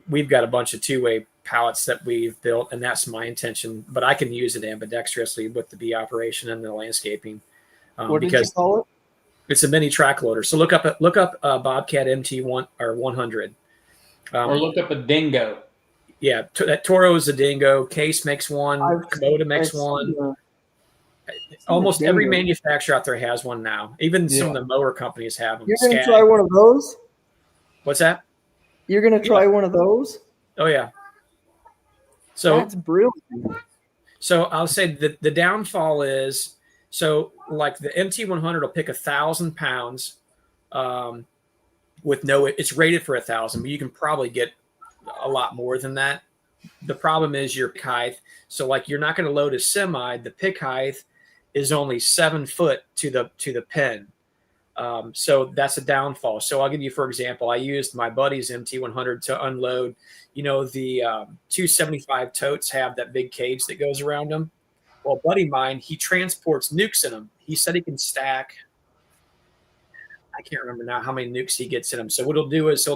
we've got a bunch of two-way pallets that we've built, and that's my intention. But I can use it ambidextrously with the bee operation and the landscaping. What did you call it? It's a mini track loader. So look up Bobcat MT1 or 100, or look up a Dingo. Yeah, that Toro is a Dingo. Case makes one. Kubota makes one. Almost every manufacturer out there has one now. Even some of the mower companies have them. You're going to try one of those? What's that? You're going to try one of those? Oh, yeah. So that's brilliant. So I'll say that the downfall is, so like the MT100 will pick 1,000 pounds with no, it's rated for 1,000, but you can probably get a lot more than that. The problem is your pick height. So like you're not going to load a semi. The pick height is only 7 foot to the pen. So that's a downfall. So I'll give you, for example, I used my buddy's MT100 to unload, you know, the 275 totes have that big cage that goes around them. Well, a buddy of mine, he transports nukes in them. He said he can stack, I can't remember now how many nukes he gets in them. So what he'll do is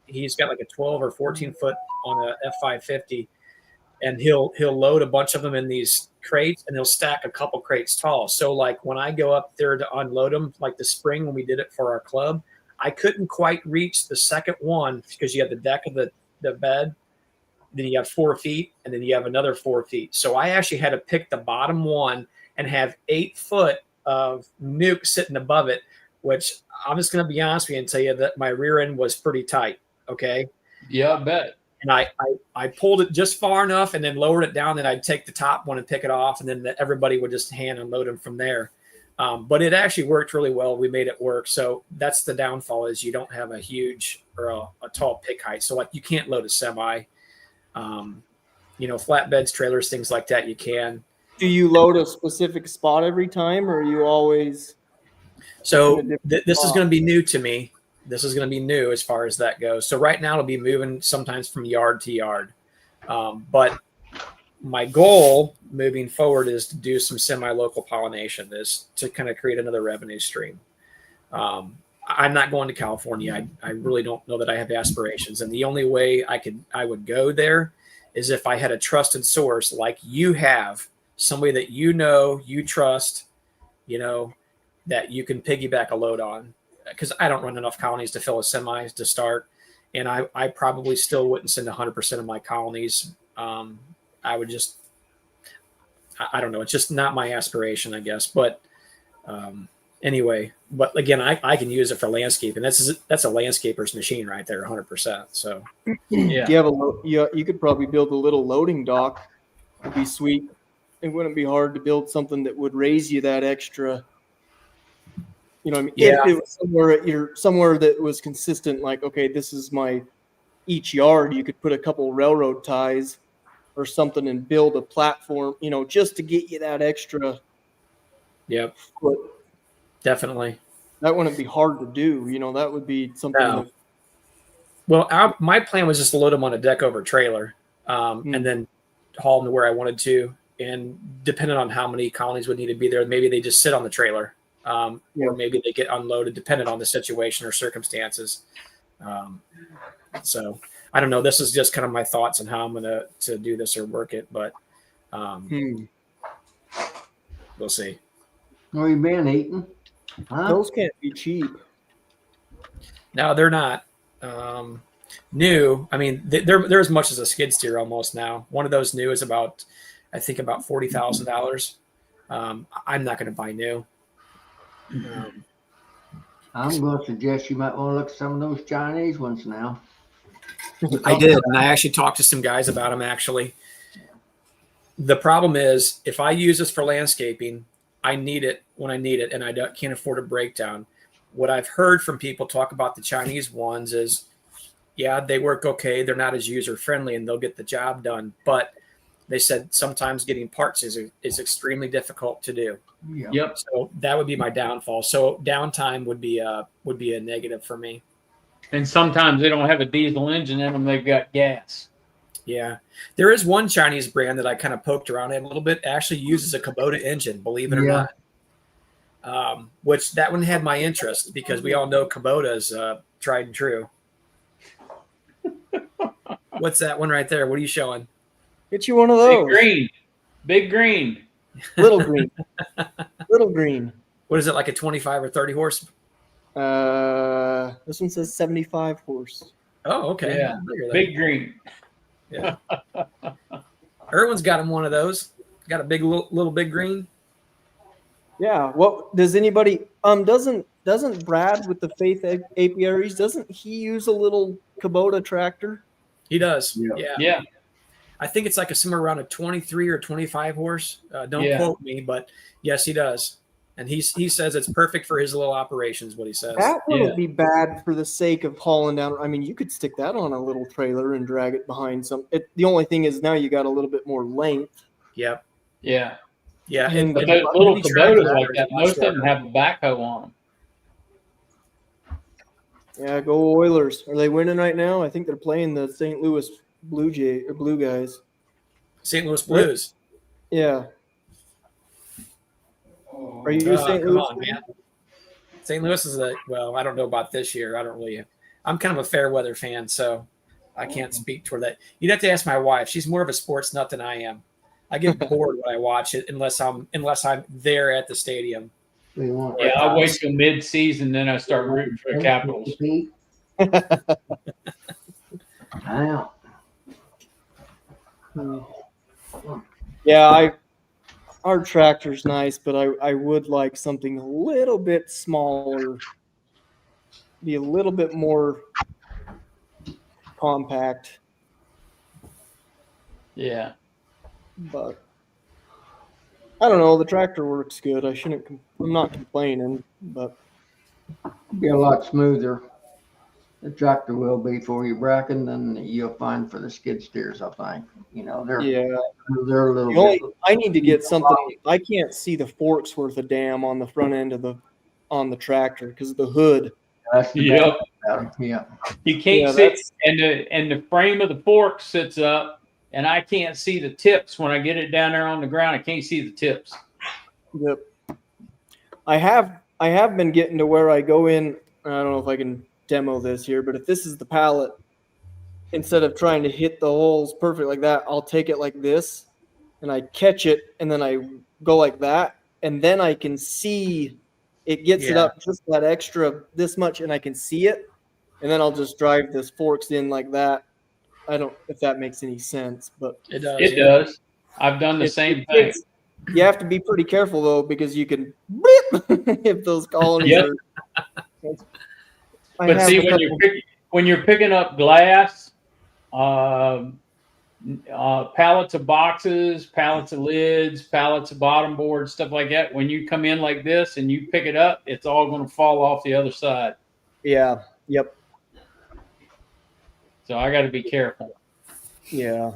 he's got like a 12 or 14 foot on a F550, and he'll load a bunch of them in these crates, and he'll stack a couple crates tall. So like when I go up there to unload them, like the spring when we did it for our club, I couldn't quite reach the second one because you have the deck of the bed, then you have 4 feet, and then you have another 4 feet. So I actually had to pick the bottom one and have 8 foot of nuke sitting above it, which I'm just going to be honest with you and tell you that my rear end was pretty tight. Okay. Yeah, I bet. And I pulled it just far enough and then lowered it down. Then I'd take the top one and pick it off, and then everybody would just hand unload them from there. But it actually worked really well. We made it work. So that's the downfall, is you don't have a huge or a tall pick height. So like you can't load a semi, you know, flatbeds, trailers, things like that. You can. Do you load a specific spot every time, or are you always? So this is going to be new to me. This is going to be new as far as that goes. So right now it'll be moving sometimes from yard to yard. But my goal moving forward is to do some semi-local pollination, is to kind of create another revenue stream. I'm not going to California. I really don't know that I have aspirations. And the only way I would go there is if I had a trusted source like you have, somebody that you know, you trust, you know, that you can piggyback a load on. Because I don't run enough colonies to fill a semi to start. And I probably still wouldn't send 100% of my colonies. I would just, I don't know. It's just not my aspiration, I guess. But anyway, but again, I can use it for landscaping. That's a landscaper's machine right there, 100%. So Yeah. Do you have you could probably build a little loading dock. It'd be sweet. It wouldn't be hard to build something that would raise you that extra. You know what I mean? Yeah. If it was somewhere that was consistent, like, okay, this is my each yard, you could put a couple railroad ties or something and build a platform, you know, just to get you that extra Yep, foot. definitely. That wouldn't be hard to do. You know, that would be something No. that, Well, my plan was just to load them on a deck over trailer, and then haul them to where I wanted to. And depending on how many colonies would need to be there, maybe they just sit on the trailer, or maybe they get unloaded, depending on the situation or circumstances. So I don't know. This is just kind of my thoughts on how I'm going to do this or work it, but we'll see. Where you been eating? Huh? those can't be cheap. No, they're not. New. I mean, they're as much as a skid steer almost now. One of those new is about $40,000. I'm not going to buy new. I'm going to suggest you might want to look at some of those Chinese ones now. I did, and I actually talked to some guys about them. Actually, the problem is if I use this for landscaping, I need it when I need it, and I can't afford a breakdown. What I've heard from people talk about the Chinese ones is, yeah, they work okay. They're not as user friendly, and they'll get the job done. But they said sometimes getting parts is extremely difficult to do. Yeah. Yep. So that would be my downfall. So downtime would be a negative for me. And sometimes they don't have a diesel engine in them; they've got gas. Yeah, there is one Chinese brand that I kind of poked around in a little bit. It actually uses a Kubota engine, believe it or not. Which that one had my interest because we all know Kubota's tried and true. What's that one right there? What are you showing? Get you one of Big those. green, big green. Little green. Little green. What is it, like a 25 or 30 horse? This one says 75 horse. Oh, okay. Yeah, Bigger than- big green. Yeah. Erwin's got him one of those. Got a big little big green. Yeah. What does anybody doesn't Brad with the Faith Apiaries, doesn't he use a little Kubota tractor? He does. Yeah. Yeah. I think it's like somewhere around a 23 or 25 horse. Don't quote me, but yes, he does. And he says it's perfect for his little operations, what he says. That wouldn't be bad for the sake of hauling down. I mean, you could stick that on a little trailer and drag it behind some. The only thing is now you got a little bit more length. Yep. Yeah. Yeah. But those little Kubotas like that, most of them have a backhoe on them. Yeah, go Oilers. Are they winning right now? I think they're playing the St. Louis Blue Guys. St. Louis Blues. Yeah. Are you St. Come Louis? on, man. St. Louis is well, I don't know about this year. I'm kind of a fair weather fan, so I can't speak toward that. You'd have to ask my wife. She's more of a sports nut than I am. I get bored when I watch it unless I'm there at the stadium. Yeah, I'll wait till mid-season, then I start rooting for the Capitals. Wow. Yeah, our tractor's nice, but I would like something a little bit smaller, be a little bit more compact. Yeah. But I don't know. The tractor works good. I'm not complaining, but Be a lot smoother. The tractor will be for you, Bracken, than you'll find for the skid steers, I think. You know, they're a little bit. I need to get something. I can't see the forks worth a damn on the front end of the tractor because of the hood. That's the bad about it. Yeah. You can't see, and the frame of the fork sits up, and I can't see the tips when I get it down there on the ground. I can't see the tips. Yep. I have been getting to where I go in. I don't know if I can demo this here, but if this is the pallet, instead of trying to hit the holes perfect like that, I'll take it like this and I catch it and then I go like that, and then I can see it gets it up just that extra this much and I can see it, and then I'll just drive this forks in like that. I don't if that makes any sense, but it does. I've done the same thing. You have to be pretty careful though, because you can bleep if those colonies Yep. are. But see, when you're picking up glass, pallets of boxes, pallets of lids, pallets of bottom boards, stuff like that, when you come in like this and you pick it up, it's all going to fall off the other side. Yeah. Yep. So I got to be careful. Yeah.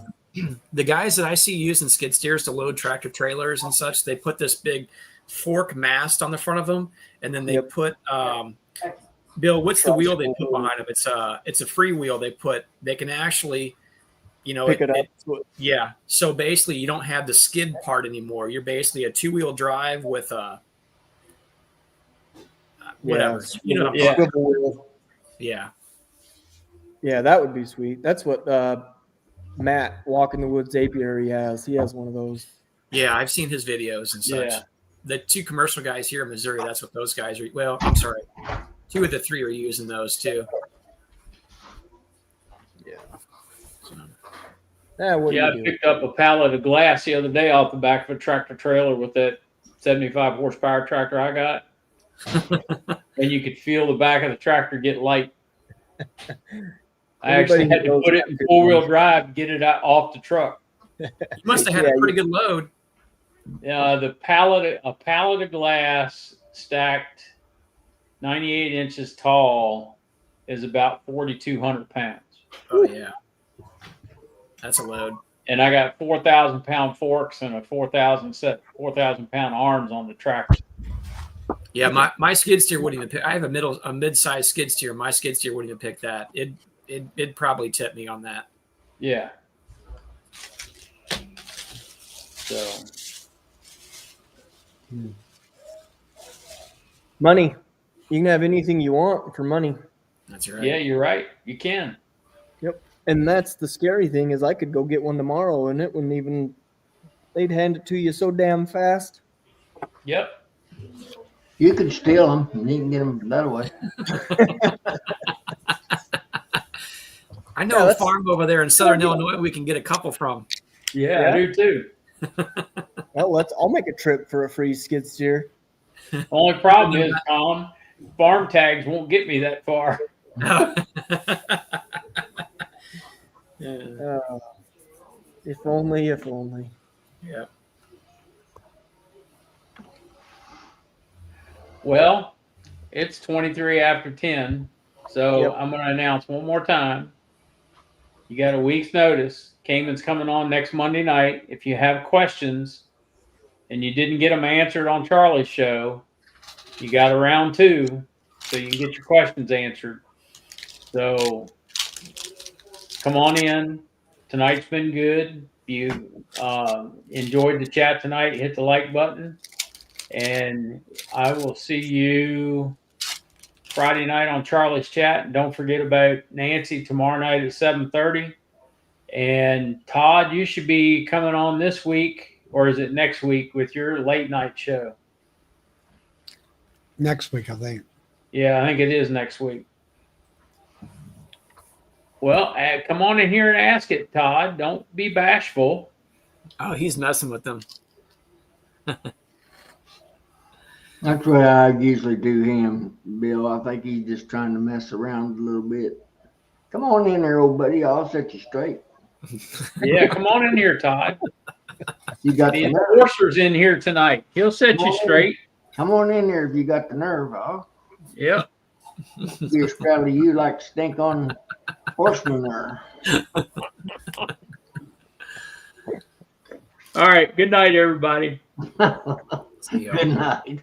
The guys that I see using skid steers to load tractor trailers and such, they put this big fork mast on the front of them, and then they put Bill, what's the wheel they put behind them? It's a free wheel they can actually, Pick it up. Yeah. So basically you don't have the skid part anymore. You're basically a 2-wheel drive with a whatever. Yeah. Yeah, that would be sweet. That's what Matt Walk in the Woods Apiary has. He has one of those. Yeah, I've seen his videos and such. Yeah. The 2 commercial guys here in Missouri, that's what those guys are. Well, I'm sorry. 2 of the 3 are using those too. Yeah. I picked up a pallet of glass the other day off the back of a tractor trailer with that 75 horsepower tractor I got. And you could feel the back of the tractor get light. I actually had to put it in 4-wheel drive to get it out off the truck. You must have had a pretty good load. A pallet of glass stacked 98 inches tall is about 4,200 pounds. Oh yeah, that's a load. And I got 4,000-pound forks and a 4,000-pound arms on the tractor. Yeah, my skid steer wouldn't even pick. I have a mid-sized skid steer. My skid steer wouldn't even pick that. It'd probably tip me on that. Yeah. So. Money. You can have anything you want for money. That's right. Yeah, you're right. You can. Yep. And that's the scary thing is I could go get one tomorrow and it wouldn't even. They'd hand it to you so damn fast. Yep. You can steal them and you can get them that way. I know a farm over there in southern Illinois we can get a couple from. Yeah, I do too. Well, I'll make a trip for a free skid steer. Only problem is, Tom, farm tags won't get me that far. If only, if only. Yeah. Well, it's 23 after 10, so I'm going to announce one more time. You got a week's notice. Cayman's coming on next Monday night. If you have questions and you didn't get them answered on Charlie's show, you got a round 2, so you can get your questions answered. So come on in. Tonight's been good. If you enjoyed the chat tonight, hit the like button. And I will see you Friday night on Charlie's chat. And don't forget about Nancy tomorrow night at 7:30. And Todd, you should be coming on this week, or is it next week, with your late night show? Next week, I think. Yeah, I think it is next week. Well, come on in here and ask it, Todd. Don't be bashful. Oh, he's messing with them. That's what I usually do him, Bill. I think he's just trying to mess around a little bit. Come on in there, old buddy. I'll set you straight. Yeah, come on in here, Todd. You got the the nerve. enforcer's in here tonight. He'll set you straight. Come on in there if you got the nerve, huh? Yep. You're sprouty, you like stink on horse manure. All right. Good night, everybody. Good night.